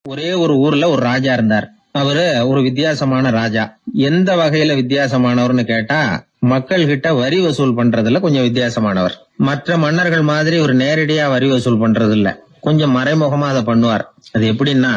ஒரே ஒரு ஊர்ல ஒரு ராஜா இருந்தார். அவரு ஒரு வித்தியாசமான ராஜா. எந்த வகையில வித்தியாசமானவர்னு கேட்டா, மக்கள் கிட்ட வரி வசூல் பண்றதுல கொஞ்சம் வித்தியாசமானவர். மற்ற மன்னர்கள் மாதிரி ஒரு நேரடியா வரி வசூல் பண்றது இல்ல, கொஞ்சம் மறைமுகமா அதை பண்ணுவார். அது எப்படின்னா,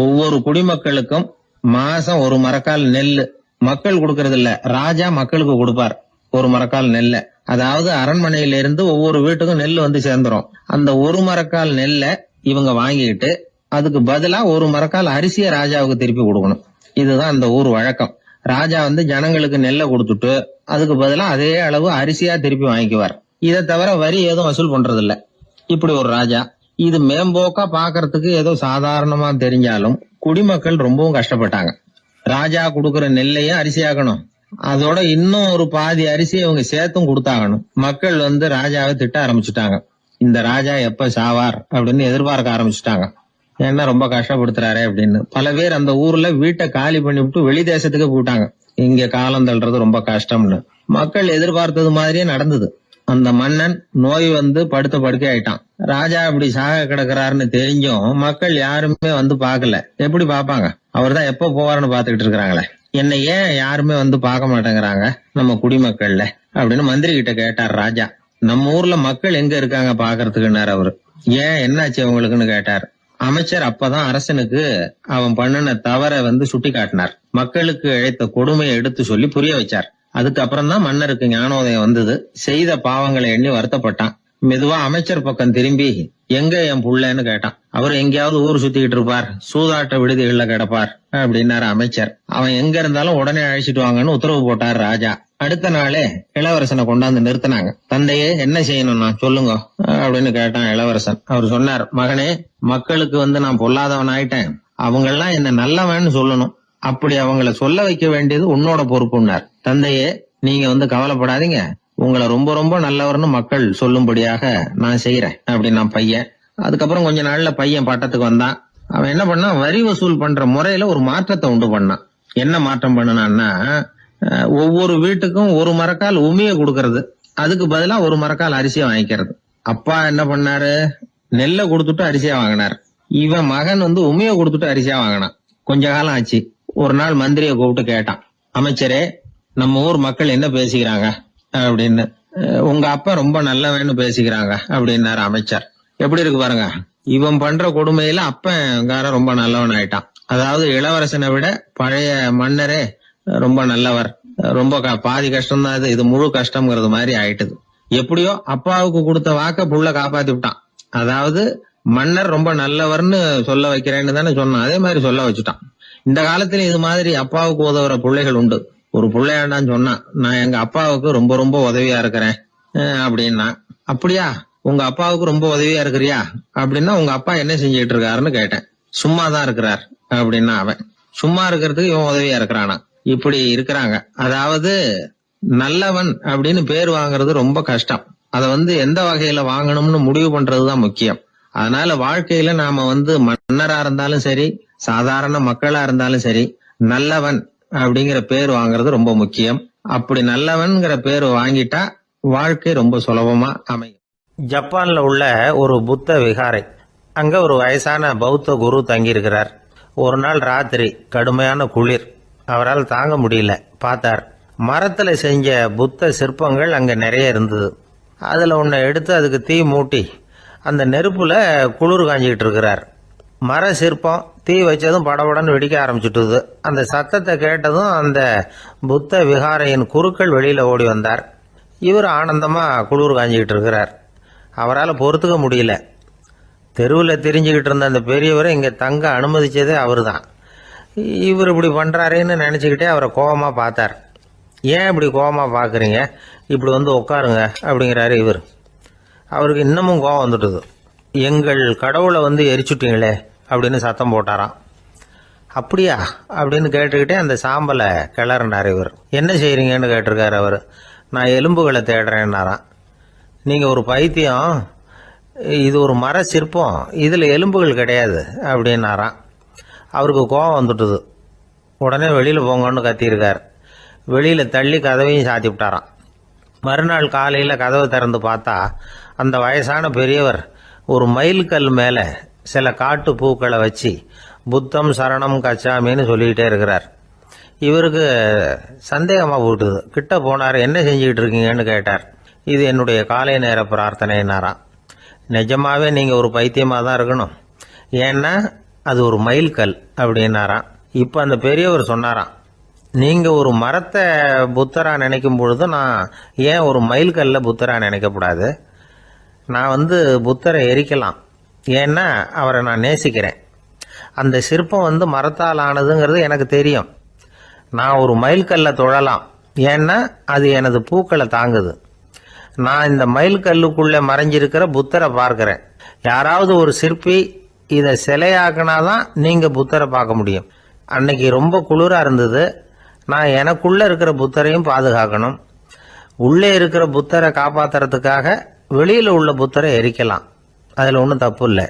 ஒவ்வொரு குடிமக்களுக்கும் மாசம் ஒரு மரக்கால் நெல்லு மக்கள் கொடுக்கறது இல்ல, ராஜா மக்களுக்கு கொடுப்பார். ஒரு மரக்கால் நெல்ல, அதாவது அரண்மனையில இருந்து ஒவ்வொரு வீட்டுக்கும் நெல் வந்து சேர்ந்துரும். அந்த ஒரு மரக்கால் நெல்ல இவங்க வாங்கிட்டு அதுக்கு பதிலா ஒரு மரக்கால் அரிசிய ராஜாவுக்கு திருப்பி கொடுக்கணும். இதுதான் அந்த ஊர் வழக்கம். ராஜா வந்து ஜனங்களுக்கு நெல்லை கொடுத்துட்டு அதுக்கு பதிலா அதே அளவு அரிசியா திருப்பி வாங்கிக்குவார். இதை தவிர வரி ஏதும் வசூல் பண்றது இல்ல. இப்படி ஒரு ராஜா. இது மேம்போக்கா பாக்குறதுக்கு ஏதோ சாதாரணமா தெரிஞ்சாலும் குடிமக்கள் ரொம்பவும் கஷ்டப்பட்டாங்க. ராஜா கொடுக்கற நெல்லையும் அரிசியாக்கணும், அதோட இன்னும் ஒரு பாதி அரிசியை இவங்க சேர்த்தும் கொடுத்தாகணும். மக்கள் வந்து ராஜாவை திட்ட ஆரம்பிச்சுட்டாங்க. இந்த ராஜா எப்ப சாவார் அப்படின்னு எதிர்பார்க்க ஆரம்பிச்சுட்டாங்க. ஏன்னா ரொம்ப கஷ்டப்படுத்துறாரு அப்படின்னு. பல பேர் அந்த ஊர்ல வீட்டை காலி பண்ணிவிட்டு வெளி தேசத்துக்கு போயிட்டாங்க. இங்க காலம் தள்ளுறது ரொம்ப கஷ்டம்னு. மக்கள் எதிர்பார்த்தது மாதிரியே நடந்தது. அந்த மன்னன் நோய் வந்து படுத்த படுக்கை ஆயிட்டான். ராஜா இப்படி சாக கிடக்குறாருன்னு தெரிஞ்சும் மக்கள் யாருமே வந்து பாக்கல. எப்படி பாப்பாங்க? அவர் தான் எப்ப போவாருன்னு பாத்துக்கிட்டு இருக்கிறாங்களே. என்ன ஏன் யாருமே வந்து பார்க்க மாட்டேங்கிறாங்க நம்ம குடிமக்கள்ல அப்படின்னு மந்திரி கிட்ட கேட்டார் ராஜா. நம்ம ஊர்ல மக்கள் எங்க இருக்காங்க பாக்குறதுக்குன்னாரு அவரு. ஏன் என்னாச்சு அவங்களுக்குன்னு கேட்டார். அமைச்சர் அப்பதான் அரசனுக்கு அவன் பண்ணின தவற வந்து சுட்டி காட்டினார். மக்களுக்கு இழைத்த கொடுமையை எடுத்து சொல்லி புரிய வச்சார். அதுக்கப்புறம் தான் மன்னருக்கு ஞானோதயம் வந்தது. செய்த பாவங்களை எண்ணி வருத்தப்பட்டான். மெதுவா அமைச்சர் பக்கம் திரும்பி, எங்க என் புள்ளன்னு கேட்டான். அவர் எங்கேயாவது ஊர் சுத்திக்கிட்டு இருப்பார், சூதாட்ட விடுதிகள்ல கிடப்பார் அப்படின்னாரு அமைச்சர். அவன் எங்க இருந்தாலும் உடனே அழைச்சிட்டு வாங்கன்னு உத்தரவு போட்டார் ராஜா. அடுத்த நாளே இளவரசனை கொண்டாந்து நிறுத்தினாங்க. தந்தையே, என்ன செய்யணும்னா சொல்லுங்க அப்படின்னு கேட்டான் இளவரசன். அவர் சொன்னார், மகனே, மக்களுக்கு வந்து நான் பொல்லாதவன் ஆயிட்டேன், அவங்க எல்லாம் என்ன நல்லவன்னு சொல்லணும். அப்படி அவங்கள சொல்ல வைக்க வேண்டியது உன்னோட பொறுப்புன்னார். தந்தையே, நீங்க வந்து கவலைப்படாதீங்க, உங்களை ரொம்ப ரொம்ப நல்லவர்னு மக்கள் சொல்லும்படியாக நான் செய்யறேன் அப்படின்னா பையன். அதுக்கப்புறம் கொஞ்ச நாள்ல பையன் பட்டத்துக்கு வந்தான். அவன் என்ன பண்ணான், வரி வசூல் பண்ற முறையில ஒரு மாற்றத்தை உண்டு பண்ணான். என்ன மாற்றம் பண்ணனான்னா, ஒவ்வொரு வீட்டுக்கும் ஒரு மரக்கால் உமிய கொடுக்கறது, அதுக்கு பதிலா ஒரு மரக்கால் அரிசியை வாங்கிக்கிறது. அப்பா என்ன பண்ணாரு, நெல்லை கொடுத்துட்டு அரிசியா வாங்கினார். இவன் மகன் வந்து உமிய கொடுத்துட்டு அரிசியா வாங்கினான். கொஞ்ச காலம் ஆச்சு. ஒரு நாள் மந்திரியை கூப்பிட்டு கேட்டான், அமைச்சரே, நம்ம ஊர் மக்கள் என்ன பேசிக்கிறாங்க அப்படின்னு. உங்க அப்பா ரொம்ப நல்லவன்னு பேசிக்கிறாங்க அப்படின்னாரு அமைச்சர். எப்படி இருக்கு பாருங்க, இவன் பண்ற கொடுமையில அப்பங்கார ரொம்ப நல்லவன் ஆயிட்டான். அதாவது இளவரசனை விட பழைய மன்னரே ரொம்ப நல்லவர், ரொம்ப பாதி கஷ்டம் தான் இது முழு கஷ்டம்ங்கிறது மாதிரி ஆயிட்டுது. எப்படியோ அப்பாவுக்கு கொடுத்த வாக்க புள்ள காப்பாத்தி விட்டான். அதாவது மன்னர் ரொம்ப நல்லவர்னு சொல்ல வைக்கிறேன்னு தானே சொன்னான், அதே மாதிரி சொல்ல வச்சுட்டான். இந்த காலத்துல இது மாதிரி அப்பாவுக்கு உதவுற பிள்ளைகள் உண்டு. ஒரு பிள்ளையாண்டான்னு சொன்னான், நான் எங்க அப்பாவுக்கு ரொம்ப ரொம்ப உதவியா இருக்கிறேன் அப்படின்னா. அப்படியா, உங்க அப்பாவுக்கு ரொம்ப உதவியா இருக்கிறியா அப்படின்னா, உங்க அப்பா என்ன செஞ்சுட்டு இருக்காருன்னு கேட்டேன். சும்மாதான் இருக்கிறார் அப்படின்னா அவன். சும்மா இருக்கிறதுக்கு இவன் உதவியா இருக்கிறானா? இப்படி இருக்கிறாங்க. அதாவது நல்லவன் அப்படின்னு பேர் வாங்குறது ரொம்ப கஷ்டம். அத வந்து எந்த வகையில வாங்கணும்னு முடிவு பண்றதுதான் முக்கியம். அதனால வாழ்க்கையில நாம வந்து மன்னரா இருந்தாலும் சரி, சாதாரண மக்களா இருந்தாலும் சரி, நல்லவன் அப்படிங்கிற பேர் வாங்குறது ரொம்ப முக்கியம். அப்படி நல்லவன்கிற பேர் வாங்கிட்டா வாழ்க்கை ரொம்ப சுலபமா அமையும். ஜப்பான்ல உள்ள ஒரு புத்த விகாரை, அங்க ஒரு வயசான பௌத்த குரு தங்கி இருக்கிறார். ஒரு நாள் ராத்திரி கடுமையான குளிர், அவரால் தாங்க முடியல. பார்த்தார், மரத்துல செஞ்ச புத்த சிற்பங்கள் அங்க நிறைய இருந்தது. அதுல ஒன்னை எடுத்து அதுக்கு தீ மூட்டி அந்த நெருப்புல குளிர் காஞ்சிக்கிட்டு இருக்கிறார். மர சிற்பம் தீ வச்சதும் படபடன்னு வெடிக்க ஆரம்பிச்சுட்டுது. அந்த சத்தத்தை கேட்டதும் அந்த புத்த விகாரையின் குருக்கள் வெளியில ஓடி வந்தார். இவர் ஆனந்தமா குளிர் காஞ்சிக்கிட்டு இருக்கிறார். அவரால் பொறுத்துக்க முடியல. தெருவில் தெரிஞ்சுக்கிட்டு இருந்த அந்த பெரியவரை இங்க தங்க அனுமதிச்சதே அவரு தான். இவர் இப்படி பண்றாருன்னு நினைச்சுக்கிட்டே அவரை கோபமா பார்த்தார். ஏன் இப்படி கோபமா பாக்குறீங்க, இப்படி வந்து உட்காருங்க அப்படிங்கிறாரு இவர். அவருக்கு இன்னமும் கோபம் வந்துட்டுது. எங்கள் கடவுளை வந்து எரிச்சுட்டீங்களே அப்படின்னு சத்தம் போட்டாராம். அப்படியா அப்படின்னு கேட்டுக்கிட்டே அந்த சாம்பலை கிளறினார் இவர். என்ன செய்யறீங்கன்னு கேட்டிருக்காரு அவர். நான் எலும்புகளை தேடுறேன்னாராம். நீங்க ஒரு பைத்தியம், இது ஒரு மர சிற்பம், இதுல எலும்புகள் கிடையாது அப்படின்னாராம். அவருக்கு கோபம் வந்துட்டுது. உடனே வெளியில போங்கன்னு கத்தியிருக்கார். வெளியில தள்ளி கதவையும் சாத்தி விட்டாராம். மறுநாள் காலையில கதவை திறந்து பார்த்தா அந்த வயசான பெரியவர் ஒரு மயில்கல் மேல சில காட்டு பூக்களை வச்சு புத்தம் சரணம் கச்சாமின்னு சொல்லிக்கிட்டே இருக்கிறார். இவருக்கு சந்தேகமாக போட்டுது. கிட்ட போனார். என்ன செஞ்சுக்கிட்டு இருக்கீங்கன்னு கேட்டார். இது என்னுடைய காலை நேர பிரார்த்தனைனாராம். நிஜமாவே நீங்கள் ஒரு பைத்தியமாக தான் இருக்கணும், ஏன்னா அது ஒரு மைல்கல் அப்படின்னாராம். இப்போ அந்த பெரியவர் சொன்னாராம், நீங்கள் ஒரு மரத்தை புத்தரா நினைக்கும் பொழுது நான் ஏன் ஒரு மைல்கல்ல புத்தரா நினைக்கக்கூடாது? நான் புத்தரை எரிக்கலாம், ஏன்னா அவரை நான் நேசிக்கிறேன். அந்த சிற்பம் மரத்தால் ஆனதுங்கிறது எனக்கு தெரியும். நான் ஒரு மைல்கல்ல தொழலாம், ஏன்னா அது எனது பூக்களை தாங்குது. நான் இந்த மைல்கல்லுக்குள்ளே மறைஞ்சிருக்கிற புத்தரை பார்க்கிறேன். யாராவது ஒரு சிற்பி இதை சிலையாக்கினாதான் நீங்கள் புத்தரை பார்க்க முடியும். அன்னைக்கு ரொம்ப குளிராக இருந்தது. நான் எனக்குள்ள இருக்கிற புத்தரையும் பாதுகாக்கணும். உள்ளே இருக்கிற புத்தரை காப்பாத்துறதுக்காக வெளியில் உள்ள புத்தரை எரிக்கலாம், அதில் ஒன்றும் தப்பு இல்லை.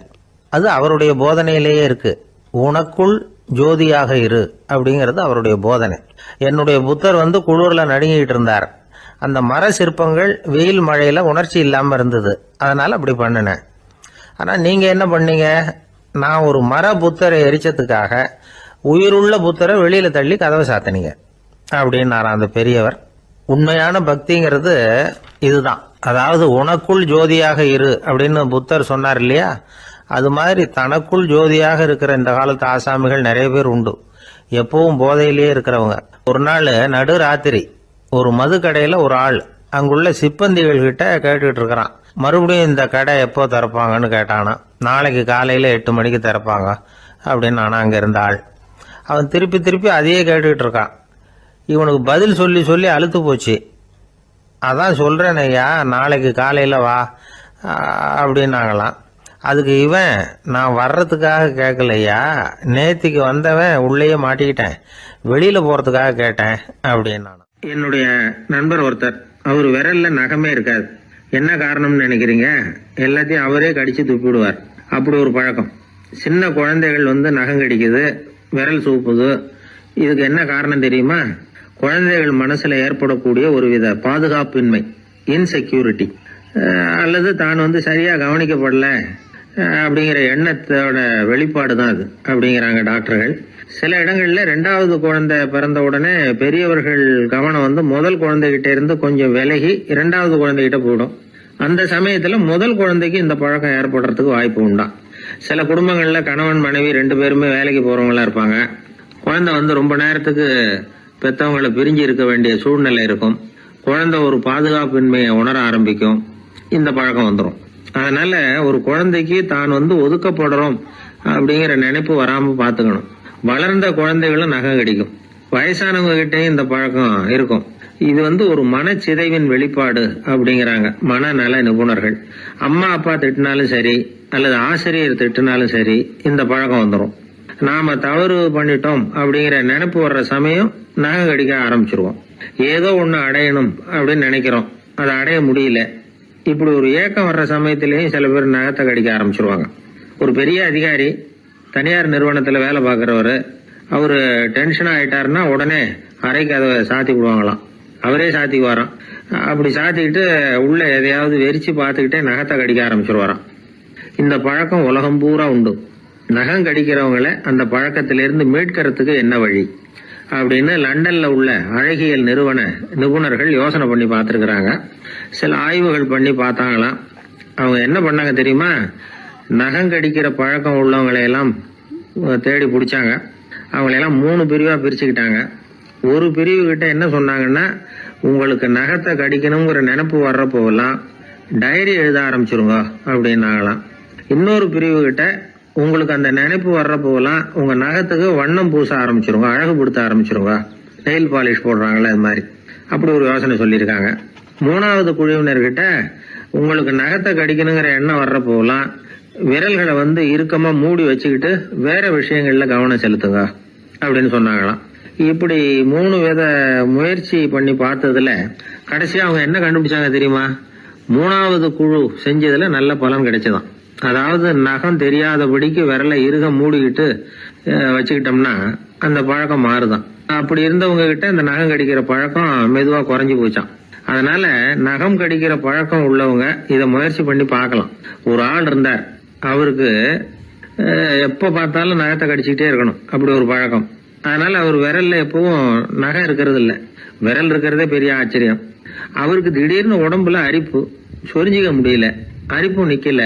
அது அவருடைய போதனையிலேயே இருக்கு. உனக்குள் ஜோதியாக இரு அப்படிங்கிறது அவருடைய போதனை. என்னுடைய புத்தர் குளிரில் நடுங்கிட்டு இருந்தார். அந்த மர சிற்பங்கள் வெயில் மழையில் உணர்ச்சி இல்லாமல் இருந்தது, அதனால் அப்படி பண்ணினேன். ஆனால் நீங்கள் என்ன பண்ணீங்க? நான் ஒரு மர புத்தரை எரிச்சதுக்காக உயிருள்ள புத்தரை வெளியில் தள்ளி கதவை சாத்தினீங்க அப்படின்னாராம் அந்த பெரியவர். உண்மையான பக்திங்கிறது இதுதான். அதாவது உனக்குள் ஜோதியாக இரு அப்படின்னு புத்தர் சொன்னார் இல்லையா, அது மாதிரி தனக்குள் ஜோதியாக இருக்கிற இந்த காலத்து ஆசாமிகள் நிறைய பேர் உண்டு. எப்பவும் போதையிலேயே இருக்கிறவங்க. ஒரு நாள் நடு ராத்திரி ஒரு மது கடையில் ஒரு ஆள் அங்குள்ள சிப்பந்திகள் கிட்ட கேட்டுக்கிட்டு இருக்கிறான். மறுபடியும் இந்த கடை எப்போ திறப்பாங்கன்னு கேட்டானா. நாளைக்கு காலையில் 8 மணிக்கு திறப்பாங்க அப்படின்னு நானா அங்கே இருந்த ஆள். அவன் திருப்பி திருப்பி அதையே கேட்டுக்கிட்டு இருக்கான். இவனுக்கு பதில் சொல்லி சொல்லி அழுத்து போச்சு. அதான் சொல்கிறேன் ஐயா, நாளைக்கு காலையில் வா அப்படின்னாங்களாம். அதுக்கு இவன், நான் வர்றதுக்காக கேட்கலையா, நேத்திக்கு வந்தவன் உள்ளேயே மாட்டிக்கிட்டேன், வெளியில் போகிறதுக்காக கேட்டேன் அப்படின்னான். என்னுடைய நண்பர் ஒருத்தர், அவர் விரல்ல நகமே இருக்காது. என்ன காரணம்னு நினைக்கிறீங்க? எல்லாத்தையும் அவரே கடிச்சு துப்பிடுவார். அப்படி ஒரு பழக்கம். சின்ன குழந்தைகள் நகம் கடிக்குது, விரல் சூப்புது. இதுக்கு என்ன காரணம் தெரியுமா? குழந்தைகள் மனசுல ஏற்படக்கூடிய ஒருவித பாதுகாப்பின்மை, இன்செக்யூரிட்டி, அல்லது தான் சரியா கவனிக்கப்படல அப்படிங்கிற எண்ணத்தோட வெளிப்பாடு தான் அது அப்படிங்கிறாங்க டாக்டர்கள். சில இடங்கள்ல 2வது குழந்தை பிறந்த உடனே பெரியவர்கள் கவனம் முதல் குழந்தைகிட்ட இருந்து கொஞ்சம் விலகி 2வது குழந்தைகிட்ட போயிடும். அந்த சமயத்துல முதல் குழந்தைக்கு இந்த பழக்கம் ஏற்படுறதுக்கு வாய்ப்பு உண்டாம். சில குடும்பங்கள்ல கணவன் மனைவி 2 பேருமே வேலைக்கு போறவங்களா இருப்பாங்க. குழந்தை ரொம்ப நேரத்துக்கு பெத்தவங்களை பிரிஞ்சு இருக்க வேண்டிய சூழ்நிலை இருக்கும். குழந்தை ஒரு பாதுகாப்பின்மையை உணர ஆரம்பிக்கும். இந்த பழக்கம் வந்துடும். அதனால ஒரு குழந்தைக்கு தான் ஒதுக்கப்படுறோம் அப்படிங்கிற நினைப்பு வராம பாத்துக்கணும். வளர்ந்த குழந்தைகளும் நகம் கடிக்கும். வயசானவங்க கிட்டையும் இந்த பழக்கம் இருக்கும். இது ஒரு மனச்சிதைவின் வெளிப்பாடு அப்படிங்கிறாங்க மனநல நிபுணர்கள். அம்மா அப்பா திட்டினாலும் சரி, அல்லது ஆசிரியர் திட்டினாலும் சரி, இந்த பழக்கம் வந்துடும். நாம தவறு பண்ணிட்டோம் அப்படிங்கிற நினைப்பு வர்ற சமயம் நகம் கடிக்க ஆரம்பிச்சிருவோம். ஏதோ ஒண்ணு அடையணும் அப்படின்னு நினைக்கிறோம், அதை அடைய முடியல. இப்படி ஒரு ஏக்கம் வர்ற சமயத்திலேயும் சில பேர் நகத்தை கடிக்க ஆரம்பிச்சிருவாங்க. ஒரு பெரிய அதிகாரி, தனியார் நிறுவனத்துல வேலை பார்க்கிறவரு, அவரு டென்ஷன் ஆயிட்டாருன்னா உடனே அறைக்கு அதை சாத்தி விடுவாங்களாம். அவரே சாத்திக்குவாராம். அப்படி சாத்திக்கிட்டு உள்ள எதையாவது வெறிச்சு பார்த்துக்கிட்டே நகத்தை கடிக்க ஆரம்பிச்சிருவாராம். இந்த பழக்கம் உலகம் பூரா உண்டு. நகம் கடிக்கிறவங்களை அந்த பழக்கத்திலிருந்து மீட்கிறதுக்கு என்ன வழி அப்படின்னு லண்டன்ல உள்ள அழகியல் நிபுணர்கள் யோசனை பண்ணி பார்த்துருக்குறாங்க. சில ஆய்வுகள் பண்ணி பார்த்தாங்களாம். அவங்க என்ன பண்ணாங்க தெரியுமா? நகம் கடிக்கிற பழக்கம் உள்ளவங்களையெல்லாம் தேடி பிடிச்சாங்க. அவங்களையெல்லாம் 3 பிரிவா பிரிச்சுக்கிட்டாங்க. ஒரு பிரிவு கிட்ட என்ன சொன்னாங்கன்னா, உங்களுக்கு நகத்தை கடிக்கணுங்கிற நினைப்பு வர்றப்போலாம் டைரி எழுத ஆரம்பிச்சிருங்க அப்படின்னாங்களாம். இன்னொரு பிரிவு கிட்ட, உங்களுக்கு அந்த நினைப்பு வர்றப்போலாம் உங்க நகத்துக்கு வண்ணம் பூச ஆரம்பிச்சிருங்க, அழகு படுத்த ஆரம்பிச்சிருங்க, நெயில் பாலிஷ் போடுறாங்களே அது மாதிரி. அப்படி ஒரு யோசனை சொல்லியிருக்காங்க. 3வது குழுவினர்கிட்ட, உங்களுக்கு நகத்தை கடிக்கணுங்கிற எண்ணம் வர்றப்போலாம் விரல்களை இறுக்கமா மூடி வச்சுக்கிட்டு வேற விஷயங்கள்ல கவனம் செலுத்துங்க அப்படின்னு சொன்னாங்களாம். இப்படி 3 வித முயற்சி பண்ணி பார்த்ததுல கடைசியா அவங்க என்ன கண்டுபிடிச்சாங்க தெரியுமா? 3வது குழு செஞ்சதுல நல்ல பலன் கிடைச்சதாம். அதாவது நகம் தெரியாதபடிக்கு விரலை இறுக மூடிக்கிட்டு வச்சுக்கிட்டோம்னா அந்த பழக்கம் மாறுதான். அப்படி இருந்தவங்க கிட்ட இந்த நகம் கடிக்கிற பழக்கம் மெதுவா குறைஞ்சு போச்சான். அதனால நகம் கடிக்கிற பழக்கம் உள்ளவங்க இதை முயற்சி பண்ணி பார்க்கலாம். ஒரு ஆள் இருந்தார், அவருக்கு எப்ப பார்த்தாலும் நகத்தை கடிச்சுக்கிட்டே இருக்கணும், அப்படி ஒரு பழக்கம். அதனால அவர் விரல்ல எப்பவும் நகை இருக்கிறது இல்ல, விரல் இருக்கிறதே பெரிய ஆச்சரியம். அவருக்கு திடீர்னு உடம்புல அரிப்பு, சொரிஞ்சிக்க முடியல, அரிப்பும் நிக்கல.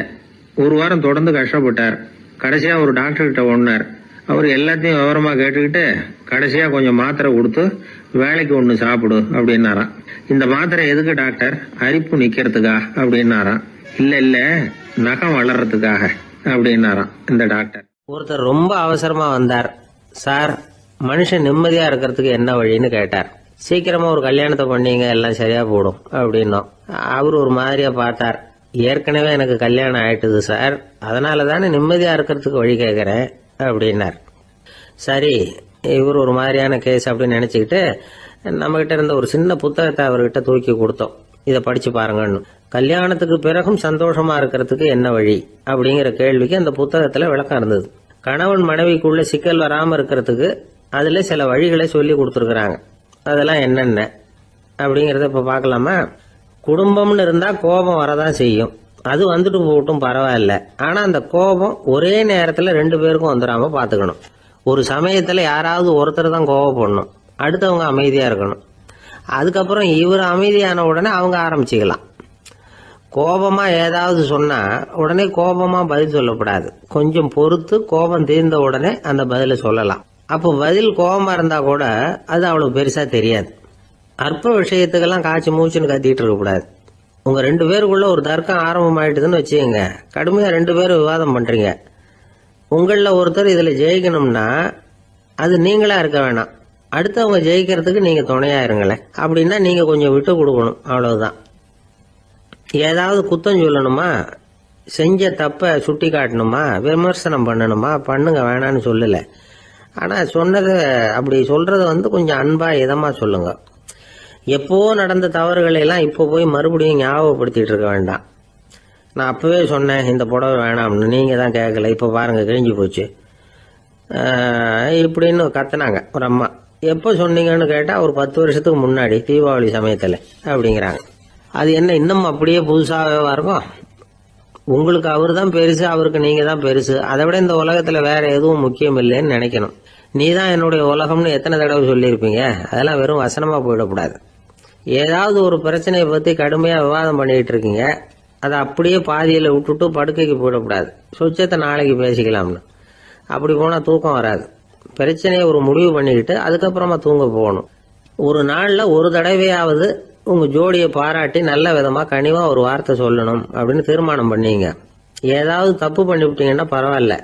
ஒரு வாரம் தொடர்ந்து கஷ்டப்பட்டார். கடைசியா ஒரு டாக்டர் கிட்ட ஓடினார். அவர் எல்லாத்தையும் விவரமா கேட்டுக்கிட்டு கடைசியா கொஞ்சம் மாத்திரை கொடுத்து வேலைக்கு ஒண்ணு சாப்பிடு அப்படின்னாராம். இந்த மாத்திரை எதுக்கு டாக்டர்? அரிப்பு நிக்கிறதுக்கா அப்படின்னாராம். இல்ல நகம் வளர்றதுக்காக அப்படின்னாராம் இந்த டாக்டர். ஒருத்தர் ரொம்ப அவசரமா வந்தார். சார், மனுஷன் நிம்மதியா இருக்கிறதுக்கு என்ன வழின்னு கேட்டார். சீக்கிரமா ஒரு கல்யாணத்தை பண்ணீங்க, எல்லாம் சரியா போடும் அப்படின்னோம். அவர் ஒரு மாதிரியா பார்த்தார். ஏற்கனவே எனக்கு கல்யாணம் ஆயிட்டுது சார், அதனால தானே நிம்மதியா இருக்கிறதுக்கு வழி கேட்கறேன் அப்படின்னார். சரி, இவர் ஒரு மாதிரியான கேஸ் அப்படின்னு நினைச்சுக்கிட்டு நம்ம கிட்ட இருந்த ஒரு சின்ன புத்தகத்தை அவர்கிட்ட தூக்கி கொடுத்தோம். இதை படிச்சு பாருங்கன்னு. கல்யாணத்துக்கு பிறகும் சந்தோஷமா இருக்கிறதுக்கு என்ன வழி அப்படிங்கிற கேள்விக்கு அந்த புத்தகத்துல விளக்கம் இருந்தது. கணவன் மனைவிக்குள்ள சிக்கல் வராம இருக்கிறதுக்கு அதுல சில வழிகளை சொல்லி கொடுத்துருக்குறாங்க. அதெல்லாம் என்னென்ன அப்படிங்கறத இப்ப பார்க்கலாமா? குடும்பம்னு இருந்தா கோபம் வரதான் செய்யும், அது வந்துட்டு போட்டும் பரவாயில்ல. ஆனா அந்த கோபம் ஒரே நேரத்துல 2 பேருக்கும் வந்துடாம பாத்துக்கணும். ஒரு சமயத்துல யாராவது ஒருத்தர் தான் கோபப்படணும், அடுத்தவங்க அமைதியா இருக்கணும். அதுக்கப்புறம் இவர் அமைதியான உடனே அவங்க ஆரம்பிச்சுக்கலாம். கோபமா ஏதாவது சொன்னா உடனே கோபமா பதில் சொல்லக்கூடாது. கொஞ்சம் பொறுத்து கோபம் தீர்ந்த உடனே அந்த பதில சொல்லலாம். அப்போ பதில் கோபமா இருந்தா கூட அது அவ்வளவு பெருசா தெரியாது. அற்ப விஷயத்துக்கெல்லாம் காய்ச்சி மூச்சுன்னு கத்திட்டு இருக்க கூடாது. உங்க 2 பேருக்குள்ள ஒரு தர்க்கம் ஆரம்பம் ஆயிட்டுதுன்னு வச்சுக்கோங்க. கடுமையா 2 பேரும் விவாதம் பண்றீங்க. உங்கள ஒருத்தர் இதுல ஜெயிக்கணும்னா அது நீங்களா இருக்க வேணாம், அடுத்தவங்க ஜெயிக்கிறதுக்கு நீங்க துணையா இருங்களேன். அப்படின்னா நீங்க கொஞ்சம் விட்டு கொடுக்கணும், அவ்வளவுதான். ஏதாவது குத்தம் சொல்லணுமா, செஞ்ச தப்ப சுட்டி காட்டணுமா, விமர்சனம் பண்ணணுமா, பண்ணுங்க, வேணான்னு சொல்லல. ஆனா சொன்னதை அப்படி சொல்றத கொஞ்சம் அன்பா இதமா சொல்லுங்க. எப்போ நடந்த தவறுகளை எல்லாம் இப்போ போய் மறுபடியும் ஞாபகப்படுத்திட்டு இருக்க வேண்டாம். நான் அப்பவே சொன்னேன் இந்த புடவை வேணாம்னு, நீங்க தான் கேட்கல, இப்ப பாருங்க கிழிஞ்சு போச்சு இப்படின்னு கத்துனாங்க ஒரு அம்மா. எப்போ சொன்னீங்கன்னு கேட்டா ஒரு 10 வருஷத்துக்கு முன்னாடி தீபாவளி சமயத்துல அப்படிங்கிறாங்க. அது என்ன இன்னும் அப்படியே புதுசாவே இருக்கும்? உங்களுக்கு அவரு தான் பெருசு, அவருக்கு நீங்க தான் பெருசு. அதை விட இந்த உலகத்துல வேற எதுவும் முக்கியம் இல்லைன்னு நினைக்கணும். நீ தான் என்னுடைய உலகம்னு எத்தனை தடவை சொல்லியிருப்பீங்க? அதெல்லாம் வெறும் வசனமா போயிடக்கூடாது. ஏதாவது ஒரு பிரச்சனையை பத்தி கடுமையா விவாதம் பண்ணிட்டு இருக்கீங்க, அதை அப்படியே பாதியில விட்டுட்டு படுக்கைக்கு போயிடக்கூடாது. சொச்சத்தை நாளைக்கு பேசிக்கலாம்னு. அப்படி போனா தூக்கம் வராது. பிரச்சனையை ஒரு முடிவு பண்ணிக்கிட்டு அதுக்கப்புறமா தூங்க போகணும். ஒரு நாள்ல ஒரு தடவையாவது உங்க ஜோடியை பாராட்டி நல்ல விதமா கனிவா ஒரு வார்த்தை சொல்லணும் அப்படின்னு தீர்மானம் பண்ணீங்க. ஏதாவது தப்பு பண்ணிவிட்டீங்கன்னா பரவாயில்ல,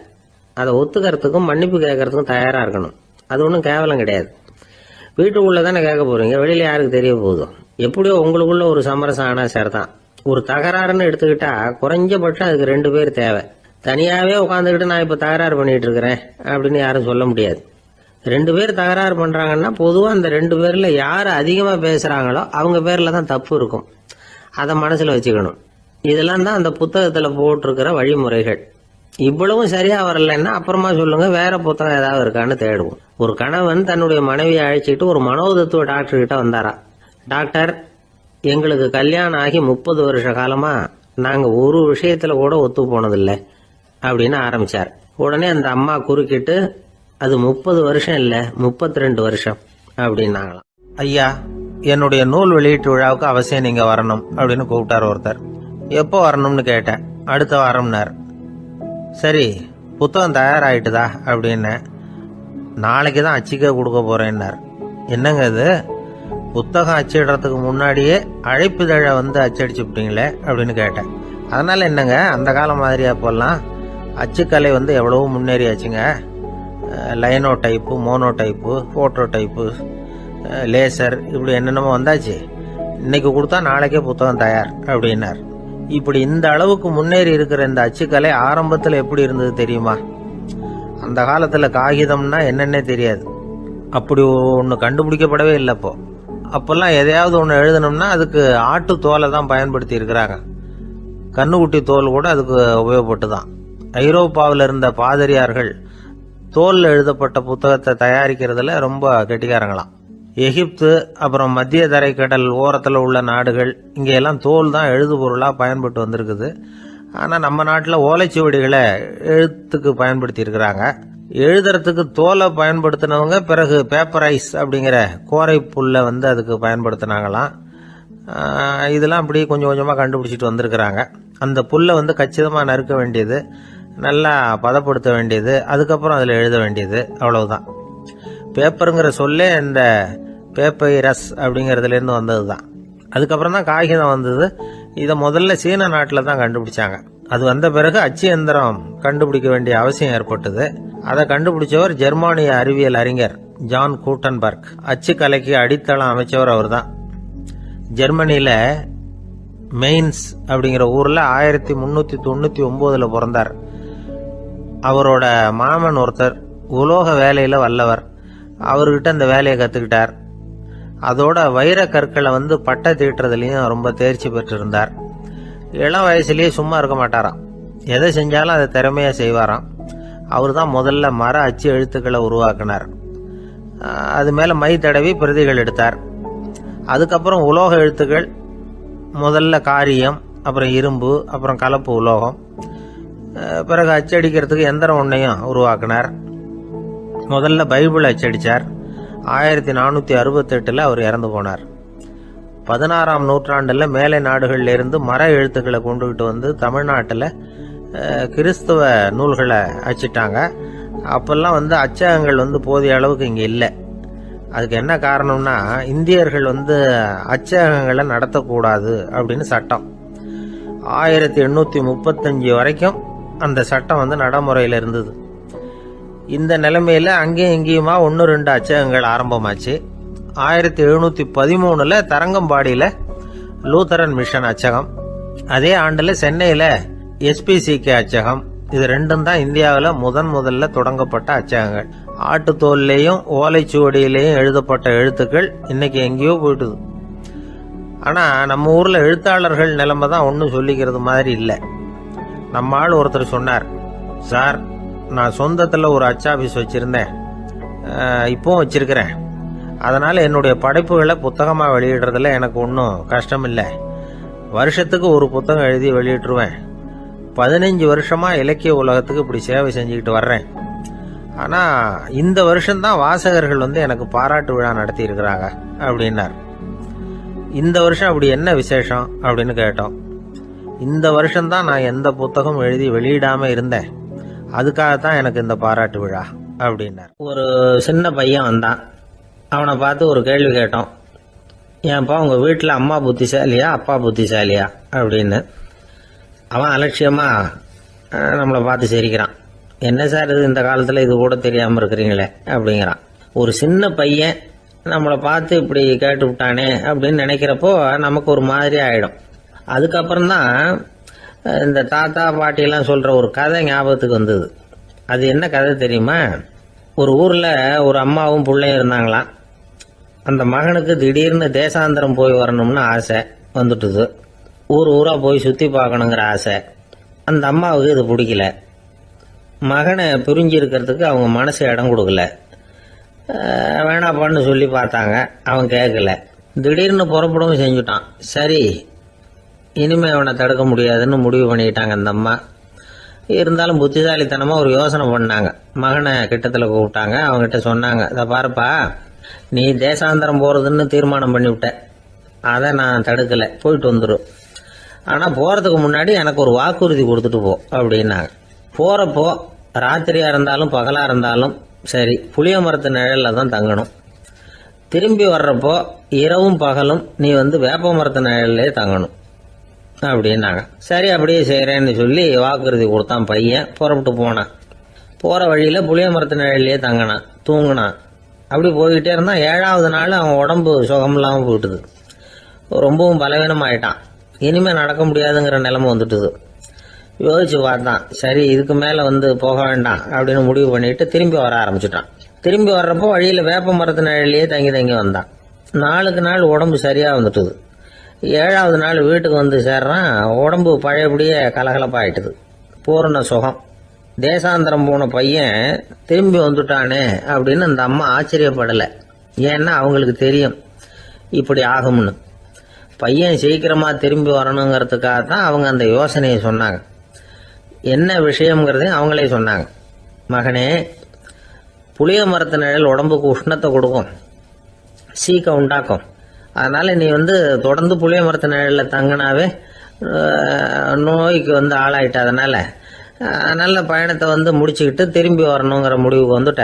அதை ஒத்துக்கிறதுக்கும் மன்னிப்பு கேட்கறதுக்கும் தயாரா இருக்கணும். அது ஒன்றும் கேவலம் கிடையாது. வீட்டுக்குள்ள தானே கேட்க போறீங்க, வெளியில யாருக்கு தெரிய போதும்? எப்படியோ உங்களுக்குள்ள ஒரு சமரசம் ஆனா சரிதான். ஒரு தகராறுன்னு எடுத்துக்கிட்டா குறைஞ்சபட்சம் அதுக்கு 2 பேர் தேவை. தனியாவே உட்காந்துக்கிட்டு நான் இப்ப தகராறு பண்ணிட்டு இருக்கிறேன் அப்படின்னு யாரும் சொல்ல முடியாது. 2 பேர் தகராறு பண்றாங்கன்னா பொதுவா அந்த 2 பேர்ல யாரு அதிகமா பேசுறாங்களோ அவங்க பேர்ல தான் தப்பு இருக்கும். அதை மனசுல வச்சுக்கணும். இதெல்லாம் தான் அந்த புத்தகத்துல போட்டிருக்கிற வழிமுறைகள். இவ்வளவும் சரியா வரலன்னா அப்புறமா சொல்லுங்க, வேற புத்தகம் ஏதாவது இருக்கான்னு தேடுவோம். ஒரு கணவன் தன்னுடைய மனைவியை அழைச்சிட்டு ஒரு மனோதத்துவ டாக்டர் கிட்ட வந்தாரா. டாக்டர், எங்களுக்கு கல்யாணம் ஆகி 30 வருஷ காலமா நாங்க ஒரு விஷயத்துல கூட ஒத்து போனதில்லை அப்படின்னு ஆரம்பிச்சார். உடனே அந்த அம்மா குறுக்கிட்டு, அது 30 வருஷம் இல்ல 32 வருஷம் அப்படின்னாங்களாம். ஐயா, என்னுடைய நூல் வெளியீட்டு விழாவுக்கு அவசியம் நீங்க வரணும் அப்படின்னு கூப்பிட்டார் ஒருத்தர். எப்போ வரணும்னு கேட்டேன். அடுத்த வாரம்னார். சரி, புத்தகம் தயாராயிட்டுதா அப்படின்னு. நாளைக்கு தான் அச்சிக்க கொடுக்க போறேன்னார். என்னங்க இது, புத்தகம் அச்சிடுறதுக்கு முன்னாடியே அழைப்பிதழை அச்சடிச்சுட்டீங்களே அப்படின்னு கேட்டேன். அதனால என்னங்க, அந்த காலம் மாதிரியா போலாம்? அச்சுக்கலை எவ்வளவோ முன்னேறியாச்சுங்க. Linotype, monotype, phototype, laser, இப்படி என்னென்னமோ வந்தாச்சு. இன்னைக்கு கொடுத்தா நாளைக்கே புத்தகம் தயார் அப்படின்னார். இப்படி இந்த அளவுக்கு முன்னேறி இருக்கிற இந்த அச்சுக்கலை ஆரம்பத்துல எப்படி இருந்தது தெரியுமா? அந்த காலத்துல காகிதம்னா என்னன்னே தெரியாது. அப்படி ஒண்ணு கண்டுபிடிக்கப்படவே இல்லை. அப்பெல்லாம் எதையாவது ஒண்ணு எழுதணும்னா அதுக்கு ஆட்டு தோலை தான் பயன்படுத்தி இருக்கிறாங்க. கண்ணுக்குட்டி தோல் கூட அதுக்கு உபயோகப்பட்டு தான். ஐரோப்பாவில் இருந்த பாதிரியார்கள் தோல் எழுதப்பட்ட புத்தகத்தை தயாரிக்கிறதுல ரொம்ப கெட்டிக்காரங்களாம். எகிப்து, அப்புறம் மத்திய தரைக்கடல் ஓரத்தில் உள்ள நாடுகள், இங்க எல்லாம் தோல் தான் எழுது பொருளா பயன்பட்டு வந்திருக்குது. ஆனால் நம்ம நாட்டில் ஓலைச்சுவடிகளை எழுத்துக்கு பயன்படுத்தி இருக்கிறாங்க. எழுதுறதுக்கு தோலை பயன்படுத்தினவங்க பிறகு பேப்பரைஸ் அப்படிங்கிற கோரை புல்லை வந்து அதுக்கு பயன்படுத்தினாங்களாம். இதெல்லாம் அப்படி கொஞ்சம் கொஞ்சமாக கண்டுபிடிச்சிட்டு வந்திருக்கிறாங்க. அந்த புல்லை வந்து கச்சிதமாக நறுக்க வேண்டியது, நல்லா பதப்படுத்த வேண்டியது, அதுக்கப்புறம் அதில் எழுத வேண்டியது, அவ்வளவுதான். பேப்பருங்கிற சொல்லே இந்த பேப்பைரஸ் அப்படிங்கிறதுலேருந்து வந்தது தான். அதுக்கப்புறம் தான் காகிதம் வந்தது. இதை முதல்ல சீன நாட்டில் தான் கண்டுபிடிச்சாங்க. அது வந்த பிறகு அச்சு எந்திரம் கண்டுபிடிக்க வேண்டிய அவசியம் ஏற்பட்டது. அதை கண்டுபிடிச்சவர் ஜெர்மானிய அறிவியல் அறிஞர் ஜான் கூட்டன்பர்க். அச்சு கலைக்கு அடித்தளம் அமைச்சவர் அவர் தான். ஜெர்மனியில் மெயின்ஸ் அப்படிங்கிற ஊரில் 1399 பிறந்தார். அவரோட மாமன் ஒருத்தர் உலோக வேலையில் வல்லவர். அவர்கிட்ட இந்த வேலையை கற்றுக்கிட்டார். அதோட வைர கற்களை வந்து பட்டை தீட்டுறதுலையும் ரொம்ப தேர்ச்சி பெற்றிருந்தார். இளம் வயசுலேயே சும்மா இருக்க மாட்டாராம். எதை செஞ்சாலும் அதை திறமையாக செய்வாராம். அவர் தான் முதல்ல மர அச்சு எழுத்துக்களை உருவாக்கினார். அது மேலே மை தடவி பிரதிகள் எடுத்தார். அதுக்கப்புறம் உலோக எழுத்துக்கள், முதல்ல காரியம், அப்புறம் இரும்பு, அப்புறம் கலப்பு உலோகம், பிறகு அச்சடிக்கிறதுக்கு எந்திரம் ஒன்றையும் உருவாக்கினார். முதல்ல பைபிள் அச்சடித்தார். 1468 அவர் இறந்து போனார். 16ஆம் நூற்றாண்டில் மேலை நாடுகளிலிருந்து மர எழுத்துக்களை கொண்டுகிட்டு வந்து தமிழ்நாட்டில் கிறிஸ்துவ நூல்களை அச்சிட்டாங்க. அப்பெல்லாம் வந்து அச்சகங்கள் வந்து போதிய அளவுக்கு இங்கே இல்லை. அதுக்கு என்ன காரணம்னா, இந்தியர்கள் வந்து அச்சகங்களை நடத்தக்கூடாது அப்படின்னு சட்டம். 1835 வரைக்கும் அந்த சட்டம் வந்து நடைமுறையில் இருந்தது. இந்த நிலைமையில் அங்கேயும் இங்கேயுமா 1-2 அச்சகங்கள் ஆரம்பமாச்சு. 1713 தரங்கம்பாடியில் லூத்தரன் மிஷன் அச்சகம், அதே ஆண்டில் சென்னையில் எஸ்பிசிகே அச்சகம். இது ரெண்டும் தான் இந்தியாவில் முதல்ல தொடங்கப்பட்ட அச்சகங்கள். ஆட்டுத்தோல்லையும் ஓலைச்சுவடியிலையும் எழுதப்பட்ட எழுத்துக்கள் இன்னைக்கு எங்கேயோ போயிட்டுது. ஆனால் நம்ம ஊரில் எழுத்தாளர்கள் நிலைமை தான் ஒன்றும் சொல்லிக்கிறது மாதிரி இல்லை. நம்ம ஆள் ஒருத்தர் சொன்னார், சார் நான் சொந்தத்தில் ஒரு அச்சாபீஸ் வச்சுருந்தேன், இப்போவும் வச்சிருக்கிறேன். அதனால் என்னுடைய படைப்புகளை புத்தகமாக வெளியிடுறதுல எனக்கு ஒன்றும் கஷ்டம் இல்லை. வருஷத்துக்கு ஒரு புத்தகம் எழுதி வெளியிட்டுருவேன். 15 வருஷமாக இலக்கிய உலகத்துக்கு இப்படி சேவை செஞ்சுக்கிட்டு வர்றேன். ஆனால் இந்த வருஷம்தான் வாசகர்கள் வந்து எனக்கு பாராட்டு விழா நடத்தி இருக்கிறாங்க அப்படின்னார். இந்த வருஷம் அப்படி என்ன விசேஷம் அப்படின்னு கேட்டோம். இந்த வருஷம்தான் நான் எந்த புத்தகம் எழுதி வெளியிடாமல் இருந்தேன், அதுக்காகத்தான் எனக்கு இந்த பாராட்டு விழா அப்படின்னார். ஒரு சின்ன பையன் வந்தான். அவனை பார்த்து ஒரு கேள்வி கேட்டோம். ஏன்ப்பா உங்கள் வீட்டில் அம்மா புத்திசாலியா அப்பா புத்திசாலியா அப்படின்னு. அவன் அலட்சியமாக நம்மளை பார்த்து சிரிக்கிறான். என்ன சார் இது, இந்த காலத்தில் இது கூட தெரியாமல் இருக்கிறீங்களே அப்படிங்கிறான். ஒரு சின்ன பையன் நம்மளை பார்த்து இப்படி கேட்டு விட்டானே அப்படின்னு நினைக்கிறப்போ நமக்கு ஒரு மாதிரி ஆகிடும். அதுக்கப்புறம்தான் இந்த தாத்தா பாட்டியெல்லாம் சொல்கிற ஒரு கதை ஞாபகத்துக்கு வந்தது. அது என்ன கதை தெரியுமா? ஒரு ஊரில் ஒரு அம்மாவும் பிள்ளையும் இருந்தாங்களாம். அந்த மகனுக்கு திடீர்னு தேசாந்திரம் போய் வரணும்னு ஆசை வந்துட்டுது. ஊராக போய் சுற்றி பார்க்கணுங்கிற ஆசை. அந்த அம்மாவுக்கு இது பிடிக்கல. மகனை பிரிஞ்சு இருக்கிறதுக்கு அவங்க மனசு இடம் கொடுக்கல. வேணாப்பான்னு சொல்லி பார்த்தாங்க, அவன் கேட்கல. திடீர்னு புறப்படவும் செஞ்சுட்டான். சரி, இனிமேல் அவனை தடுக்க முடியாதுன்னு முடிவு பண்ணிக்கிட்டாங்க அந்த அம்மா. இருந்தாலும் புத்திசாலித்தனமாக ஒரு யோசனை பண்ணாங்க. மகனை கிட்டத்தில் கூப்பிட்டாங்க. அவங்ககிட்ட சொன்னாங்க, இதை பாருப்பா, நீ தேசாந்திரம் போகிறதுன்னு தீர்மானம் பண்ணிவிட்ட, அதை நான் தடுக்கலை, போயிட்டு வந்துடும். ஆனால் போகிறதுக்கு முன்னாடி எனக்கு ஒரு வாக்குறுதி கொடுத்துட்டு போ அப்படின்னாங்க. போகிறப்போ ராத்திரியாக இருந்தாலும் பகலாக இருந்தாலும் சரி, புளிய மரத்து நிழலில் தான் தங்கணும். திரும்பி வர்றப்போ இரவும் பகலும் நீ வந்து வேப்ப மரத்து நிழல்லே தங்கணும் அப்படின்னாங்க. சரி, அப்படியே செய்கிறேன்னு சொல்லி வாக்குறுதி கொடுத்தான் பையன். புறப்பட்டு போனான். போகிற வழியில் புளிய மரத்து நிழல்லே தங்கினான், தூங்கினான். அப்படி போய்கிட்டே இருந்தான். 7ஆவது நாள் அவன் உடம்பு சுகமில்லாமல் போயிட்டுது. ரொம்பவும் பலவீனமாயிட்டான். இனிமேல் நடக்க முடியாதுங்கிற நிலைமை வந்துட்டுது. யோசிச்சு பார்த்தான். சரி, இதுக்கு மேலே வந்து போக வேண்டாம் அப்படின்னு முடிவு பண்ணிட்டு திரும்பி வர ஆரம்பிச்சுட்டான். திரும்பி வர்றப்போ வழியில் வேப்ப மரத்து நிழல்லையே தங்கி வந்தான். நாளுக்கு நாள் உடம்பு சரியாக வந்துட்டுது. 7ஆவது நாள் வீட்டுக்கு வந்து சேர்றான். உடம்பு பழையபடியே கலகலப்பாயிட்டுது. பூரண சுகம். தேசாந்திரம் போன பையன் திரும்பி வந்துட்டானே அப்படின்னு அந்த அம்மா ஆச்சரியப்படலை. ஏன்னா அவங்களுக்கு தெரியும் இப்படி ஆகும்னு. பையன் சீக்கிரமாக திரும்பி வரணுங்கிறதுக்காக தான் அவங்க அந்த யோசனையை சொன்னாங்க. என்ன விஷயம்ங்கிறதையும் அவங்களே சொன்னாங்க. மகனே, புளிய மரத்து நிழல் உடம்புக்கு உஷ்ணத்தை கொடுக்கும், சீக்க உண்டாக்கும். அதனால நீ தொடர்ந்து புளிய மரத்து நிழலில் தங்கினாவே நோய்க்கு ஆளாயிட்டதுனால நல்ல பயணத்தை முடிச்சுக்கிட்டு திரும்பி வரணுங்கிற முடிவுக்கு வந்துட்ட.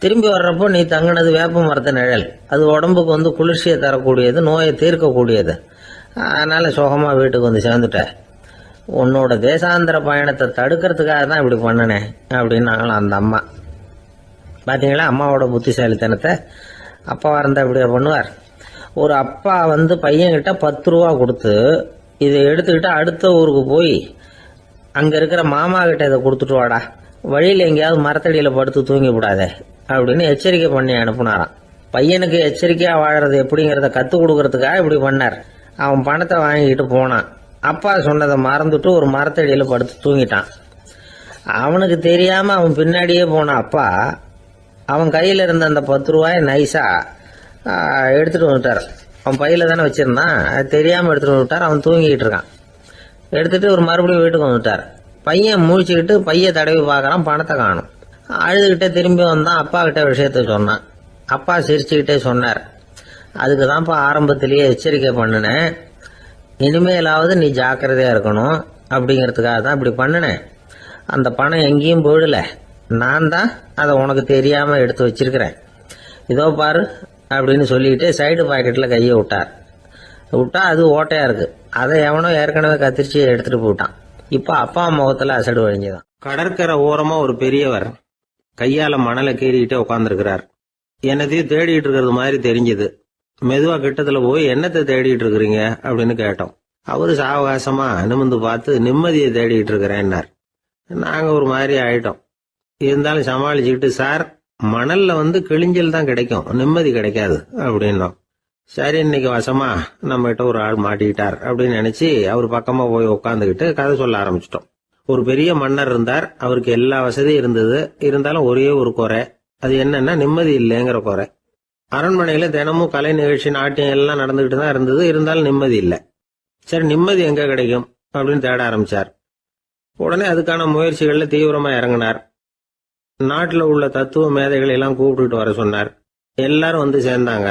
திரும்பி வர்றப்போ நீ தங்கினது வேப்ப மரத்து நிழல். அது உடம்புக்கு குளிர்ச்சியை தரக்கூடியது, நோயை தீர்க்கக்கூடியது. அதனால சுகமா வீட்டுக்கு சேர்ந்துட்ட. உன்னோட தேசாந்திர பயணத்தை தடுக்கிறதுக்காக தான் இப்படி பண்ணினேன் அப்படின்னாங்களாம் அந்த அம்மா. பார்த்தீங்களா அம்மாவோட புத்திசாலித்தனத்தை? அப்பாவாக இருந்தால் இப்படியா பண்ணுவார்? ஒரு அப்பா பையன்கிட்ட 10 ரூபா கொடுத்து இதை எடுத்துக்கிட்டு அடுத்த ஊருக்கு போய் அங்கே இருக்கிற மாமா கிட்ட இதை கொடுத்துட்டு வாடா, வழியில் எங்கேயாவது மரத்தடியில் படுத்து தூங்கி விடாதே அப்படின்னு எச்சரிக்கை பண்ணி அனுப்புனாராம். பையனுக்கு எச்சரிக்கையாக வாழறது எப்படிங்கிறத கற்றுக் கொடுக்கறதுக்காக இப்படி பண்ணார். அவன் பணத்தை வாங்கிக்கிட்டு போனான். அப்பா சொன்னதை மறந்துட்டு ஒரு மரத்தடியில் படுத்து தூங்கிட்டான். அவனுக்கு தெரியாம அவன் பின்னாடியே போன அப்பா அவன் கையில் இருந்த அந்த 10 ரூபாயை நைஸா எடுத்துட்டு வந்துட்டார். அவன் பையில தானே வச்சிருந்தான், அது தெரியாம எடுத்துட்டு வந்துட்டார். அவன் தூங்கிக்கிட்டு இருக்கான். எடுத்துட்டு ஒரு மறுபடியும் வீட்டுக்கு வந்துட்டார். பையன் முழிச்சுக்கிட்டு பைய தடவி பார்க்கறான், பணத்தை காணும். அழுதுகிட்டே திரும்பி வந்தான். அப்பா கிட்ட விஷயத்த சொன்னான். அப்பா சிரிச்சுக்கிட்டே சொன்னார், அதுக்கு தான்ப்பா ஆரம்பத்திலேயே எச்சரிக்கை பண்ணினேன், இனிமேலாவது நீ ஜாக்கிரதையா இருக்கணும் அப்படிங்கிறதுக்காக தான் இப்படி பண்ணினேன். அந்த பணம் எங்கேயும் போயிடல, நான் தான் அதை உனக்கு தெரியாம எடுத்து வச்சிருக்கிறேன். இதோ பாரு அப்படின்னு சொல்லிட்டு சைடு பாக்கெட்ல கையை விட்டா அது ஓட்டையா இருக்கு. அதை எவனோ ஏற்கனவே கத்திரிச்சு எடுத்துட்டு போட்டான். இப்ப அப்பா முகத்துல அசடு வழிஞ்சுதான். கடற்கரை ஓரமா ஒரு பெரியவர் கையால மணலை கீறிக்கிட்டே உட்காந்துருக்கிறார். என்னத்தையும் தேடிட்டு இருக்கிறது மாதிரி தெரிஞ்சது. மெதுவா கிட்டத்துல போய் என்னத்தை தேடிட்டு இருக்கிறீங்க அப்படின்னு கேட்டோம். அவரு சாவகாசமா நிமிந்து பார்த்து நிம்மதியை தேடிட்டு இருக்கிறேன்னார். நாங்க ஒரு மாதிரி ஆயிட்டோம். இருந்தாலும் சமாளிச்சுக்கிட்டு, சார் மணல்ல கிழிஞ்சல் தான் கிடைக்கும், நிம்மதி கிடைக்காது அப்படின்னோம். சரி, இன்னைக்கு வசமா நம்ம கிட்ட ஒரு ஆள் மாட்டிக்கிட்டார் அப்படின்னு நினைச்சு அவர் பக்கமா போய் உட்காந்துக்கிட்டு கதை சொல்ல ஆரம்பிச்சிட்டோம். ஒரு பெரிய மன்னர் இருந்தார். அவருக்கு எல்லா வசதியும் இருந்தது. இருந்தாலும் ஒரே ஒரு குறை. அது என்னன்னா நிம்மதி இல்லைங்கிற குறை. அரண்மனையில தினமும் கலை நிகழ்ச்சி, நாட்டியம் எல்லாம் நடந்துகிட்டு தான் இருந்தது. இருந்தாலும் நிம்மதி இல்லை. சரி, நிம்மதி எங்க கிடைக்கும் அப்படின்னு தேட ஆரம்பிச்சார். உடனே அதுக்கான முயற்சிகள்ல தீவிரமா இறங்கினார். நாட்டுல உள்ள தத்துவ மேதைகளை எல்லாம் கூப்பிட்டுட்டு வர சொன்னார். எல்லாரும் சேர்ந்தாங்க.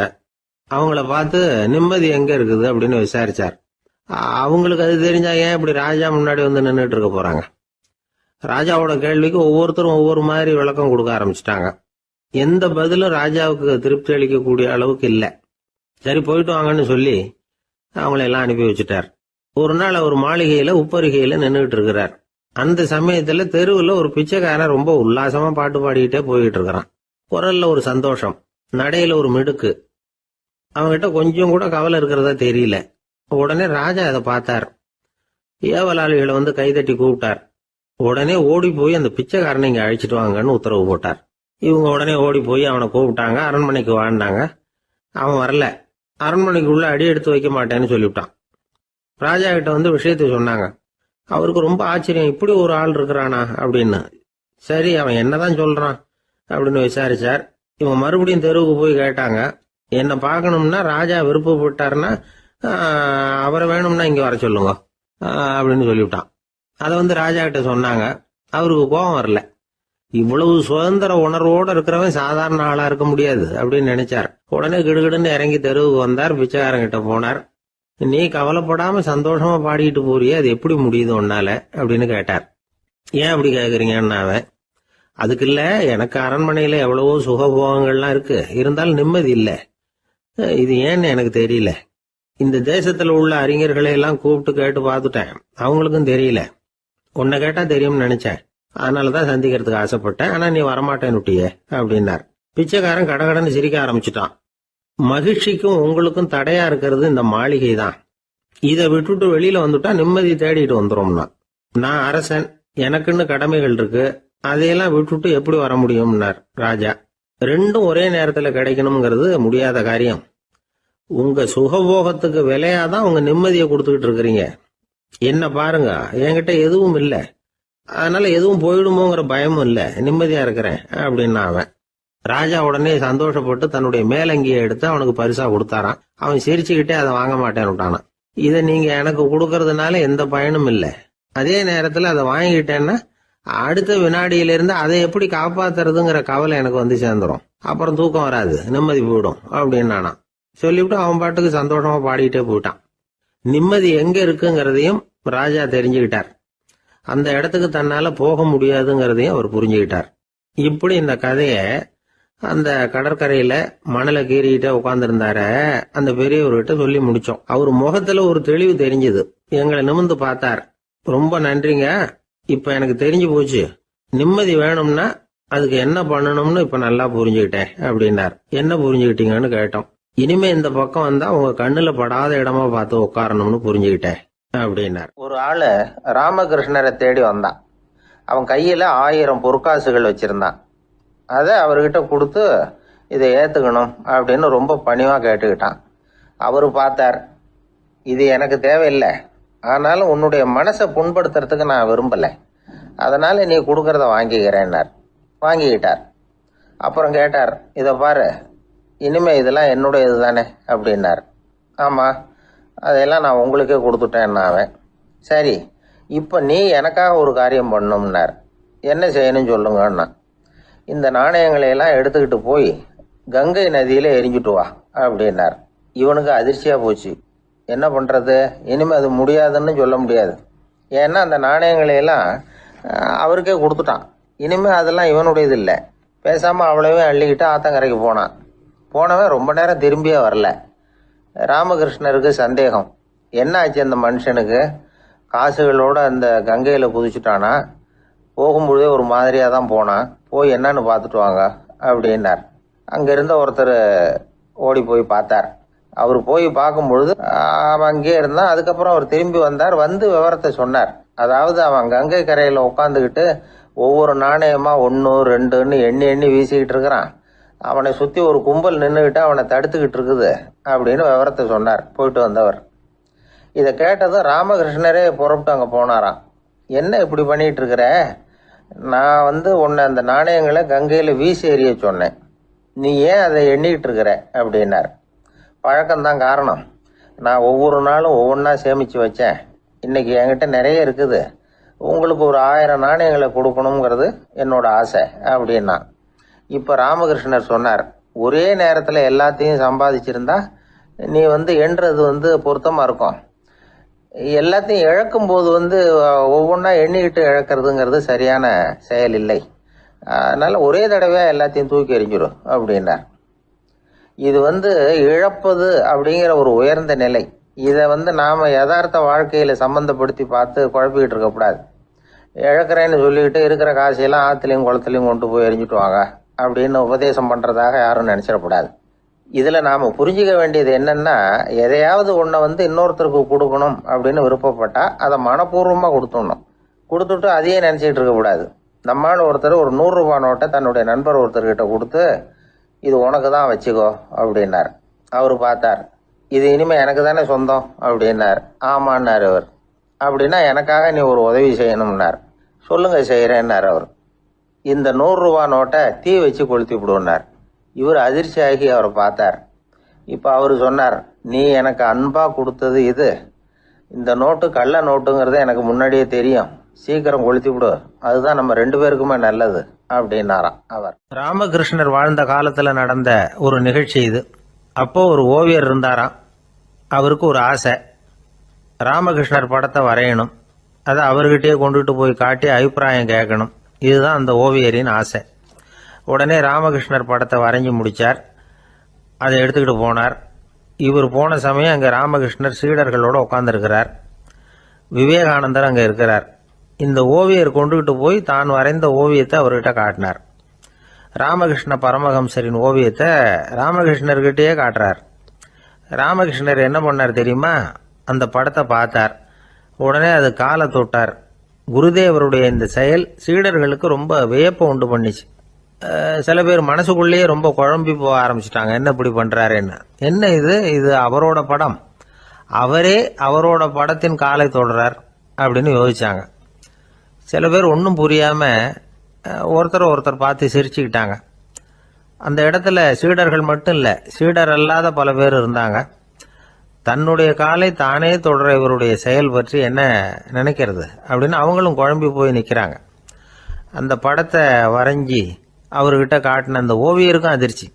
அவங்கள பார்த்து நிம்மதி எங்க இருக்குது அப்படின்னு விசாரிச்சார். அவங்களுக்கு அது தெரிஞ்சா ஏன் இப்படி ராஜா முன்னாடி நின்றுட்டு இருக்க போறாங்க? ராஜாவோட கேள்விக்கு ஒவ்வொருத்தரும் ஒவ்வொரு மாதிரி விளக்கம் கொடுக்க ஆரம்பிச்சிட்டாங்க. எந்த பதிலும் ராஜாவுக்கு திருப்தி அளிக்கக்கூடிய அளவுக்கு இல்ல. சரி, போயிட்டு வாங்கன்னு சொல்லி அவங்கள எல்லாம் அனுப்பி வச்சுட்டார். ஒரு நாள் அவர் மாளிகையில உப்பரிகையில நின்றுட்டு இருக்கிறார். அந்த சமயத்துல தெருவுல ஒரு பிச்சைக்காரன் ரொம்ப உல்லாசமா பாட்டு பாடிக்கிட்டே போயிட்டு இருக்கிறான். குரல்ல ஒரு சந்தோஷம், நடையில ஒரு மிடுக்கு. அவன்கிட்ட கொஞ்சம் கூட கவலை இருக்கிறதா தெரியல. உடனே ராஜா அதை பார்த்தார். ஏவலாளிகளை கைதட்டி கூப்பிட்டார். உடனே ஓடி போய் அந்த பிச்சைக்காரனை இங்க அழைச்சிட்டு வாங்கன்னு உத்தரவு போட்டார். இவங்க உடனே ஓடி போய் அவனை கூப்பிட்டாங்க. அரண்மனைக்கு வாழ்ந்தாங்க. அவன் வரல. அரண்மனைக்குள்ள அடி எடுத்து வைக்க மாட்டேன்னு சொல்லிவிட்டான். ராஜா கிட்ட விஷயத்த சொன்னாங்க. அவருக்கு ரொம்ப ஆச்சரியம், இப்படி ஒரு ஆள் இருக்கிறானா அப்படின்னு. சரி, அவன் என்னதான் சொல்றான் அப்படின்னு விசாரிச்சார். இவன் மறுபடியும் தெருவுக்கு போய் கேட்டாங்க. என்ன பார்க்கணும்னா ராஜா விருப்பப்பட்டாருன்னா அவரை வேணும்னா இங்க வர சொல்லுங்க அப்படின்னு சொல்லிவிட்டான். அதை ராஜா கிட்ட சொன்னாங்க. அவருக்கு கோபம் வரல. இவ்வளவு சுதந்திர உணர்வோட இருக்கிறவன் சாதாரண ஆளா இருக்க முடியாது அப்படின்னு நினைச்சார். உடனே கிடுகிடுன்னு இறங்கி தெருவுக்கு வந்தார். பிச்சைக்காரங்கிட்ட போனார். நீ கவலைப்படாம சந்தோஷமா பாடிட்டு போறியே, அது எப்படி முடியுது உன்னால அப்படின்னு கேட்டார். ஏன் அப்படி கேக்குறீங்கன்னா, அவன் அதுக்கு இல்ல, எனக்கு அரண்மனையில எவ்வளவோ சுகபோகங்கள்லாம் இருக்கு, இருந்தாலும் நிம்மதி இல்ல. இது ஏன்னு எனக்கு தெரியல. இந்த தேசத்துல உள்ள அறிஞர்களை எல்லாம் கூப்பிட்டு கேட்டு பார்த்துட்டேன், அவங்களுக்கும் தெரியல. உன்னை கேட்டா தெரியும்னு நினைச்சேன், அதனாலதான் சந்திக்கிறதுக்கு ஆசைப்பட்டேன். ஆனா நீ வரமாட்டேன்னுட்டியே அப்படின்னார். பிச்சைக்காரன் கடகடன்னு சிரிக்க ஆரம்பிச்சுட்டான். மகிழ்ச்சிக்கும் உங்களுக்கும் தடையா இருக்கிறது இந்த மாளிகை தான். இதை விட்டுட்டு வெளியில வந்துட்டா நிம்மதி தேடிட்டு வந்துரும்னா. நான் அரசன், எனக்குன்னு கடமைகள் இருக்கு, அதையெல்லாம் விட்டுட்டு எப்படி வர முடியும்னார் ராஜா. ரெண்டும் ஒரே நேரத்துல கிடைக்கணுங்கிறது முடியாத காரியம். உங்க சுகபோகத்துக்கு விலையாதான் உங்க நிம்மதியை கொடுத்துக்கிட்டு இருக்கிறீங்க. என்ன பாருங்க, என்கிட்ட எதுவும் இல்லை, அதனால எதுவும் போயிடுமோங்கிற பயமும் இல்ல, நிம்மதியா இருக்கிறேன் அப்படின்னா அவன். ராஜா உடனே சந்தோஷப்பட்டு தன்னுடைய மேலங்கியை எடுத்து அவனுக்கு பரிசா கொடுத்தாரான். அவன் சிரிச்சுக்கிட்டே அதை வாங்க மாட்டேன்னு விட்டானான். இதை நீங்க எனக்கு கொடுக்கறதுனால எந்த பயனும் இல்லை, அதே நேரத்துல அதை வாங்கிட்டேன்னா அடுத்த வினாடியிலிருந்து அதை எப்படி காப்பாத்துறதுங்கிற கவலை எனக்கு வந்து சேர்ந்துரும். அப்புறம் தூக்கம் வராது, நிம்மதி போயிடும் அப்படின்னு நானா சொல்லிவிட்டு அவன் பாட்டுக்கு சந்தோஷமா பாடிக்கிட்டே போயிட்டான். நிம்மதி எங்க இருக்குங்கிறதையும் ராஜா தெரிஞ்சுக்கிட்டார். அந்த இடத்துக்கு தன்னால போக முடியாதுங்கிறதையும் அவர் புரிஞ்சுக்கிட்டார். இப்படி இந்த கதைய அந்த கடற்கரையில மணலை கீறிக்கிட்டே உட்கார்ந்துருந்தார அந்த பெரியவர்கிட்ட சொல்லி முடிச்சோம். அவர் முகத்துல ஒரு தெளிவு தெரிஞ்சது. எங்களை நிமிர்ந்து பார்த்தார். ரொம்ப நன்றிங்க, இப்ப எனக்கு தெரிஞ்சு போச்சு. நிம்மதி வேணும்னா அதுக்கு என்ன பண்ணணும்னு இப்ப நல்லா புரிஞ்சுக்கிட்டேன் அப்படின்னார். என்ன புரிஞ்சுக்கிட்டீங்கன்னு கேட்டோம். இனிமே இந்த பக்கம் வந்தா உங்க கண்ணுல படாத இடமா பார்த்து உட்காரணும்னு புரிஞ்சுக்கிட்டேன் அப்படின்னார். ஒரு ஆளு ராமகிருஷ்ணரை தேடி வந்தான். அவன் கையில 1000 பொற்காசுகள் வச்சிருந்தான். அதை அவர்கிட்ட கொடுத்து இதை ஏத்துக்கணும் அப்படின்னு ரொம்ப பணிவா கேட்டுக்கிட்டான். அவரு பார்த்தார், இது எனக்கு தேவையில்லை, ஆனாலும் உன்னுடைய மனசை புண்படுத்துறதுக்கு நான் விரும்பலை, அதனால நீ கொடுக்கறத வாங்கிக்கிறேன்னார். வாங்கிக்கிட்டார். அப்புறம் கேட்டார், இதை பாரு, இனிமே இதெல்லாம் என்னுடைய இதுதானே அப்படின்னார். ஆமா, அதையெல்லாம் நான் உங்களுக்கே கொடுத்துட்டேன். அவன் சரி, இப்ப நீ எனக்காக ஒரு காரியம் பண்ணணும்னார். என்ன செய்யணும்னு சொல்லுங்கன்னா, இந்த நாணயங்களை எல்லாம் எடுத்துக்கிட்டு போய் கங்கை நதியில எரிஞ்சுட்டு வா அப்படின்னார். இவனுக்கு அதிர்ச்சியா போச்சு. என்ன பண்றது, இனிமே அது முடியாதுன்னு சொல்ல முடியாது. ஏன்னா அந்த நாணயங்களை எல்லாம் அவருக்கே கொடுத்துட்டான். இனிமே அதெல்லாம் இவனுடையது இல்லை. பேசாம அவ்வளவே அள்ளிக்கிட்டு ஆத்தங்கரைக்கு போனான். போனவன் ரொம்ப நேரம் திரும்பியே வரல. ராமகிருஷ்ணருக்கு சந்தேகம், என்ன ஆச்சு அந்த மனுஷனுக்கு, காசுகளோட அந்த கங்கையில குதிச்சுட்டானா, போகும்பொழுதே ஒரு மாதிரியா தான் போனான், போய் என்னன்னு பார்த்துட்டு வாங்க அப்படின்னார். அங்க இருந்த ஒருத்தர் ஓடி போய் பார்த்தார். அவர் போய் பார்க்கும் பொழுது அவன் அங்கேயே இருந்தான். அதுக்கப்புறம் அவர் திரும்பி வந்தார். வந்து விவரத்தை சொன்னார். அதாவது அவன் கங்கை கரையில உட்காந்துக்கிட்டு ஒவ்வொரு நாணயமா 1 2ன்னு எண்ணி எண்ணி வீசிக்கிட்டு இருக்கிறான். அவனை சுத்தி ஒரு கும்பல் நின்றுகிட்டு அவனை தடுத்துக்கிட்டு இருக்குது அப்படின்னு விவரத்தை சொன்னார் போயிட்டு வந்தவர். இதை கேட்டதும் ராமகிருஷ்ணரே புறப்பட்டு அங்க போனாராம். என்ன இப்படி பண்ணிட்டு இருக்கிற, நான் உன்னை அந்த நாணயங்களை கங்கையில வீசி எறிய சொன்னேன், நீ ஏன் அதை எண்ணிக்கிட்டு இருக்கிற அப்படின்னார். பழக்கம்தான் காரணம், நான் ஒவ்வொரு நாளும் ஒவ்வொன்றா சேமிச்சு வச்சேன். இன்னைக்கு என்கிட்ட நிறைய இருக்குது, உங்களுக்கு ஒரு 1000 நாணயங்களை கொடுக்கணுங்கிறது என்னோட ஆசை அப்படின்னா. இப்ப ராமகிருஷ்ணர் சொன்னார், ஒரே நேரத்துல எல்லாத்தையும் சம்பாதிச்சிருந்தா நீ எண்றது பொருத்தமா இருக்கும். எல்லாத்தையும் இழக்கும் போது ஒவ்வொன்றா எண்ணிக்கிட்டு இழக்கிறதுங்கிறது சரியான செயல் இல்லை. அதனால ஒரே தடவையா எல்லாத்தையும் தூக்கி எறிஞ்சிடும் அப்படின்னார். இது இழப்பது அப்படிங்கிற ஒரு உயர்ந்த நிலை. இதை நாம யதார்த்த வாழ்க்கையில சம்பந்தப்படுத்தி பார்த்து குழப்பிக்கிட்டு இருக்கக்கூடாது. இழக்கிறேன்னு சொல்லிக்கிட்டு இருக்கிற காசையெல்லாம் ஆத்துலையும் குளத்துலையும் கொண்டு போய் எரிஞ்சுட்டு வாங்க அப்படின்னு உபதேசம் பண்றதாக யாரும் நினைச்சிடக்கூடாது. இதுல நாம புரிஞ்சுக்க வேண்டியது என்னன்னா, எதையாவது ஒன்ன இன்னொருத்தருக்கு கொடுக்கணும் அப்படின்னு விருப்பப்பட்டா அதை மனப்பூர்வமா கொடுத்துடணும். கொடுத்துட்டு அதையே நினைச்சிட்டு இருக்க கூடாது. நம்மால ஒருத்தர் ஒரு 100 ரூபாய் நோட்டை தன்னுடைய நண்பர் ஒருத்தர்கிட்ட கொடுத்து, இது உனக்கு தான் வச்சுக்கோ அப்படின்னார். அவரு பார்த்தார், இது இனிமே எனக்கு தானே சொந்தம் அப்படின்னார். ஆமான்னார் அவர். அப்படின்னா எனக்காக நீ ஒரு உதவி செய்யணும்னார். சொல்லுங்க செய்யறேன்னார் அவர். இந்த 100 ரூபாய் நோட்டை தீ வச்சு கொளுத்தி விடுனார். இவர் அதிர்ச்சியாகி அவரை பார்த்தார். இப்ப அவரு சொன்னார், நீ எனக்கு அன்பா கொடுத்தது இது, இந்த நோட்டு கள்ள நோட்டுங்கிறது எனக்கு முன்னாடியே தெரியும், சீக்கிரம் கொளுத்தி விடு, அதுதான் நம்ம 2 பேருக்குமே நல்லது அப்படின்னாராம் அவர். ராமகிருஷ்ணர் வாழ்ந்த காலத்துல நடந்த ஒரு நிகழ்ச்சி இது. அப்போ ஒரு ஓவியர் இருந்தாராம். அவருக்கு ஒரு ஆசை, ராமகிருஷ்ணர் படத்தை வரையணும், அதை அவர்கிட்டயே கொண்டுட்டு போய் காட்டி அபிப்பிராயம் கேட்கணும். இதுதான் அந்த ஓவியரின் ஆசை. உடனே ராமகிருஷ்ணர் படத்தை வரைஞ்சி முடிச்சார். அதை எடுத்துக்கிட்டு போனார். இவர் போன சமயம் அங்கே ராமகிருஷ்ணர் சீடர்களோட உட்கார்ந்துருக்கிறார். விவேகானந்தர் அங்கே இருக்கிறார். இந்த ஓவியர் கொண்டுகிட்டு போய் தான் வரைந்த ஓவியத்தை அவர்கிட்ட காட்டினார். ராமகிருஷ்ண பரமஹம்சரின் ஓவியத்தை ராமகிருஷ்ணர்கிட்டயே காட்டுறார். ராமகிருஷ்ணர் என்ன பண்ணார் தெரியுமா, அந்த படத்தை பார்த்தார். உடனே அது காலை தொட்டார். குருதேவருடைய இந்த செயல் சீடர்களுக்கு ரொம்ப வியப்பை உண்டு பண்ணிச்சு. சில பேர் மனசுக்குள்ளேயே ரொம்ப குழம்பி போக ஆரம்பிச்சிட்டாங்க, என்ன இப்படி பண்றாருன்னு. என்ன இது அவரோட படம், அவரே அவரோட படத்தின் காலை தொடுறார் அப்படின்னு யோசிச்சாங்க. சில பேர் ஒன்றும் புரியாம ஒருத்தர் பார்த்து சிரிச்சுக்கிட்டாங்க. அந்த இடத்துல சீடர்கள் மட்டும் இல்லை, சீடர் அல்லாத பல பேர் இருந்தாங்க. தன்னுடைய காலை தானே தொடர இவருடைய செயல் பற்றி என்ன நினைக்கிறது அப்படின்னு அவங்களும் குழம்பி போய் நிற்கிறாங்க. அந்த படத்தை வரைஞ்சி அவர்கிட்ட காட்டின அந்த ஓவியருக்கும் அதிர்ச்சி.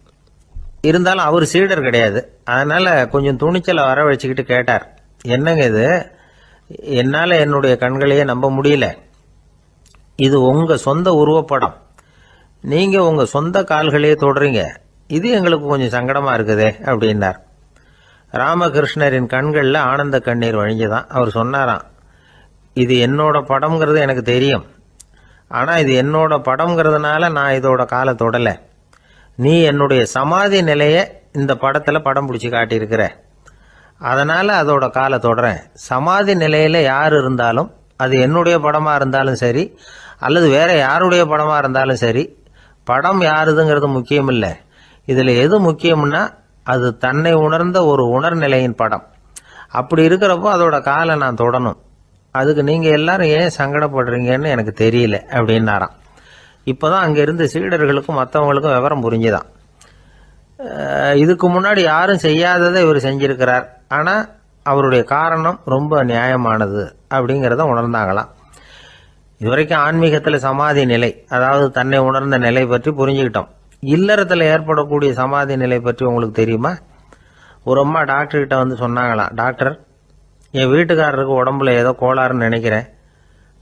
இருந்தாலும் அவர் சீடர் கிடையாது. அதனால கொஞ்சம் துணிச்சலை வரவழைச்சிக்கிட்டு கேட்டார், என்னங்க இது, என்னால் என்னுடைய கண்களையே நம்ப முடியல. இது உங்க சொந்த உருவப்படம், நீங்க உங்க சொந்த கால்களையே தொடுறீங்க, இது எங்களுக்கு கொஞ்சம் சங்கடமா இருக்குதே அப்படின்னார். ராமகிருஷ்ணரின் கண்களில் ஆனந்த கண்ணீர் வழிஞ்சுதான். அவர் சொன்னாராம், இது என்னோட படம்ங்கிறது எனக்கு தெரியும், ஆனால் இது என்னோட படம்ங்கிறதுனால நான் இதோட காலை தொடலை. நீ என்னுடைய சமாதி நிலையை இந்த படத்தில் படம் பிடிச்சி காட்டியிருக்கிற, அதனால் அதோட காலை தொடறேன். சமாதி நிலையில் யார் இருந்தாலும், அது என்னுடைய படமாக இருந்தாலும் சரி அல்லது வேற யாருடைய படமாக இருந்தாலும் சரி, படம் யாருதுங்கிறது முக்கியம் இல்லை. இதில் எது முக்கியம்னா அது தன்னை உணர்ந்த ஒரு உணர்நிலையின் படம். அப்படி இருக்கிறப்போ அதோட காலை நான் தொடணும். அதுக்கு நீங்கள் எல்லாரும் ஏன் சங்கடப்படுறீங்கன்னு எனக்கு தெரியல அப்படின்னாராம். இப்போதான் அங்கே இருந்த சீடர்களுக்கும் மற்றவங்களுக்கும் விவரம் புரிஞ்சுதான். இதுக்கு முன்னாடி யாரும் செய்யாததை இவர் செஞ்சிருக்கிறார், ஆனால் அவருடைய காரணம் ரொம்ப நியாயமானது அப்படிங்கிறத உணர்ந்தாங்களாம். இதுவரைக்கும் ஆன்மீகத்தில் சமாதி நிலை, அதாவது தன்னை உணர்ந்த நிலை பற்றி புரிஞ்சுக்கிட்டோம். இல்லறத்தில் ஏற்படக்கூடிய சமாதி நிலை பற்றி உங்களுக்கு தெரியுமா? ஒரு அம்மா டாக்டர்கிட்ட வந்து சொன்னாங்களாம், டாக்டர், என் வீட்டுக்காரருக்கு உடம்புல ஏதோ கோளாறுன்னு நினைக்கிறேன்,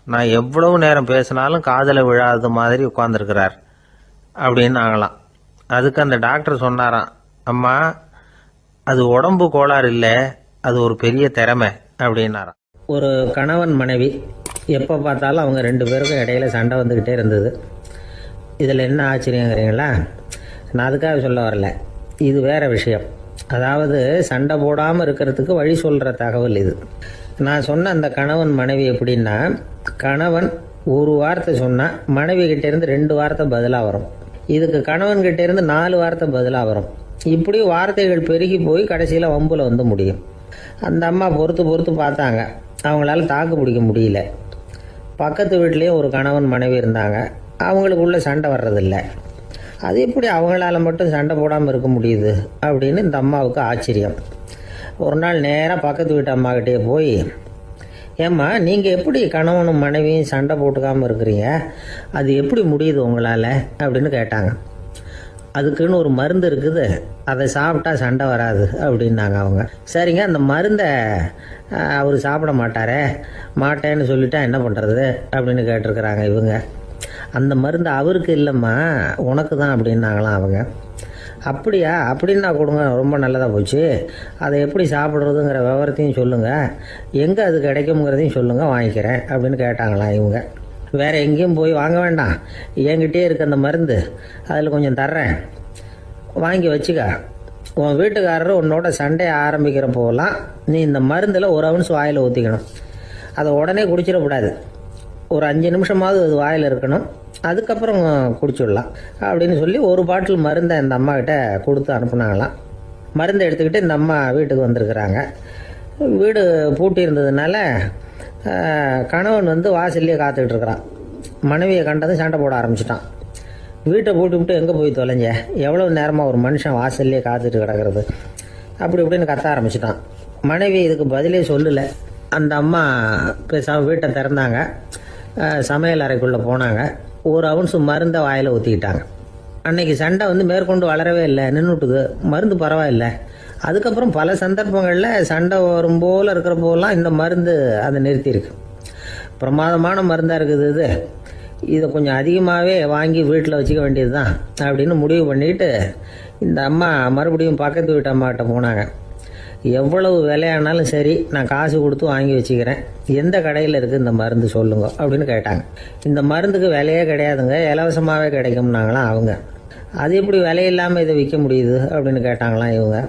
நான் எவ்வளவு நேரம் பேசினாலும் காதில் விழாதது மாதிரி உட்கார்ந்துருக்கிறார் அப்படின்னாங்களாம். அதுக்கு அந்த டாக்டர் சொன்னாராம், அம்மா, அது உடம்பு கோளாறு இல்லை, அது ஒரு பெரிய திறமை அப்படின்னாராம். ஒரு கணவன் மனைவி எப்போ பார்த்தாலும் அவங்க ரெண்டு பேருக்கும் இடையில சண்டை வந்துக்கிட்டே இருந்தது. இதில் என்ன ஆச்சரியங்கிறீங்களா? நான் அதுக்காக சொல்ல வரல, இது வேற விஷயம். அதாவது சண்டை போடாமல் இருக்கிறதுக்கு வழி சொல்கிற தகவல் இது. நான் சொன்ன அந்த கணவன் மனைவி எப்படின்னா, கணவன் ஒரு வார்த்தை சொன்னால் மனைவி கிட்டேருந்து 2 வார்த்தை பதிலாக வரும். இதுக்கு கணவன்கிட்ட இருந்து 4 வார்த்தை பதிலாக வரும். இப்படி வார்த்தைகள் பெருகி போய் கடைசியில் வம்புல வந்து முடியும். அந்த அம்மா பொறுத்து பார்த்தாங்க, அவங்களால தாக்கு பிடிக்க முடியல. பக்கத்து வீட்லேயும் ஒரு கணவன் மனைவி இருந்தாங்க, அவங்களுக்குள்ள சண்டை வர்றதில்ல. அது எப்படி அவங்களால மட்டும் சண்டை போடாமல் இருக்க முடியுது அப்படின்னு இந்த அம்மாவுக்கு ஆச்சரியம். ஒரு நாள் நேராக பக்கத்து வீட்டு அம்மாக்கிட்டே போய், ஏம்மா, நீங்கள் எப்படி கணவனும் மனைவியும் சண்டை போட்டுக்காமல் இருக்கிறீங்க, அது எப்படி முடியுது உங்களால் அப்படின்னு கேட்டாங்க. அதுக்குன்னு ஒரு மருந்து இருக்குது, அதை சாப்பிட்டா சண்டை வராது அப்படின்னாங்க அவங்க. சரிங்க, அந்த மருந்தை அவர் சாப்பிட மாட்டேன்னு சொல்லிட்டா என்ன பண்ணுறது அப்படின்னு கேட்டிருக்கிறாங்க இவங்க. அந்த மருந்து அவருக்கு இல்லைம்மா, உனக்கு தான் அப்படின்னாங்களாம் அவங்க. அப்படியா, அப்படின்னா கொடுங்க, ரொம்ப நல்லதாக போச்சு. அதை எப்படி சாப்பிட்றதுங்கிற விவரத்தையும் சொல்லுங்கள், எங்கே அது கிடைக்குங்கிறதையும் சொல்லுங்கள், வாங்கிக்கிறேன் அப்படின்னு கேட்டாங்களாம் இவங்க. வேறு எங்கேயும் போய் வாங்க வேண்டாம், என்கிட்டே இருக்க அந்த மருந்து அதில் கொஞ்சம் தர்றேன், வாங்கி வச்சுக்க. உன் வீட்டுக்காரர் உன்னோட சண்டையை ஆரம்பிக்கிறப்போலாம் நீ இந்த மருந்தில் ஒரு அவுன்ஸ் வாயில் ஊற்றிக்கணும். அதை உடனே குடிச்சிடக்கூடாது, ஒரு 5 நிமிஷமாவது அது வாயில் இருக்கணும், அதுக்கப்புறம் குடிச்சிடலாம் அப்படின்னு சொல்லி ஒரு பாட்டில் மருந்தை இந்த அம்மா கிட்ட கொடுத்து அனுப்புனாங்களாம். மருந்தை எடுத்துக்கிட்டு இந்த அம்மா வீட்டுக்கு வந்திருக்கிறாங்க. வீடு பூட்டி இருந்ததுனால கணவன் வந்து வாசல்லையே காத்துக்கிட்டு இருக்கிறான். மனைவியை கண்டதும் சண்டை போட ஆரம்பிச்சிட்டான். வீட்டை பூட்டி விட்டு எங்கே போய் தொலைஞ்ச, எவ்வளோ நேரமாக ஒரு மனுஷன் வாசல்லையே காத்துட்டு கிடக்கிறது அப்படி இப்படின்னு கத்த ஆரம்பிச்சிட்டான். மனைவி இதுக்கு பதிலே சொல்லலை. அந்த அம்மா பேசாமல் வீட்டை திறந்தாங்க, சமையல் அறைக்குள்ளே போனாங்க, ஒரு அவுன்ஸ் மருந்தை வாயில் ஊற்றிக்கிட்டாங்க. அன்னைக்கு சண்டை வந்து மேற்கொண்டு வளரவே இல்லை, நின்றுட்டுது. மருந்து பரவாயில்ல. அதுக்கப்புறம் பல சந்தர்ப்பங்களில் சண்டை வரும் போல் இருக்கிற போலாம் இந்த மருந்து அதை நிறுத்தியிருக்கு. பிரமாதமான மருந்தாக இருக்குது இதை கொஞ்சம் அதிகமாகவே வாங்கி வீட்டில் வச்சுக்க வேண்டியது தான் அப்படின்னு முடிவு பண்ணிட்டு இந்த அம்மா மறுபடியும் பக்கத்து வீட்டு அம்மாக்கிட்ட போனாங்க. எவ்வளவு விலையானாலும் சரி, நான் காசு கொடுத்து வாங்கி வச்சுக்கிறேன், எந்த கடையில் இருக்குது இந்த மருந்து சொல்லுங்க அப்படின்னு கேட்டாங்க. இந்த மருந்துக்கு விலையே கிடையாதுங்க, இலவசமாகவே கிடைக்கும்னாங்களாம் அவங்க. அது எப்படி விலையில்லாமல் இதை விற்க முடியுது அப்படின்னு கேட்டாங்களாம் இவங்க.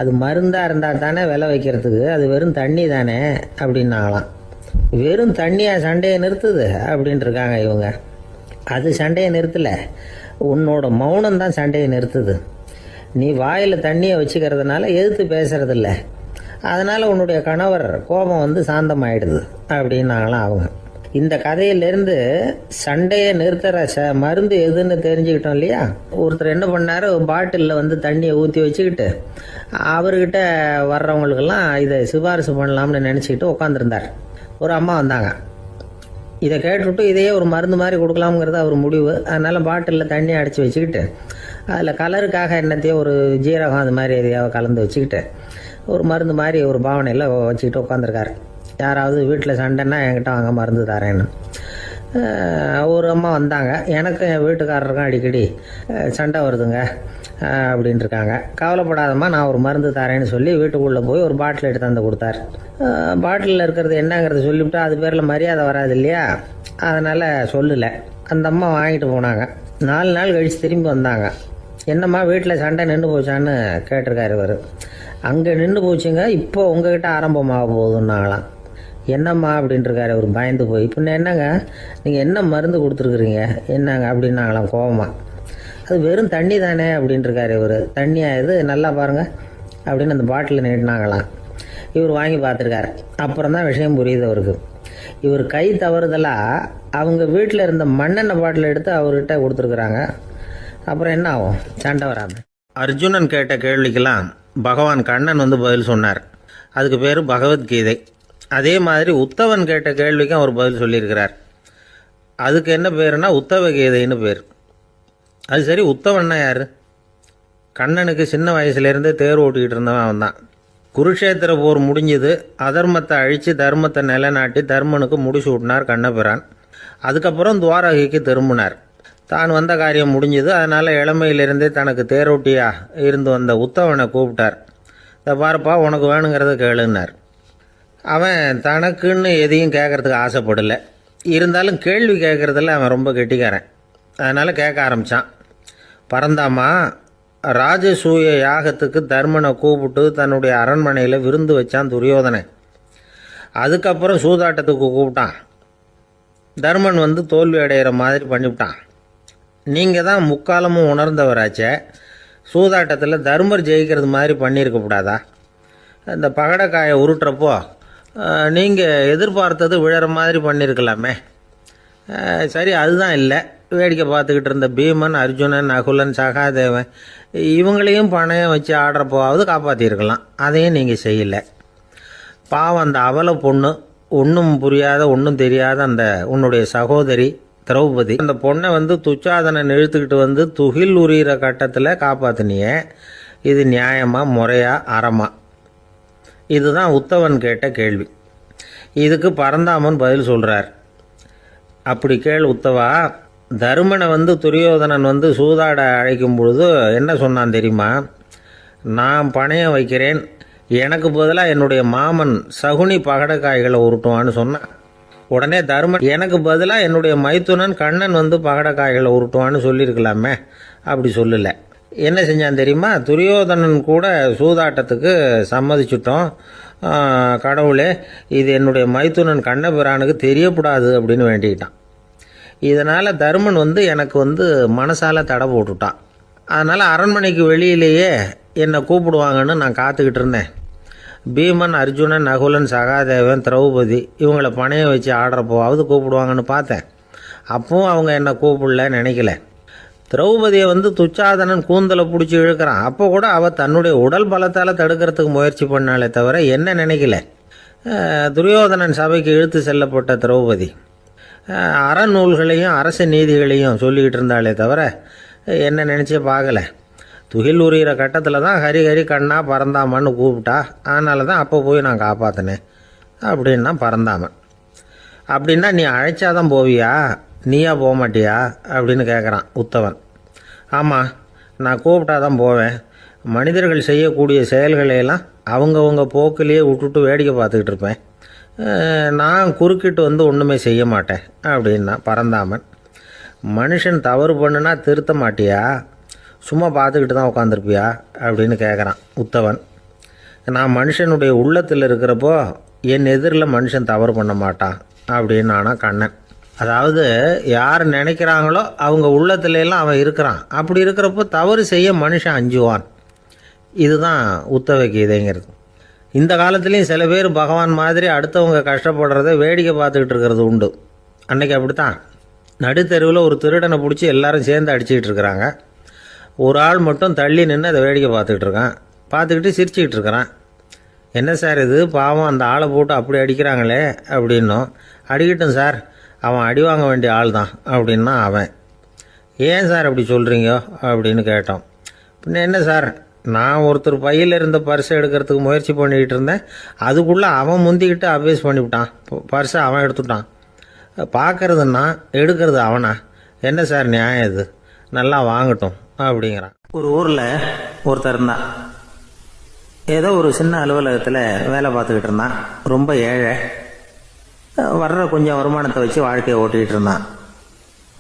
அது மருந்தாக இருந்தால் தானே விலை வைக்கிறதுக்கு, அது வெறும் தண்ணி தானே அப்படின்னாங்களாம். வெறும் தண்ணியாக சண்டையை நிறுத்துது அப்படின்ட்டு இருக்காங்க இவங்க. அது சண்டையை நிறுத்தலை, உன்னோட மௌனம் தான் சண்டையை நிறுத்துது. நீ வாயில் தண்ணியை வச்சுக்கிறதுனால எதிர்த்து பேசுறதில்ல, அதனால் உன்னுடைய கணவர் கோபம் வந்து சாந்தமாயிடுது அப்படின்னாங்களாம் அவங்க. இந்த கதையிலிருந்து சண்டையை நிறுத்துற மருந்து எதுன்னு தெரிஞ்சுக்கிட்டோம் இல்லையா. ஒருத்தர் என்ன பண்ணாரு, பாட்டிலில் வந்து தண்ணியை ஊற்றி வச்சுக்கிட்டு அவர்கிட்ட வர்றவங்களுக்கெல்லாம் இதை சிபாரிசு பண்ணலாம்னு நினச்சிக்கிட்டு உட்காந்துருந்தார். ஒரு அம்மா வந்தாங்க. இதை கேட்டுவிட்டு இதையே ஒரு மருந்து மாதிரி கொடுக்கலாம்ங்கிறது அவர் முடிவு. அதனால் பாட்டிலில் தண்ணி அடைச்சி வச்சுக்கிட்டு அதில் கலருக்காக என்னத்தையோ ஒரு ஜீரகம் அது மாதிரி எதையாவது கலந்து வச்சுக்கிட்டு ஒரு மருந்து மாதிரி ஒரு பாவனையில் வச்சுக்கிட்டு உட்காந்துருக்காரு. யாராவது வீட்டில் சண்டைன்னா என்கிட்ட வாங்க மருந்து தரேன்னு. ஒரு அம்மா வந்தாங்க. எனக்கு என் வீட்டுக்காரருக்கும் அடிக்கடி சண்டை வருதுங்க அப்படின்ட்டு இருக்காங்க. கவலைப்படாதம்மா, நான் ஒரு மருந்து தரேன்னு சொல்லி வீட்டுக்குள்ளே போய் ஒரு பாட்டில் எடுத்து வந்து கொடுத்தாரு. பாட்டிலில் இருக்கிறது என்னங்கிறத சொல்லிவிட்டு அது பேரில் மரியாதை வராது இல்லையா, அதனால் சொல்லலை. அந்த அம்மா வாங்கிட்டு போனாங்க. 4 நாள் கழித்து திரும்பி வந்தாங்க. என்னம்மா வீட்டில் சண்டை நின்று போச்சான்னு கேட்டிருக்காரு இவர். அங்கே நின்று போச்சுங்க, இப்போ உங்ககிட்ட ஆரம்பமாக போகுதுன்னாங்களாம். என்னம்மா அப்படின்ட்டுருக்காரு அவர் பயந்து போய். பின்ன என்னங்க நீங்கள் என்ன மருந்து கொடுத்துருக்குறீங்க என்னங்க அப்படின்னாங்களாம் கோவமாக. அது வெறும் தண்ணி தானே அப்படின்ட்டுருக்காரு இவர். தண்ணியாக இது நல்லா பாருங்கள் அப்படின்னு அந்த பாட்டில் நீட்டினாங்களாம். இவர் வாங்கி பார்த்துருக்காரு. அப்புறம் தான் விஷயம் புரியுது அவருக்கு. இவர் கை தவறுதலாக அவங்க வீட்டில் இருந்த மண்ணெண்ணெய் பாட்டில் எடுத்து அவர்கிட்ட கொடுத்துருக்குறாங்க. அப்புறம் என்ன ஆகும், சண்டை வராது. அர்ஜுனன் கேட்ட கேள்விக்கெல்லாம் பகவான் கண்ணன் வந்து பதில் சொன்னார். அதுக்கு பேர் பகவத்கீதை. அதே மாதிரி உத்தவன் கேட்ட கேள்விக்கும் அவர் பதில் சொல்லியிருக்கிறார். அதுக்கு என்ன பேருனா உத்தவ கீதைன்னு பேர். அது சரி, உத்தவன்னா யார்? கண்ணனுக்கு சின்ன வயசுலேருந்தே தேர் ஓட்டிக்கிட்டு இருந்தவன் அவன் தான். குருஷேத்திர போர் முடிஞ்சது. அதர்மத்தை அழித்து தர்மத்தை நிலைநாட்டி தர்மனுக்கு முடிச்சு விட்டினார் கண்ணபிரான். அதுக்கப்புறம் துவாரகைக்கு திரும்பினார். தான் வந்த காரியம் முடிஞ்சது. அதனால் இளமையிலிருந்தே தனக்கு தேரோட்டியா இருந்து வந்த உத்தவனை கூப்பிட்டார். இதை பாருப்பா, உனக்கு வேணுங்கிறத கேளுன்னார். அவன் தனக்குன்னு எதையும் கேட்கறதுக்கு ஆசைப்படலை. இருந்தாலும் கேள்வி கேட்குறதில் அவன் ரொம்ப கெட்டிக்காரன். அதனால் கேட்க ஆரம்பித்தான். பரந்தாமா, ராஜசூய யாகத்துக்கு தர்மனை கூப்பிட்டு தன்னுடைய அரண்மனையில் விருந்து வச்சான் துரியோதனை. அதுக்கப்புறம் சூதாட்டத்துக்கு கூப்பிட்டான். தர்மன் வந்து தோல்வி அடைகிற மாதிரி பண்ணிவிட்டான். நீங்கள் தான் முக்காலமும் உணர்ந்தவராச்சே, சூதாட்டத்தில் தர்மர் ஜெயிக்கிறது மாதிரி பண்ணியிருக்கக்கூடாதா? இந்த பகடைக்காயை உருட்டுறப்போ நீங்கள் எதிர்பார்த்தது விழற மாதிரி பண்ணியிருக்கலாமே. சரி, அதுதான் இல்லை. வேடிக்கை பார்த்துக்கிட்டு இருந்த பீமன், அர்ஜுனன், நகுலன், சகாதேவன் இவங்களையும் பணையம் வச்சு ஆடுறப்போவாவது காப்பாற்றிருக்கலாம். அதையும் நீங்கள் செய்யலை. பாவம் அந்த அவல பொண்ணு, ஒன்றும் புரியாத ஒன்றும் தெரியாத அந்த உன்னுடைய சகோதரி திரௌபதி, அந்த பொண்ணை வந்து துச்சாதனன் இழுத்துக்கிட்டு வந்து துகில் உரிகிற கட்டத்தில் காப்பாற்றினியே. இது நியாயமா, முறையா, அறமா? இதுதான் உத்தவன் கேட்ட கேள்வி. இதுக்கு பரந்தாமன் பதில் சொல்கிறார். அப்படி கேள் உத்தவா, தருமனை வந்து துரியோதனன் வந்து சூதாட அழைக்கும் பொழுது என்ன சொன்னான் தெரியுமா? நான் பணையம் வைக்கிறேன், எனக்கு பதிலாக என்னுடைய மாமன் சகுனி பகடைக்காய்களை உருட்டுவான்னு சொன்னான். உடனே தருமன் எனக்கு பதிலாக என்னுடைய மைத்துனன் கண்ணன் வந்து பகடைக்காய்களை உருட்டுவான்னு சொல்லியிருக்கலாமே. அப்படி சொல்லலை. என்ன செஞ்சான் தெரியுமா? துரியோதனன் கூட சூதாட்டத்துக்கு சம்மதிச்சுட்டோம், கடவுளே இது என்னுடைய மைத்துனன் கண்ணபிரானுக்கு தெரியக்கூடாது அப்படின்னு வேண்டிக்கிட்டான். இதனால் தருமன் வந்து எனக்கு வந்து மனசால் தடை போட்டுட்டான். அதனால் அரண்மனைக்கு வெளியிலேயே என்னை கூப்பிடுவாங்கன்னு நான் காத்துக்கிட்டு இருந்தேன். பீமன், அர்ஜுனன், நகுலன், சகாதேவன், திரௌபதி இவங்களை பணையம் வச்சு ஆடுறப்போவாவது கூப்பிடுவாங்கன்னு பார்த்தேன். அப்பவும் அவங்க என்னை கூப்பிடல, நினைக்கல. திரௌபதியை வந்து துச்சாதனன் கூந்தலை பிடிச்சி இழுக்கிறான். அப்போ கூட அவள் தன்னுடைய உடல் பலத்தால் தடுக்கிறதுக்கு முயற்சி பண்ணாலே தவிர என்ன நினைக்கல. துரியோதனன் சபைக்கு இழுத்து செல்லப்பட்ட திரௌபதி அறநூல்களையும் அரச நீதிகளையும் சொல்லிக்கிட்டு இருந்தாலே தவிர என்ன நினச்சே பார்க்கல. துகில் உரிகிற கட்டத்தில் தான் ஹரி ஹரி கண்ணா பரந்தாமன்னு கூப்பிட்டா. அதனால தான் அப்போ போய் நான் காப்பாற்றினேன் அப்படின்னா பரந்தாமன். அப்படின்னா நீ அழைச்சாதான் போவியா, நீயா போக மாட்டியா அப்படின்னு கேட்குறான் உத்தவன். ஆமாம், நான் கூப்பிட்டா தான் போவேன். மனிதர்கள் செய்யக்கூடிய செயல்களையெல்லாம் அவங்கவுங்க போக்கிலேயே விட்டுட்டு வேடிக்கை பார்த்துக்கிட்டு இருப்பேன். நான் குறுக்கிட்டு வந்து ஒன்றுமே செய்ய மாட்டேன் அப்படின்னா பரந்தாமன். மனுஷன் தவறு பண்ணுனா திருத்த மாட்டியா, சும்மா பார்த்துக்கிட்டு தான் உட்காந்துருப்பியா அப்படின்னு கேட்குறான் உத்தவன். நான் மனுஷனுடைய உள்ளத்தில் இருக்கிறப்போ என் எதிரில் மனுஷன் தவறு பண்ண மாட்டான் அப்படின்னு ஆனா கண்ணன். அதாவது யார் நினைக்கிறாங்களோ அவங்க உள்ளத்துலலாம் அவன் இருக்கிறான். அப்படி இருக்கிறப்போ தவறு செய்ய மனுஷன் அஞ்சுவான். இதுதான் உத்தவ கீதைங்கிறது. இந்த காலத்துலேயும் சில பேர் பகவான் மாதிரி அடுத்தவங்க கஷ்டப்படுறத வேடிக்கை பார்த்துக்கிட்டு இருக்கிறது உண்டு. அன்னைக்கு அப்படித்தான். நடுத்தெருவில் ஒரு திருடனை பிடிச்சி எல்லாரும் சேர்ந்து அடிச்சுக்கிட்டு இருக்கிறாங்க. ஒரு ஆள் மட்டும் தள்ளி நின்று அதை வேடிக்கை பார்த்துக்கிட்டு இருக்கான். பார்த்துக்கிட்டு சிரிச்சுக்கிட்டு இருக்கிறான். என்ன சார் இது, பாவம் அந்த ஆளை போட்டு அப்படி அடிக்கிறாங்களே அப்படின்னும். அடிக்கட்டும் சார், அவன் அடி வாங்க வேண்டிய ஆள் தான் அப்படின்னா அவன். ஏன் சார் அப்படி சொல்கிறீங்க அப்படின்னு கேட்டோம். பின்ன என்ன சார், நான் ஒருத்தர் பையில் இருந்த பர்ஸை எடுக்கிறதுக்கு முயற்சி பண்ணிக்கிட்டு இருந்தேன். அதுக்குள்ளே அவன் முந்திக்கிட்டு அபேஸ் பண்ணிவிட்டான். பர்ஸை அவன் எடுத்துட்டான். பார்க்கறதுன்னா எடுக்கிறது அவனா? என்ன சார் நியாயம் இது? நல்லா வாங்கட்டும் அப்படிங்கிறான். ஒரு ஊரில் ஒருத்தர் இருந்தான். ஏதோ ஒரு சின்ன அலுவலகத்தில் வேலை பார்த்துக்கிட்டு இருந்தான். ரொம்ப ஏழை. வர்ற கொஞ்சம் வருமானத்தை வச்சு வாழ்க்கையை ஓட்டிகிட்டு இருந்தான்.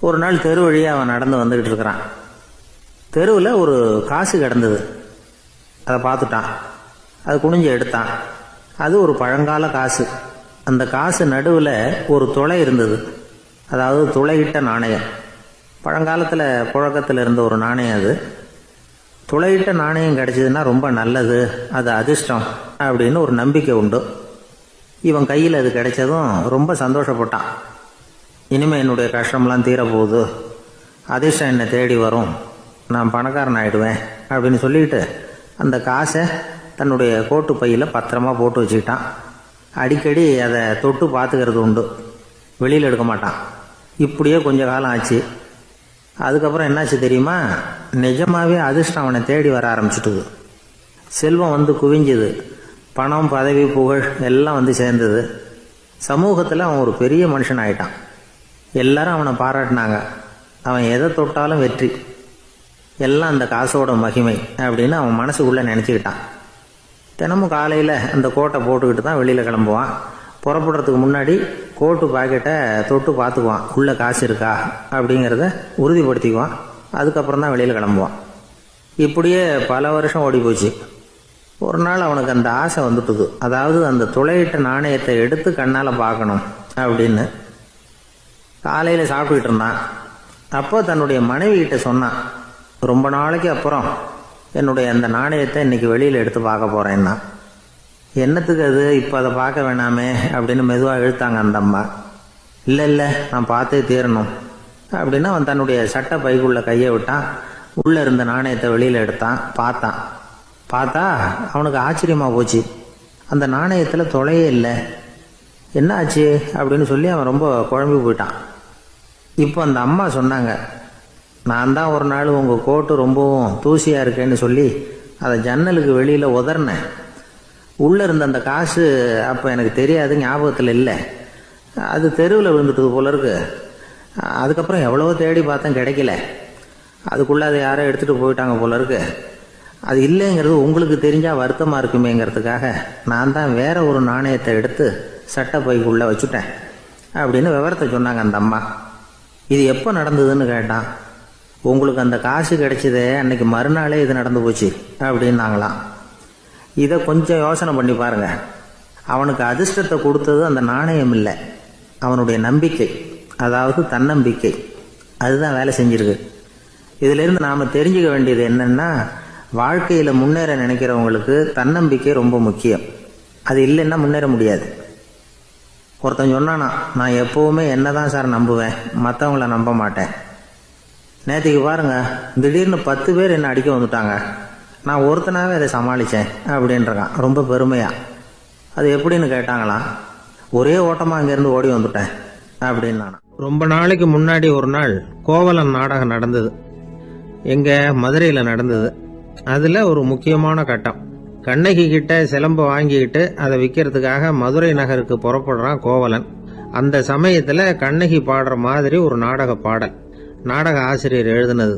ஒரு நாள் தெரு வழியாக அவன் நடந்து வந்துக்கிட்டு இருக்கிறான். தெருவில் ஒரு காசு கிடந்தது. அதை பார்த்துட்டான். அது குனிஞ்சு எடுத்தான். அது ஒரு பழங்கால காசு. அந்த காசு நடுவில் ஒரு துளை இருந்தது. அதாவது துளையிட்ட நாணயம். பழங்காலத்தில் புழக்கத்தில் இருந்த ஒரு நாணயம் அது. துளையிட்ட நாணயம் கிடைச்சதுன்னா ரொம்ப நல்லது, அது அதிர்ஷ்டம் அப்படின்னு ஒரு நம்பிக்கை உண்டு. இவன் கையில் அது கிடைச்சதும் ரொம்ப சந்தோஷப்பட்டான். இனிமேல் என்னுடைய கஷ்டம்லாம் தீரப்போகுது, அதிர்ஷ்டம் என்னை தேடி வரும், நான் பணக்காரன் ஆகிடுவேன் அப்படின்னு சொல்லிட்டு அந்த காசை தன்னுடைய கோட்டு பையில் பத்திரமா போட்டு வச்சுக்கிட்டான். அடிக்கடி அதை தொட்டு பார்த்துக்கிறது உண்டு, வெளியில் எடுக்க மாட்டான். இப்படியே கொஞ்ச காலம் ஆச்சு. அதுக்கப்புறம் என்னாச்சு தெரியுமா? நிஜமாகவே அதிர்ஷ்டம் அவனை தேடி வர ஆரம்பிச்சிட்டுது. செல்வம் வந்து குவிஞ்சுது. பணம், பதவி, புகழ் எல்லாம் வந்து சேர்ந்தது. சமூகத்தில் அவன் ஒரு பெரிய மனுஷன் ஆயிட்டான். எல்லாரும் அவனை பாராட்டினாங்க. அவன் எதை தொட்டாலும் வெற்றி, எல்லாம் அந்த காசோட மகிமை அப்படின்னு அவன் மனசுக்குள்ளே நினச்சிக்கிட்டான். தினமும் காலையில் அந்த கோட்டை போட்டுக்கிட்டு தான் வெளியில் கிளம்புவான். புறப்படுறதுக்கு முன்னாடி கோட்டு பாக்கெட்டை தொட்டு பார்த்துக்குவான், உள்ளே காசு இருக்கா அப்படிங்கிறத உறுதிப்படுத்திக்குவான். அதுக்கப்புறம் தான் வெளியில் கிளம்புவான். இப்படியே பல வருஷம் ஓடி போச்சு. ஒரு நாள் அவனுக்கு அந்த ஆசை வந்துட்டுது. அதாவது அந்த துளையிட்ட நாணயத்தை எடுத்து கண்ணால் பார்க்கணும் அப்படின்னு. காலையில் சாப்பிட்டுக்கிட்டு இருந்தான். அப்போ தன்னுடைய மனைவிகிட்ட சொன்னான், ரொம்ப நாளைக்கு அப்புறம் என்னுடைய அந்த நாணயத்தை இன்னைக்கு வெளியில் எடுத்து பார்க்க போகிறேன்னா. என்னத்துக்கு அது, இப்போ அதை பார்க்க வேணாமே அப்படின்னு மெதுவாக இழுத்தாங்க அந்த அம்மா. இல்லை நான் பார்த்தே தீரணும் அப்படின்னு அவன் தன்னுடைய சட்டை பைக்குள்ளே கையை விட்டான். உள்ளே இருந்த நாணயத்தை வெளியில் எடுத்தான். பார்த்தா அவனுக்கு ஆச்சரியமாக போச்சு. அந்த நாணயத்தில் துளையே இல்லை. என்ன ஆச்சு அப்படின்னு சொல்லி அவன் ரொம்ப குழம்பி போயிட்டான். இப்போ அந்த அம்மா சொன்னாங்க, நான் தான் ஒரு நாள் உங்கள் கோட்டு ரொம்பவும் தூசியாக இருக்கேன்னு சொல்லி அதை ஜன்னலுக்கு வெளியில் உதறினேன். உள்ளே இருந்த அந்த காசு அப்போ எனக்கு தெரியாது, ஞாபகத்தில் இல்லை. அது தெருவில் விழுந்துட்டது போல இருக்கு. அதுக்கப்புறம் எவ்வளவோ தேடி பார்த்தேன், கிடைக்கல. அதுக்குள்ளே அதை யாரோ எடுத்துகிட்டு போயிட்டாங்க போல இருக்கு. அது இல்லைங்கிறது உங்களுக்கு தெரிஞ்சால் வருத்தமாக இருக்குமேங்கிறதுக்காக நான் தான் வேற ஒரு நாணயத்தை எடுத்து சட்டை பைக்குள்ளே வச்சுட்டேன் அப்படின்னு விவரத்தை சொன்னாங்க அந்த அம்மா. இது எப்போ நடந்ததுன்னு கேட்டான். உங்களுக்கு அந்த காசு கிடைச்சதே அன்னைக்கு மறுநாளே இது நடந்து போச்சு அப்படின்னாங்களாம். இதை கொஞ்சம் யோசனை பண்ணி பாருங்க. அவனுக்கு அதிர்ஷ்டத்தை கொடுத்தது அந்த நாணயம் இல்லை, அவனுடைய நம்பிக்கை, அதாவது தன்னம்பிக்கை. அதுதான் வேலை செஞ்சிருக்கு. இதிலிருந்து நாம் தெரிஞ்சுக்க வேண்டியது என்னன்னா, வாழ்க்கையில் முன்னேற நினைக்கிறவங்களுக்கு தன்னம்பிக்கை ரொம்ப முக்கியம். அது இல்லைன்னா முன்னேற முடியாது. ஒருத்தன் சொன்னானா, நான் எப்போவுமே என்ன தான் சார் நம்புவேன், மற்றவங்கள நம்ப மாட்டேன். நேற்றுக்கு பாருங்க, திடீர்னு 10 பேர் என்னை அடிக்க வந்துட்டாங்க, நான் ஒருத்தனாவே அதை சமாளித்தேன் அப்படின்றான் ரொம்ப பெருமையா. அது எப்படின்னு கேட்டாங்களாம். ஒரே ஓட்டமாக அங்கேருந்து ஓடி வந்துட்டேன் அப்படின்னு. ரொம்ப நாளைக்கு முன்னாடி ஒரு நாள் கோவலன் நாடகம் நடந்தது. எங்க மதுரையில் நடந்தது. அதில் ஒரு முக்கியமான கட்டம். கண்ணகி கிட்ட சிலம்பை வாங்கிக்கிட்டு அதை விற்கிறதுக்காக மதுரை நகருக்கு புறப்படுறான் கோவலன். அந்த சமயத்தில் கண்ணகி பாடுற மாதிரி ஒரு நாடக பாடல் நாடக ஆசிரியர் எழுதினது.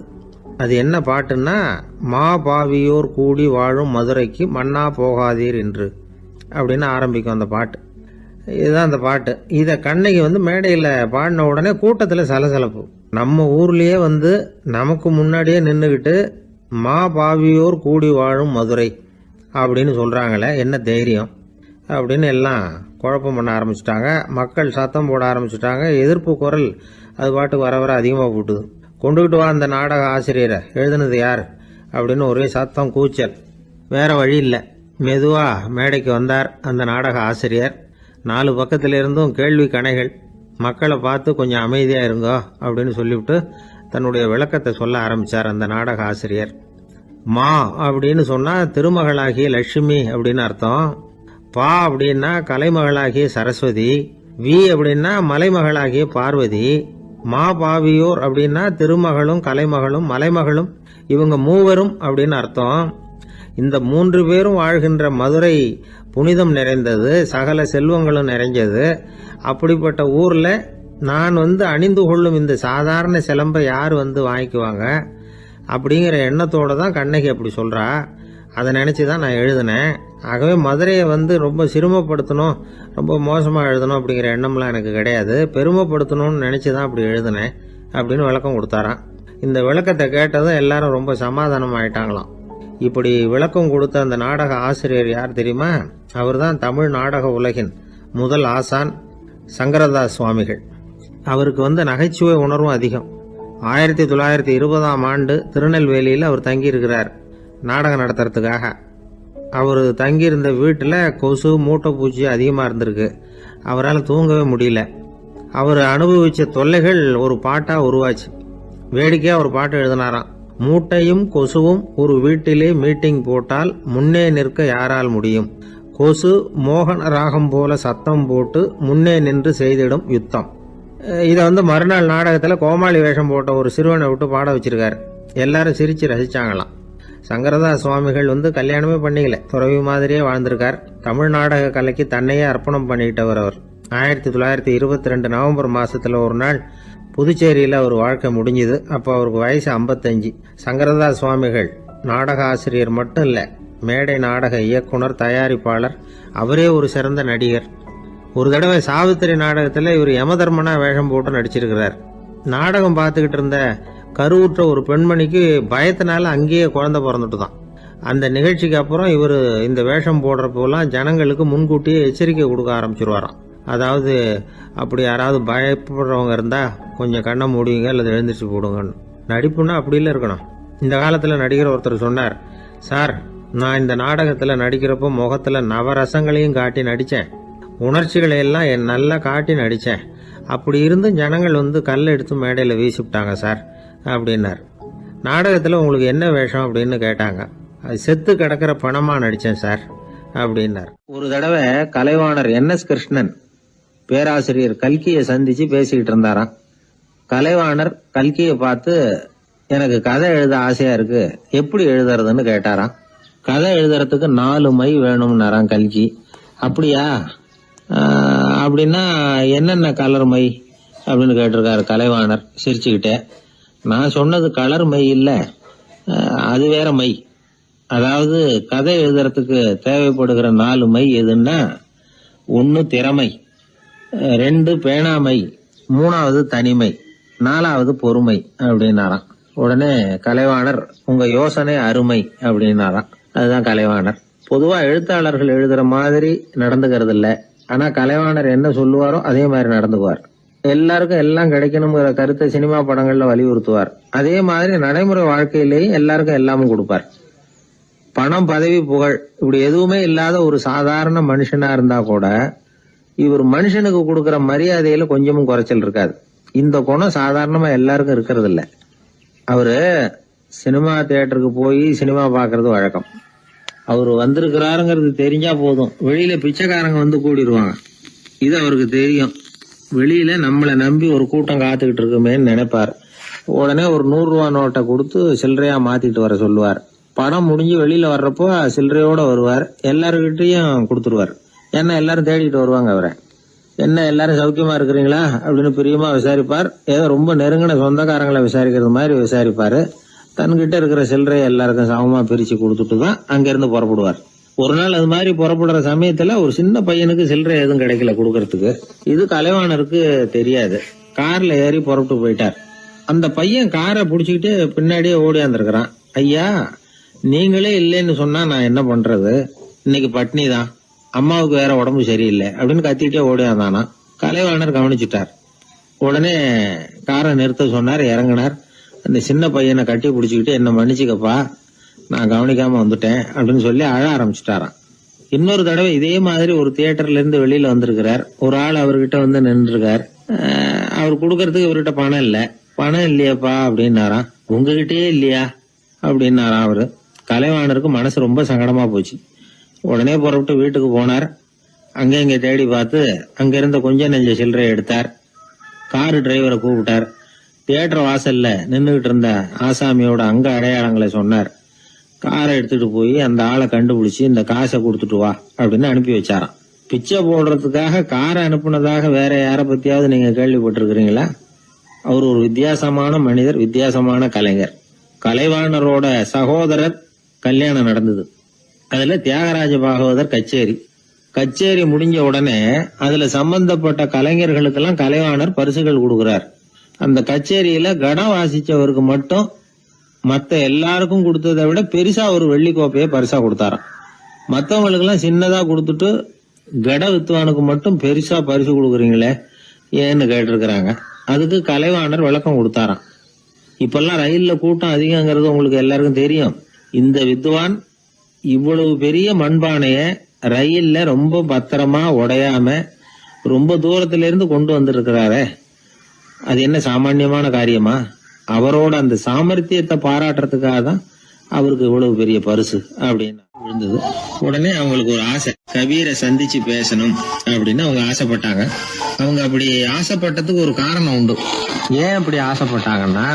அது என்ன பாட்டுன்னா, மா பாவியோர் கூடி வாழும் மதுரைக்கு மன்னா போகாதீர் என்று அப்படின்னு ஆரம்பிக்கும் அந்த பாட்டு. இதுதான் அந்த பாட்டு. இதை கண்ணகி மேடையில் பாடின உடனே கூட்டத்தில் சலசலப்பு. நம்ம ஊர்லேயே நமக்கு முன்னாடியே நின்றுக்கிட்டு மா பாவியோர் கூடி வாழும் மதுரை அப்படின்னு சொல்கிறாங்களே, என்ன தைரியம் அப்படின்னு எல்லாம் குழப்பம் பண்ண ஆரம்பிச்சிட்டாங்க. மக்கள் சத்தம் போட ஆரம்பிச்சிட்டாங்க. எதிர்ப்பு குரல் அது பாட்டுக்கு வர வர அதிகமாக போட்டுது. கொண்டுகிட்டு வா அந்த நாடக ஆசிரியரை, எழுதுனது யார் அப்படின்னு ஒரே சத்தம், கூச்சல். வேற வழி இல்லை. மெதுவாக மேடைக்கு வந்தார் அந்த நாடக ஆசிரியர். 4 பக்கத்திலிருந்தும் கேள்வி கணைகள். மக்களை பார்த்து கொஞ்சம் அமைதியா இருங்கோ அப்படின்னு சொல்லிவிட்டு தன்னுடைய விளக்கத்தை சொல்ல ஆரம்பிச்சார் அந்த நாடக ஆசிரியர். மா அப்படின்னு சொன்னா திருமகளாகிய லட்சுமி அப்படின்னு அர்த்தம். பா அப்படின்னா கலைமகளாகிய சரஸ்வதி. வி அப்படின்னா மலைமகளாகிய பார்வதி. மா பாவியோர் அப்படின்னா திருமகளும் கலைமகளும் மலைமகளும் இவங்க மூவரும் அப்படின்னு அர்த்தம். இந்த 3 பேரும் வாழ்கின்ற மதுரை புனிதம் நிறைந்தது, சகல செல்வங்களும் நிறைஞ்சது. அப்படிப்பட்ட ஊர்ல நான் அணிந்து கொள்ளும் இந்த சாதாரண சிலம்பை யார் வாங்கிக்குவாங்க அப்படிங்கிற எண்ணத்தோட தான் கண்ணகி அப்படி சொல்றா. அதை நினைச்சுதான் நான் எழுதினேன். ஆகவே மதுரையை ரொம்ப சிரமப்படுத்தணும், ரொம்ப மோசமா எழுதணும் அப்படிங்கிற எண்ணம்லாம் எனக்கு கிடையாது. பெருமைப்படுத்தணும்னு நினைச்சுதான் அப்படி எழுதினேன் அப்படின்னு விளக்கம் கொடுத்தாராம். இந்த விளக்கத்தை கேட்டதும் எல்லாரும் ரொம்ப சமாதானம் ஆயிட்டாங்களாம். இப்படி விளக்கம் கொடுத்த அந்த நாடக ஆசிரியர் யார் தெரியுமா? அவர்தான் தமிழ் நாடக உலகின் முதல் ஆசான் சங்கரதாஸ் சுவாமிகள். அவருக்கு நகைச்சுவை உணர்வும் அதிகம். 1920ஆம் ஆண்டு திருநெல்வேலியில் அவர் தங்கியிருக்கிறார் நாடகம் நடத்துறதுக்காக. அவர் தங்கியிருந்த வீட்டில் கொசு மூட்டை பூச்சி அதிகமாக இருந்திருக்கு. அவரால் தூங்கவே முடியல. அவர் அனுபவித்த தொல்லைகள் ஒரு பாட்டாக உருவாச்சு. வேடிக்கையாக ஒரு பாட்டு எழுதினாராம். மூட்டையும் கொசுவும் ஒரு வீட்டிலே மீட்டிங் போட்டால் முன்னே நிற்க யாரால் முடியும்? கொசு மோகன ராகம் போல சத்தம் போட்டு முன்னே நின்று செய்திடும் யுத்தம். இதை மறுநாள் நாடகத்தில் கோமாளி வேஷம் போட்ட ஒரு சிறுவனை விட்டு பாட வச்சிருக்காரு. எல்லாரும் சிரிச்சு ரசிச்சாங்களாம். சங்கரதாஸ் சுவாமிகள் கல்யாணமே பண்ணிக்கல, துறவி மாதிரியே வாழ்ந்திருக்கார். தமிழ் நாடக கலைக்கு தன்னையே அர்ப்பணம் பண்ணிக்கிட்டவர் அவர். 1922 நவம்பர் மாசத்துல ஒரு நாள் புதுச்சேரியில் அவர் வாழ்க்கை முடிஞ்சுது. அப்போ அவருக்கு வயசு 55. சங்கரதாஸ் சுவாமிகள் நாடக ஆசிரியர் மட்டும் இல்லை, மேடை நாடக இயக்குனர், தயாரிப்பாளர். அவரே ஒரு சிறந்த நடிகர். ஒரு தடவை சாவித்திரி நாடகத்தில் இவர் யமதர்மனா வேஷம் போட்டு நடிச்சிருக்கிறார். நாடகம் பார்த்துக்கிட்டு இருந்த கருவுற்ற ஒரு பெண்மணிக்கு பயத்தினால அங்கேயே குழந்தை பிறந்துட்டு தான். அந்த நிகழ்ச்சிக்கு அப்புறம் இவர் இந்த வேஷம் போடுறப்போலாம் ஜனங்களுக்கு முன்கூட்டியே எச்சரிக்கை கொடுக்க ஆரம்பிச்சிருவாராம். அதாவது அப்படி யாராவது பயப்படுறவங்க இருந்தா கொஞ்சம் கண்ணை மூடிங்க அல்லது எழுந்திரிச்சு போடுங்கன்னு. நடிப்புன்னா அப்படிலாம் இருக்கணும். இந்த காலத்துல நடிகர் ஒருத்தர் சொன்னார், சார் நான் இந்த நாடகத்துல நடிக்கிறப்போ முகத்துல நவரசங்களையும் காட்டி நடிச்சேன், உணர்ச்சிகளை எல்லாம் நல்லா காட்டி நடிச்சேன். அப்படி இருந்து ஜனங்கள் கல்லை எடுத்து மேடையில வீசிவிட்டாங்க சார் அப்படின்னார். நாடகத்துல உங்களுக்கு என்ன வேஷம் அப்படின்னு கேட்டாங்க. அது செத்து கிடக்கிற பணமா நடிச்சேன் சார் அப்படின்னார். ஒரு தடவை கலைவாணர் NS கிருஷ்ணன் பேராசிரியர் கல்கியை சந்திச்சு பேசிக்கிட்டு இருந்தாராம். கலைவாணர் கல்கியை பார்த்து, எனக்கு கதை எழுத ஆசையா இருக்கு, எப்படி எழுதுறதுன்னு கேட்டாராம். கதை எழுதுறதுக்கு 4 மை வேணும்னாராம் கல்கி. அப்படியா, அப்படின்னா என்னென்ன கலர் மை அப்படின்னு கேட்டிருக்காரு கலைவாணர் சிரிச்சுக்கிட்டே. நான் சொன்னது கலர் மை இல்ல, அது வேற மை. அதாவது கதை எழுதுறதுக்கு தேவைப்படுகிற 4 மை எதுன்னா, 1 திறமை, 2 பேணாமை, 3வது தனிமை, 4வது பொறுமை அப்படின்னாராம். உடனே கலைவாணர், உங்க யோசனை அருமை அப்படின்னாராம். அதுதான் கலைவாணர். பொதுவா எழுத்தாளர்கள் எழுதுற மாதிரி நடந்துக்கிறது இல்ல. ஆனா கலைவாணர் என்ன சொல்லுவாரோ அதே மாதிரி நடந்துக்குவார். எல்லாருக்கும் எல்லாம் கிடைக்கணுங்கிற கருத்தை சினிமா படங்கள்ல வலியுறுத்துவார். அதே மாதிரி நடைமுறை வாழ்க்கையிலேயும் எல்லாருக்கும் எல்லாமும் கொடுப்பார். பணம், பதவி, புகழ் இப்படி எதுவுமே இல்லாத ஒரு சாதாரண மனுஷனா இருந்தா கூட இவர் மனுஷனுக்கு கொடுக்கற மரியாதையில கொஞ்சமும் குறைச்சல் இருக்காது. இந்த குணம் சாதாரணமா எல்லாருக்கும் இருக்கிறது இல்ல. அவரு சினிமா தியேட்டருக்கு போய் சினிமா பாக்குறது வழக்கம். அவரு வந்திருக்கிறாருங்கிறது தெரிஞ்சா போதும், வெளியில பிச்சைக்காரங்க கூடிடுவாங்க. இது அவருக்கு தெரியும். வெளியில நம்மளை நம்பி ஒரு கூட்டம் காத்துக்கிட்டு இருக்குமேன்னு நினைப்பார். உடனே ஒரு 100 ரூபா நோட்டை கொடுத்து சில்லறையா மாத்திட்டு வர சொல்லுவார். படம் முடிஞ்சு வெளியில வர்றப்போ சில்லறையோட வருவார். எல்லாருக்கிட்டையும் கொடுத்துருவார். ஏன்னா எல்லாரும் தேடிட்டு வருவாங்க அவரை. என்ன எல்லாரும் சௌக்கியமா இருக்கிறீங்களா அப்படின்னு பிரியமா விசாரிப்பார். ஏதோ ரொம்ப நெருங்கின சொந்தக்காரங்களை விசாரிக்கிறது மாதிரி விசாரிப்பாரு. தன்கிட்ட இருக்கிற சில்லறையை எல்லாருக்கும் சமமா பிரிச்சு கொடுத்துட்டு தான் அங்கிருந்து புறப்படுவார். ஒரு நாள் அது மாதிரி புறப்படுற சமயத்துல ஒரு சின்ன பையனுக்கு சில்லறை எதுவும் கிடைக்கல கொடுக்கறதுக்கு. இது கலைவாணருக்கு தெரியாது. கார்ல ஏறி புறப்பட்டு போயிட்டார். அந்த பையன் காரை புடிச்சுக்கிட்டு பின்னாடியே ஓடியாந்துருக்கிறான். ஐயா, நீங்களே இல்லைன்னு சொன்னா நான் என்ன பண்றது? இன்னைக்கு பட்னி தான், அம்மாவுக்கு வேற உடம்பு சரியில்லை அப்படின்னு கத்திக்கிட்டே ஓடியாந்தானா. கலைவாணர் கவனிச்சுட்டார். உடனே காரை நிறுத்த சொன்னார். இறங்கினார். அந்த சின்ன பையனை கட்டி பிடிச்சுக்கிட்டு, என்ன மன்னிச்சுக்கப்பா, நான் கவனிக்காம வந்துட்டேன் அப்படின்னு சொல்லி அழ ஆரம்பிச்சுட்டாராம். இன்னொரு தடவை இதே மாதிரி ஒரு தியேட்டர்ல இருந்து வெளியில வந்திருக்கிறார். ஒரு ஆள் அவர்கிட்ட நின்றுருக்கார். அவர் கொடுக்கறதுக்கு இவர்கிட்ட பணம் இல்ல. பணம் இல்லையாப்பா அப்படின்னாராம். உங்ககிட்டயே இல்லையா அப்படின்னாராம் அவரு. கலைவாணருக்கு மனசு ரொம்ப சங்கடமா போச்சு. உடனே புறப்பட்டு வீட்டுக்கு போனார். அங்க இங்க தேடி பார்த்து அங்க இருந்த கொஞ்சம் நெஞ்ச சில்லறை எடுத்தார். காரு டிரைவரை கூப்பிட்டார். தியேட்டர் வாசல்ல நின்றுகிட்டு இருந்த ஆசாமியோட அங்க அடையாளங்களை சொன்னார். காரை எடுத்துட்டு போய் அந்த ஆளை கண்டுபிடிச்சு இந்த காசை கொடுத்துட்டு வா அப்படின்னு அனுப்பி வச்சாராம். பிச்சை போடுறதுக்காக காரை அனுப்புனதாக வேற யாரை பத்தியாவது நீங்க கேள்விப்பட்டிருக்கிறீங்களா? அவர் ஒரு வித்தியாசமான மனிதர், வித்தியாசமான கலைஞர். கலைவாணரோட சகோதரர் கல்யாணம் நடந்தது. அதுல தியாகராஜ பாகவதர் கச்சேரி முடிஞ்ச உடனே அதுல சம்பந்தப்பட்ட கலைஞர்களுக்கெல்லாம் கலைவாணர் பரிசுகள் கொடுக்கிறார். அந்த கச்சேரியில கடம் வாசிச்சவருக்கு மட்டும் மத்த எல்லாருக்கும் கொடுத்ததை விட பெருசா ஒரு வெள்ளி கோப்பையை பரிசா கொடுத்தாராம். மத்தவங்களுக்கு எல்லாம் சின்னதா கொடுத்துட்டு கட வித்துவானுக்கு மட்டும் பெருசா பரிசு கொடுக்குறீங்களே ஏன்னு கேட்டிருக்கிறாங்க. அதுக்கு கலைவாணர் விளக்கம் கொடுத்தாராம். இப்பெல்லாம் ரயில்ல கூட்டம் அதிகங்கிறது உங்களுக்கு எல்லாருக்கும் தெரியும். இந்த வித்வான் இவ்வளவு பெரிய மண்பானைய ரயில்ல ரொம்ப பத்திரமா உடையாம ரொம்ப தூரத்துல இருந்து கொண்டு வந்திருக்கிறாரே, அது என்ன சாமான்யமான காரியமா? அவரோட அந்த சாமர்த்தியத்தை பாராட்டுறதுக்காக தான் அவருக்கு இவ்வளவு பெரிய பரிசு அப்படின்னு விழுந்தது. உடனே அவங்களுக்கு ஒரு ஆசை, கபீரை சந்திச்சு பேசணும் அப்படின்னு அவங்க ஆசைப்பட்டாங்க. அவங்க அப்படி ஆசைப்பட்டதுக்கு ஒரு காரணம் உண்டு. ஏன் அப்படி ஆசைப்பட்டாங்கன்னா,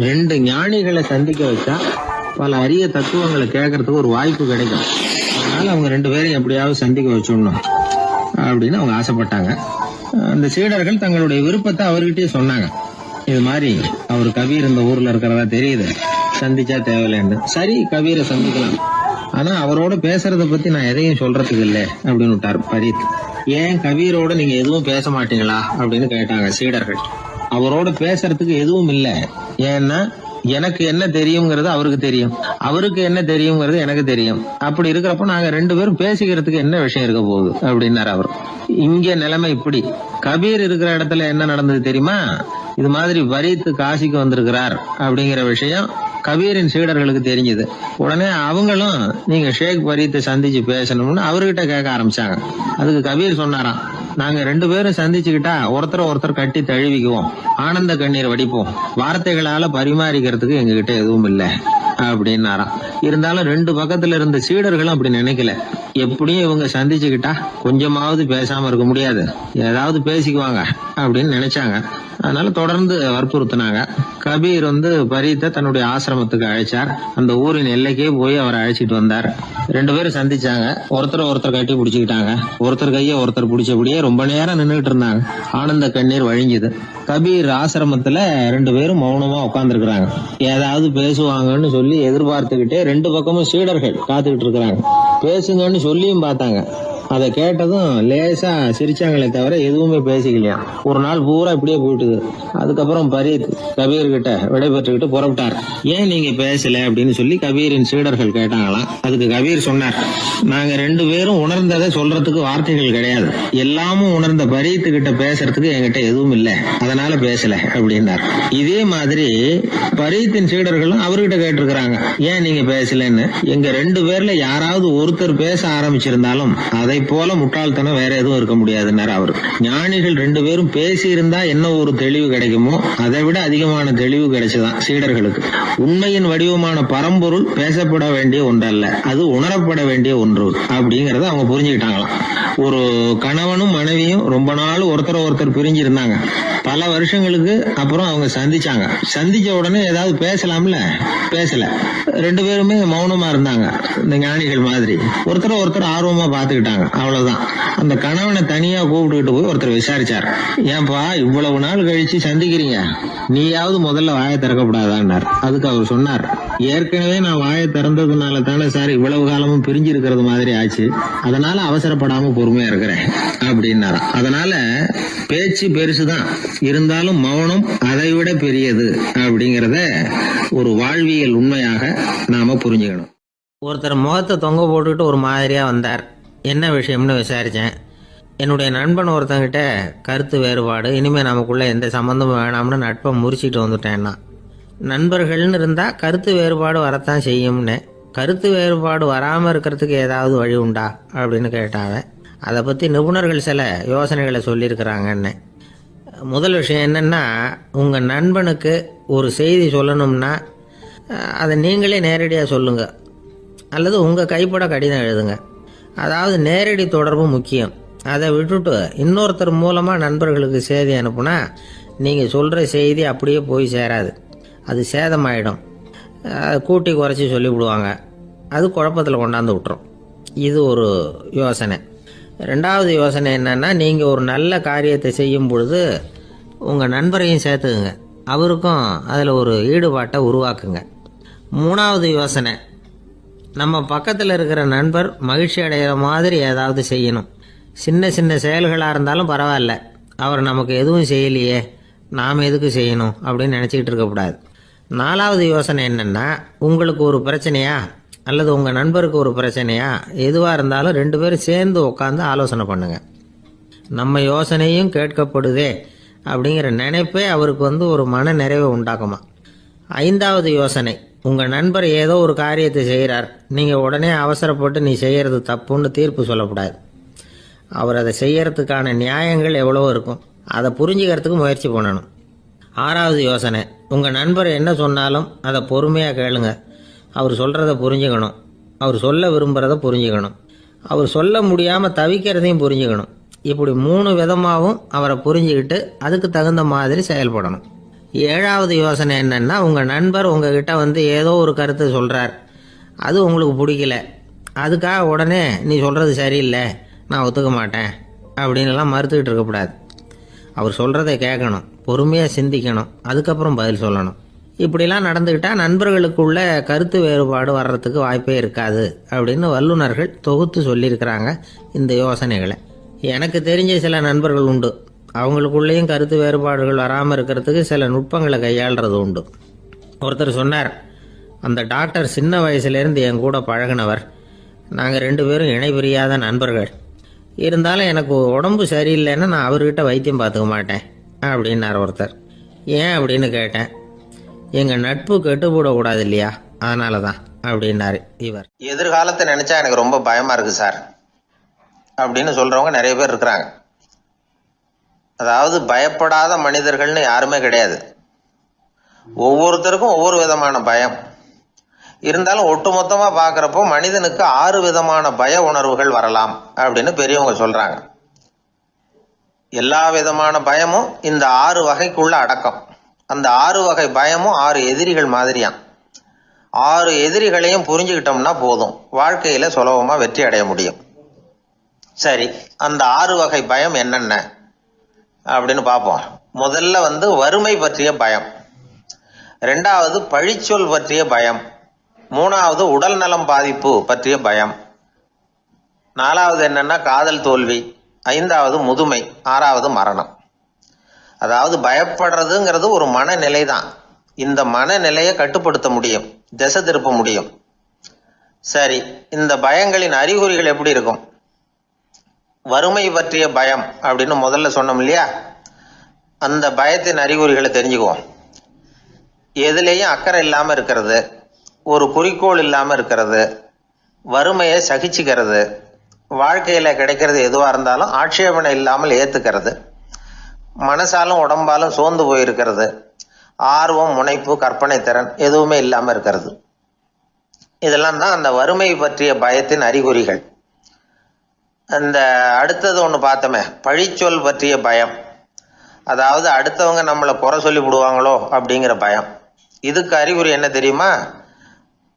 2 ஞானிகளை சந்திக்க வச்சா பல அரிய தத்துவங்களை கேட்கறதுக்கு ஒரு வாய்ப்பு கிடைக்கும். அதனால அவங்க 2 பேரையும் எப்படியாவது சந்திக்க வச்சுடணும் அப்படின்னு அவங்க ஆசைப்பட்டாங்க. அந்த சீடர்கள் தங்களுடைய விருப்பத்தை அவர்கிட்டயே சொன்னாங்க. இது மாதிரி அவர் கபீர் இந்த ஊர்ல இருக்கிறதா தெரியுது, சந்திச்சா தேவையில்லைன்னு. சரி, கபீரை சந்திக்கலாம், ஆனா அவரோட பேசுறத பத்தி நான் எதையும் சொல்றதுக்கு இல்லை அப்படின்னு விட்டார் பரீத். ஏன் கபீரோட நீங்க எதுவும் பேச மாட்டீங்களா அப்படின்னு கேட்டாங்க சீடர்கள். அவரோட பேசுறதுக்கு எதுவும் இல்லை. ஏன்னா எனக்கு என்ன தெரியுங்கிறது அவருக்கு தெரியும், அவருக்கு என்ன தெரியுங்கிறது எனக்கு தெரியும். அப்படி இருக்கிறப்ப நாங்க 2 பேரும் பேசிக்கிறதுக்கு என்ன விஷயம் இருக்க போகுது அப்படின்னாரு அவர். இங்க நிலைமை இப்படி. கபீர் இருக்கிற இடத்துல என்ன நடந்தது தெரியுமா? இது மாதிரி பரீத் காசிக்கு வந்திருக்கிறார் அப்படிங்கிற விஷயம் கபீரின் சீடர்களுக்கு தெரிஞ்சது. உடனே அவங்களும் நீங்க ஷேக் பரீத்தை சந்திச்சு பேசணும்னு அவர்கிட்ட கேட்க ஆரம்பிச்சாங்க. அதுக்கு கபீர் சொன்னாராம், நாங்க 2 பேரும் சந்திச்சுக்கிட்டா ஒருத்தர் கட்டி தழுவிக்குவோம், ஆனந்த கண்ணீர் வடிப்போம், வார்த்தைகளால பரிமாறிக்கிறதுக்கு எங்ககிட்ட எதுவும் இல்லை அப்படின்னாராம். இருந்தாலும் 2 பக்கத்துல இருந்த சீடர்களும் அப்படி நினைக்கல. எப்படியும் இவங்க சந்திச்சுக்கிட்டா கொஞ்சமாவது பேசாம இருக்க முடியாது, ஏதாவது பேசிக்குவாங்க அப்படின்னு நினைச்சாங்க. அதனால தொடர்ந்து வற்புறுத்தினாங்க. கபீர் பரீத்தை தன்னுடைய ஆசிரமத்துக்கு அழைச்சார். அந்த ஊரின் எல்லைக்கே போய் அவரை அழைச்சிட்டு வந்தார். 2 பேரும் சந்திச்சாங்க. ஒருத்தர் கட்டி பிடிச்சுக்கிட்டாங்க. ஒருத்தர் கைய ஒருத்தர் பிடிச்சபடியே ரொம்ப நேரம் நின்றுட்டு இருந்தாங்க. ஆனந்த கண்ணீர் வழிஞ்சுது. கபீர் ஆசிரமத்துல 2 பேரும் மௌனமா உட்கார்ந்துருக்காங்க. ஏதாவது பேசுவாங்கன்னு சொல்லி எதிர்பார்த்துக்கிட்டே 2 பக்கமும் சீடர்கள் காத்துக்கிட்டு இருக்கிறாங்க. பேசுங்கன்னு சொல்லியும் பார்த்தாங்க. அதை கேட்டதும் லேசா சிரிச்சாங்களே தவிர எதுவுமே பேசிக்கலையாம். ஒரு நாள் பூரா இப்படியே போயிட்டுது. அதுக்கப்புறம் பரீத் கபீர் கிட்ட விடைபெற்றுக்கிட்டு புறப்பட்டார். ஏன் நீங்க பேசல அப்படின்னு சொல்லி கபீரின் சீடர்கள் கேட்டாங்களாம். அதுக்கு கபீர் சொன்னார், நாங்க 2 பேரும் உணர்ந்ததை சொல்றதுக்கு வார்த்தைகள் கிடையாது. எல்லாமும் உணர்ந்த பரீத்து கிட்ட பேசுறதுக்கு என்கிட்ட எதுவும் இல்லை, அதனால பேசல அப்படின்னார். இதே மாதிரி பரீத்தின் சீடர்களும் அவர்கிட்ட கேட்டிருக்கிறாங்க, ஏன் நீங்க பேசலன்னு. எங்க 2 பேர்ல யாராவது ஒருத்தர் பேச ஆரம்பிச்சிருந்தாலும் அதை போல முட்டாள்தனம் வேற எதுவும் இருக்க முடியாதுன்னாரு அவரு. ஞானிகள் 2 பேரும் பேசி இருந்தா என்ன ஒரு தெளிவு கிடைக்குமோ அதை விட அதிகமான தெளிவு கிடைச்சதான் சீடர்களுக்கு. உண்மையின் வடிவமான பரம்பொருள் பேசப்பட வேண்டிய ஒன்றல்ல, அது உணரப்பட வேண்டிய ஒன்று அப்படிங்கறத அவங்க புரிஞ்சுக்கிட்டாங்களாம். ஒரு கணவனும் மனைவியும் ரொம்ப நாள் ஒருத்தர் பிரிஞ்சு இருந்தாங்க. பல வருஷங்களுக்கு அப்புறம் அவங்க சந்திச்ச உடனே ஏதாவது பேசலாம்ல, பேசல. 2 பேருமே மௌனமா இருந்தாங்க. இந்த ஞானிகள் மாதிரி ஒருத்தர் ஆர்வமா பாத்துக்கிட்டாங்க, அவ்வளவுதான். அந்த கணவனை தனியா கூப்பிட்டுக்கிட்டு போய் ஒருத்தர் விசாரிச்சார், ஏன்பா இவ்வளவு நாள் கழிச்சு சந்திக்கிறீங்க, நீயாவது முதல்ல வாயை திறக்கப்படாதான்னார். அதுக்கு அவர் சொன்னார், ஏற்கனவே நான் வாயை திறந்ததுனால தானே சார் இவ்வளவு காலமும் பிரிஞ்சு இருக்கிறது மாதிரி ஆச்சு, அதனால அவசரப்படாம பொறுமையா இருக்கிறேன் அப்படின்னாராம். அதனால பேச்சு பெருசுதான், இருந்தாலும் மௌனம் அதை விட பெரியது அப்படிங்கறத ஒரு வாழ்வியல் உண்மையாக நாம புரிஞ்சுக்கணும். ஒருத்தர் முகத்தை தொங்க போட்டுக்கிட்டு ஒரு மாதிரியா வந்தார். என்ன விஷயம்னு விசாரித்தேன். என்னுடைய நண்பன் ஒருத்தங்கிட்ட கருத்து வேறுபாடு, இனிமேல் நமக்குள்ளே எந்த சம்மந்தமும் வேணாம்னு நட்பை முறிச்சிட்டு வந்துட்டேன்னா. நண்பர்கள்னு இருந்தால் கருத்து வேறுபாடு வரத்தான் செய்யும்னு. கருத்து வேறுபாடு வராமல் இருக்கிறதுக்கு ஏதாவது வழி உண்டா அப்படின்னு கேட்டாங்க. அதை பற்றி நிபுணர்கள் சில யோசனைகளை சொல்லியிருக்கிறாங்கன்னு. முதல் விஷயம் என்னென்னா, உங்கள் நண்பனுக்கு ஒரு செய்தி சொல்லணும்னா அதை நீங்களே நேரடியாக சொல்லுங்கள், அல்லது உங்கள் கைப்பட கடிதம் எழுதுங்க. அதாவது நேரடி தொடர்பு முக்கியம். அதை விட்டுட்டு இன்னொருத்தர் மூலமாக நண்பர்களுக்கு செய்தி அனுப்புனா நீங்கள் சொல்கிற செய்தி அப்படியே போய் சேராது, அது சேதமாயிடும். கூட்டி குறைச்சி சொல்லிவிடுவாங்க, அது குழப்பத்தில் கொண்டாந்து விட்டுரும். இது ஒரு யோசனை. ரெண்டாவது யோசனை என்னென்னா, நீங்கள் ஒரு நல்ல காரியத்தை செய்யும் பொழுது உங்கள் நண்பரையும் சேர்த்துக்குங்க, அவருக்கும் அதில் ஒரு ஈடுபாட்டை உருவாக்குங்க. மூணாவது யோசனை, நம்ம பக்கத்தில் இருக்கிற நண்பர் மகிழ்ச்சி அடைகிற மாதிரி ஏதாவது செய்யணும். சின்ன சின்ன செயல்களாக இருந்தாலும் பரவாயில்ல, அவர் நமக்கு எதுவும் செய்யலையே, நாம் எதுக்கு செய்யணும் அப்படின்னு நினச்சிக்கிட்டு இருக்கக்கூடாது. நாலாவது யோசனை என்னென்னா, உங்களுக்கு ஒரு பிரச்சனையா அல்லது உங்கள் நண்பருக்கு ஒரு பிரச்சனையா, எதுவாக இருந்தாலும் 2 பேரும் சேர்ந்து உட்காந்து ஆலோசனை பண்ணுங்கள். நம்ம யோசனையும் கேட்கப்படுதே அப்படிங்கிற நினைப்பே அவருக்கு ஒரு மன நிறைவை உண்டாக்குமா. 5வது யோசனை, உங்கள் நண்பர் ஏதோ ஒரு காரியத்தை செய்கிறார், நீங்கள் உடனே அவசரப்பட்டு நீ செய்கிறது தப்புன்னு தீர்ப்பு சொல்லக்கூடாது. அவர் அதை செய்யறதுக்கான நியாயங்கள் எவ்வளோ இருக்கும், அதை புரிஞ்சுக்கிறதுக்கு முயற்சி பண்ணணும். 6வது யோசனை, உங்கள் நண்பர் என்ன சொன்னாலும் அதை பொறுமையாக கேளுங்க. அவர் சொல்கிறத புரிஞ்சுக்கணும், அவர் சொல்ல விரும்புகிறத புரிஞ்சுக்கணும், அவர் சொல்ல முடியாமல் தவிக்கிறதையும் புரிஞ்சுக்கணும். இப்படி 3 விதமாகவும் அவரை புரிஞ்சுக்கிட்டு அதுக்கு தகுந்த மாதிரி செயல்படணும். 7வது யோசனை என்னென்னா, உங்கள் நண்பர் உங்ககிட்ட ஏதோ ஒரு கருத்தை சொல்கிறார், அது உங்களுக்கு பிடிக்கல, அதுக்காக உடனே நீ சொல்கிறது சரியில்லை, நான் ஒத்துக்க மாட்டேன் அப்படின்லாம் மறுத்துக்கிட்டு இருக்கக்கூடாது. அவர் சொல்கிறத கேட்கணும், பொறுமையாக சிந்திக்கணும், அதுக்கப்புறம் பதில் சொல்லணும். இப்படிலாம் நடந்துக்கிட்டால் நண்பர்களுக்குள்ள கருத்து வேறுபாடு வர்றதுக்கு வாய்ப்பே இருக்காது அப்படின்னு வல்லுநர்கள் தொகுத்து சொல்லியிருக்கிறாங்க இந்த யோசனைகளை. எனக்கு தெரிஞ்ச சில நண்பர்கள் உண்டு, அவங்களுக்குள்ளேயும் கருத்து வேறுபாடுகள் வராமல் இருக்கிறதுக்கு சில நுட்பங்களை கையாளுறது உண்டு. ஒருத்தர் சொன்னார், அந்த டாக்டர் சின்ன வயசுலேருந்து என் கூட பழகினவர், நாங்கள் 2 பேரும் இணை பிரியாத நண்பர்கள், இருந்தாலும் எனக்கு உடம்பு சரியில்லைன்னா நான் அவர்கிட்ட வைத்தியம் பார்த்துக்க மாட்டேன் அப்படின்னார் ஒருத்தர். ஏன் அப்படின்னு கேட்டேன். எங்கள் நட்பு கெட்டுப்படக்கூடாது இல்லையா, அதனால தான் அப்படின்னாரு இவர். எதிர்காலத்தை நினைச்சா எனக்கு ரொம்ப பயமா இருக்கு சார் அப்படின்னு சொல்றவங்க நிறைய பேர் இருக்கிறாங்க. அதாவது பயப்படாத மனிதர்கள்னு யாருமே கிடையாது. ஒவ்வொருத்தருக்கும் ஒவ்வொரு விதமான பயம் இருந்தாலும் ஒட்டுமொத்தமா பார்க்கறப்போ மனிதனுக்கு 6 விதமான பய உணர்வுகள் வரலாம் அப்படின்னு பெரியவங்க சொல்றாங்க. எல்லா விதமான பயமும் இந்த 6 வகைக்குள்ள அடக்கம். அந்த 6 வகை பயமும் 6 எதிரிகள் மாதிரியாம். 6 எதிரிகளையும் புரிஞ்சுக்கிட்டோம்னா போதும், வாழ்க்கையில சுலபமா வெற்றி அடைய முடியும். சரி, அந்த 6 வகை பயம் என்னென்ன அப்படின்னு பார்ப்போம். முதல்ல வறுமை பற்றிய பயம், 2வது பழிச்சொல் பற்றிய பயம், 3வது உடல் நலம் பாதிப்பு பற்றிய பயம், 4வது என்னன்னா காதல் தோல்வி, 5வது முதுமை, 6வது மரணம். அதாவது பயப்படுறதுங்கிறது ஒரு மனநிலை தான். இந்த மனநிலையை கட்டுப்படுத்த முடியும், திசை திருப்ப முடியும். சரி, இந்த பயங்களின் அறிகுறிகள் எப்படி இருக்கும்? வறுமை பற்றிய பயம் அப்படின்னு முதல்ல சொன்னோம் இல்லையா, அந்த பயத்தின் அறிகுறிகளை தெரிஞ்சுக்குவோம். எதுலேயும் அக்கறை இல்லாமல் இருக்கிறது, ஒரு குறிக்கோள் இல்லாமல் இருக்கிறது, வறுமையை சகிச்சுக்கிறது, வாழ்க்கையில் கிடைக்கிறது எதுவாக இருந்தாலும் ஆட்சேபனை இல்லாமல் ஏற்றுக்கிறது, மனசாலும் உடம்பாலும் சோர்ந்து போயிருக்கிறது, ஆர்வம், முனைப்பு, கற்பனை திறன் எதுவுமே இல்லாமல் இருக்கிறது. இதெல்லாம் தான் அந்த வறுமை பற்றிய பயத்தின் அறிகுறிகள். அந்த அடுத்தது ஒன்று பார்த்தோமே, பழிச்சொல் பற்றிய பயம். அதாவது அடுத்தவங்க நம்மளை குறை சொல்லி விடுவாங்களோ அப்படிங்கிற பயம். இதுக்கு அறிகுறி என்ன தெரியுமா?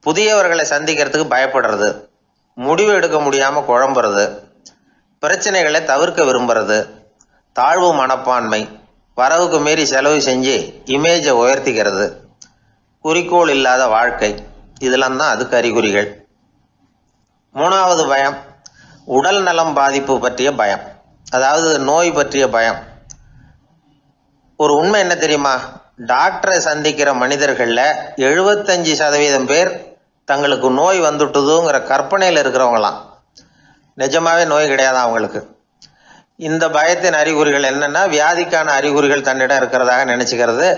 புதியவர்களை சந்திக்கிறதுக்கு பயப்படுறது, முடிவு எடுக்க முடியாமல் குழம்புறது, பிரச்சனைகளை தவிர்க்க விரும்புறது, தாழ்வு மனப்பான்மை, வரவுக்கு மீறி செலவு செஞ்சு இமேஜை உயர்த்திக்கிறது, குறிக்கோள் இல்லாத வாழ்க்கை, இதெல்லாம் தான் அதுக்கு அறிகுறிகள். 3வது பயம் உடல் நலம் பாதிப்பு பற்றிய பயம், அதாவது நோய் பற்றிய பயம். ஒரு உண்மை என்ன தெரியுமா? டாக்டரை சந்திக்கிற மனிதர்கள்ல 75% பேர் தங்களுக்கு நோய் வந்துட்டுதுங்கிற கற்பனையில் இருக்கிறவங்களாம். நிஜமாவே நோய் கிடையாது அவங்களுக்கு. இந்த பயத்தின் அறிகுறிகள் என்னன்னா, வியாதிக்கான அறிகுறிகள் தன்னிடம் இருக்கிறதாக நினைச்சுக்கிறது,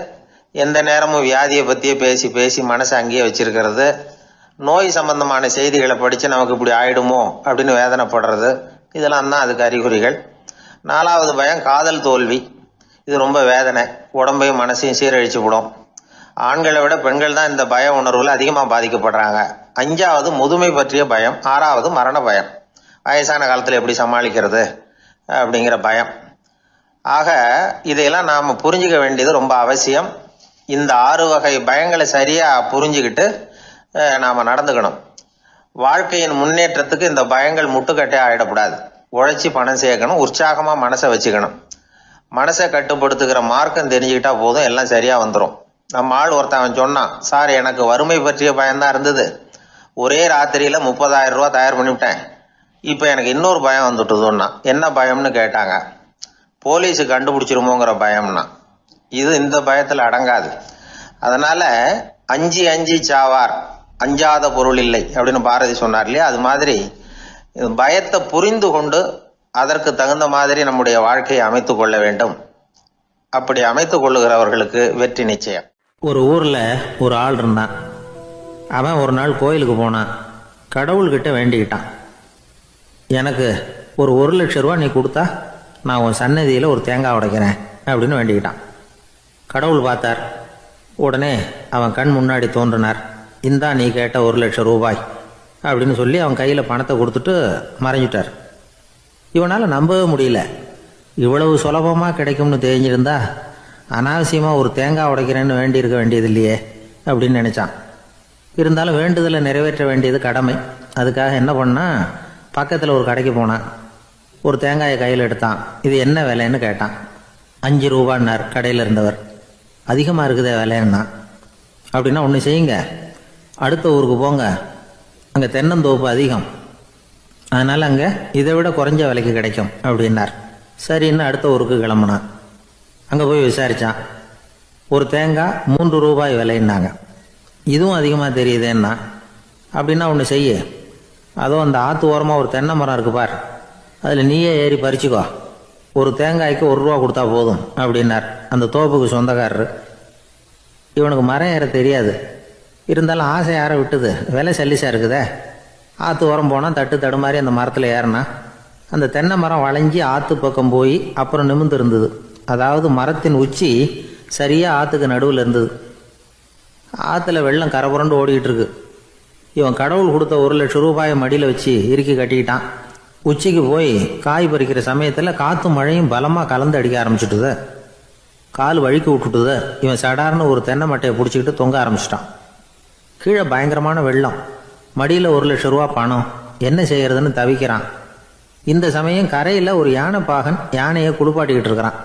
எந்த நேரமும் வியாதியை பற்றியே பேசி பேசி மனசை அங்கேயே வச்சிருக்கிறது, நோய் சம்பந்தமான செய்திகளை படித்து நமக்கு இப்படி ஆயிடுமோ அப்படின்னு வேதனைப்படுறது, இதெல்லாம் தான் அதுக்கு அறிகுறிகள். 4வது பயம் காதல் தோல்வி. இது ரொம்ப வேதனை, உடம்பையும் மனசையும் சீரழிச்சு விடும். ஆண்களை விட பெண்கள் தான் இந்த பய உணர்வுல அதிகமாக பாதிக்கப்படுறாங்க. 5வது முதுமை பற்றிய பயம், 6வது மரண பயம். வயசான காலத்தில் எப்படி சமாளிக்கிறது அப்படிங்கிற பயம். ஆக இதையெல்லாம் நாம் புரிஞ்சுக்க வேண்டியது ரொம்ப அவசியம். இந்த 6 வகை பயங்களை சரியாக புரிஞ்சுக்கிட்டு நாம் நடந்துக்கணும். வாழ்க்கையின் முன்னேற்றத்துக்கு இந்த பயங்கள் முட்டுக்கட்டே ஆகிடக்கூடாது. உழைச்சி பணம் சேர்க்கணும், உற்சாகமாக மனசை வச்சுக்கணும். மனசை கட்டுப்படுத்துகிற மார்க்கம் தெரிஞ்சுக்கிட்டா போதும், எல்லாம் சரியாக வந்துடும். நம்ம ஆள் ஒருத்தன் சொன்னான், சார் எனக்கு வறுமை பற்றிய பயம்தான் இருந்தது, ஒரே ராத்திரியில் 30,000 ரூபா தயார் பண்ணிவிட்டேன், இப்போ எனக்கு இன்னொரு பயம் வந்துட்டுதுன்னா. என்ன பயம்னு கேட்டாங்க. போலீஸு கண்டுபிடிச்சிருமோங்கிற பயம்னா. இந்த பயத்தில் அடங்காது. அதனால் அஞ்சி அஞ்சி சாவார், அஞ்சாத பொருள் இல்லை அப்படின்னு பாரதி சொன்னார் இல்லையா? அது மாதிரி பயத்தை புரிந்து கொண்டு அதற்கு தகுந்த மாதிரி நம்முடைய வாழ்க்கையை அமைத்து கொள்ள வேண்டும். அப்படி அமைத்து கொள்ளுகிறவர்களுக்கு வெற்றி நிச்சயம். ஒரு ஊரில் ஒரு ஆள் இருந்தான். அவன் ஒரு நாள் கோயிலுக்கு போனான். கடவுள்கிட்ட வேண்டிக்கிட்டான், எனக்கு ஒரு 1,00,000 ரூபா நீ கொடுத்தா நான் உன் சன்னதியில் ஒரு தேங்காய் உடைக்கிறேன் அப்படின்னு வேண்டிக்கிட்டான். கடவுள் பார்த்தார். உடனே அவன் கண் முன்னாடி தோன்றினார். இந்தா நீ கேட்ட 1,00,000 ரூபாய் அப்படின்னு சொல்லி அவன் கையில் பணத்தை கொடுத்துட்டு மறைஞ்சிட்டார். இவனால் நம்பவே முடியல. இவ்வளவு சுலபமாக கிடைக்கும்னு தெரிஞ்சிருந்தா அனாவசியமாக ஒரு தேங்காய் உடைக்கிறேன்னு வேண்டியிருக்க வேண்டியது இல்லையே அப்படின்னு நினச்சான். இருந்தாலும் வேண்டுதலை நிறைவேற்ற வேண்டியது கடமை. அதுக்காக என்ன பண்ணால், பக்கத்தில் ஒரு கடைக்கு போனான். ஒரு தேங்காயை கையில் எடுத்தான். இது என்ன விலைன்னு கேட்டான். 5 ரூபான்னார் கடையில் இருந்தவர். அதிகமாக இருக்குதே விலைன்னா. அப்படின்னா ஒன்று செய்யுங்க, அடுத்த ஊருக்கு போங்க, அங்கே தென்னந்தோப்பு அதிகம், அதனால் அங்கே இதை விட குறைஞ்ச விலைக்கு கிடைக்கும் அப்படின்னார். சரின்னு அடுத்த ஊருக்கு கிளம்புனான். அங்கே போய் விசாரித்தான். ஒரு தேங்காய் 3 ரூபாய் விலைன்னாங்க. இதுவும் அதிகமாக தெரியுதேன்னா. அப்படின்னா ஒன்று செய்ய, அதோ அந்த ஆற்று ஓரமாக ஒரு தென்னை மரம் இருக்கு பார், அதில் நீயே ஏறி பறிச்சுக்கோ, ஒரு தேங்காய்க்கு 1 ரூபா கொடுத்தா போதும் அப்படின்னார் அந்த தோப்புக்கு சொந்தக்காரரு. இவனுக்கு மரம் ஏற தெரியாது, இருந்தாலும் ஆசை யாரை விட்டுது, விலை சல்லிசா இருக்குதே. ஆற்று ஓரம் போனால் தட்டு தடுமாறி அந்த மரத்தில் ஏறினா அந்த தென்னை மரம் வளைஞ்சி ஆற்று பக்கம் போய் அப்புறம் நிமிர்ந்து இருந்தது. அதாவது மரத்தின் உச்சி சரியாக ஆற்றுக்கு நடுவில் இருந்தது. ஆற்றுல வெள்ளம் கரபுரண்டு ஓடிக்கிட்டு இருக்கு. இவன் கடவுள் கொடுத்த 1,00,000 ரூபாயை மடியில் வச்சு இறுக்கி கட்டிக்கிட்டான். உச்சிக்கு போய் காய் பறிக்கிற சமயத்தில் காற்று மழையும் பலமாக கலந்து அடிக்க ஆரம்பிச்சுட்டுது. கால் வழுக்கி விட்டுட்டுது. இவன் சடார்னு ஒரு தென்னை மட்டையை பிடிச்சிக்கிட்டு தொங்க ஆரம்பிச்சிட்டான். கீழே பயங்கரமான வெள்ளம், மடியில் 1,00,000 ரூபா பணம், என்ன செய்யறதுன்னு தவிக்கிறான். இந்த சமயம் கரையில் ஒரு யானை பாகன் யானையை குளிப்பாட்டிக்கிட்டு இருக்கிறான்.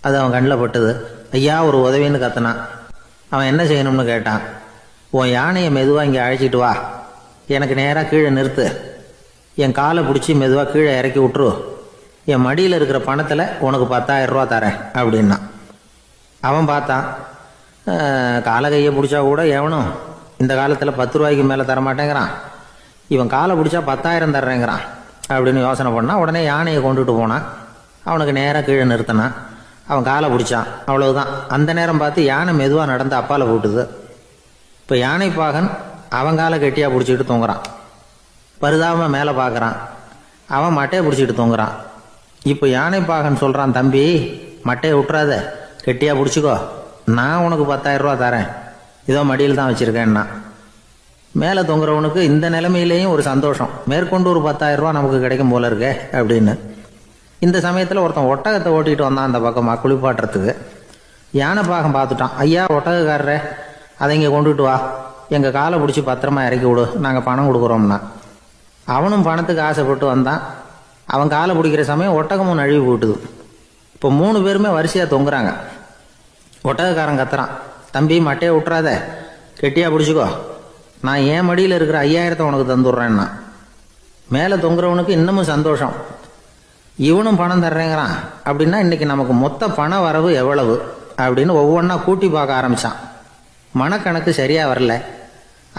அது அவன் கண்ணில் பட்டுது. ஐயா ஒரு உதவின்னு கத்துனான். அவன் என்ன செய்யணும்னு கேட்டான். உன் யானையை மெதுவாக இங்கே அழைச்சிட்டு வா, எனக்கு நேராக கீழே நிறுத்து, என் காலை பிடிச்சி மெதுவாக கீழே இறக்கி விட்டுரு, என் மடியில் இருக்கிற பணத்தில் உனக்கு 10,000 ரூபா தரேன் அப்படின்னா. அவன் பார்த்தான். காலை கையை பிடிச்சா கூட எவனும் இந்த காலத்தில் 10 ரூபாய்க்கு மேலே தரமாட்டேங்கிறான், இவன் காலை பிடிச்சா 10,000 தர்றேங்கிறான் அப்படின்னு யோசனை பண்ணான். உடனே யானையை கொண்டுட்டு போனான். அவனுக்கு நேராக கீழே நிறுத்தினான். அவன் காலை பிடிச்சான். அவ்வளவுதான். அந்த நேரம் பார்த்து யானை மெதுவாக நடந்து அப்பால போட்டுது. இப்போ யானை பாகன் அவன் காலை கெட்டியாக பிடிச்சிக்கிட்டு தூங்குறான். பரிதாபமாக மேலே பார்க்குறான். அவன் மட்டையை பிடிச்சிட்டு தூங்குறான். இப்போ யானை பாகன் சொல்கிறான், தம்பி மட்டையை விட்டுறாத, கெட்டியாக பிடிச்சிக்கோ, நான் உனக்கு 10,000 ரூபா தரேன், இதோ மடியில் தான் வச்சுருக்கேன்னா. மேலே தொங்குறவனுக்கு இந்த நிலைமையிலேயும் ஒரு சந்தோஷம், மேற்கொண்டு ஒரு 10,000 ரூபா நமக்கு கிடைக்கும் போல இருக்கே அப்படின்னு. இந்த சமயத்தில் ஒருத்தன் ஒட்டகத்தை ஓட்டிகிட்டு வந்தான் அந்த பக்கமாக குளிப்பாட்டுறதுக்கு. யானை பாகம் பார்த்துட்டான். ஐயா ஒட்டகக்காரரே, அதை இங்கே கொண்டுட்டு வா, எங்கள் காலை பிடிச்சி பத்திரமா இறக்கி விடு, நாங்கள் பணம் கொடுக்குறோம்னா. அவனும் பணத்துக்கு ஆசைப்பட்டு வந்தான். அவன் காலை பிடிக்கிற சமயம் ஒட்டகமும் நழுவி போட்டுது. இப்போ 3 பேருமே வரிசையாக தொங்குறாங்க. ஒட்டகக்காரன் கத்துறான், தம்பி மட்டையை விட்டுறாத, கெட்டியாக பிடிச்சிக்கோ, நான் என் மடியில் இருக்கிற 5,000 உனக்கு தந்துடுறேன்னா. மேலே தொங்குறவனுக்கு இன்னமும் சந்தோஷம், இவனும் பணம் தர்றேங்கிறான், அப்படின்னா இன்னைக்கு நமக்கு மொத்த பண வரவு எவ்வளவு அப்படின்னு ஒவ்வொன்றா கூட்டி பார்க்க ஆரம்பித்தான். மனக்கணக்கு சரியாக வரல.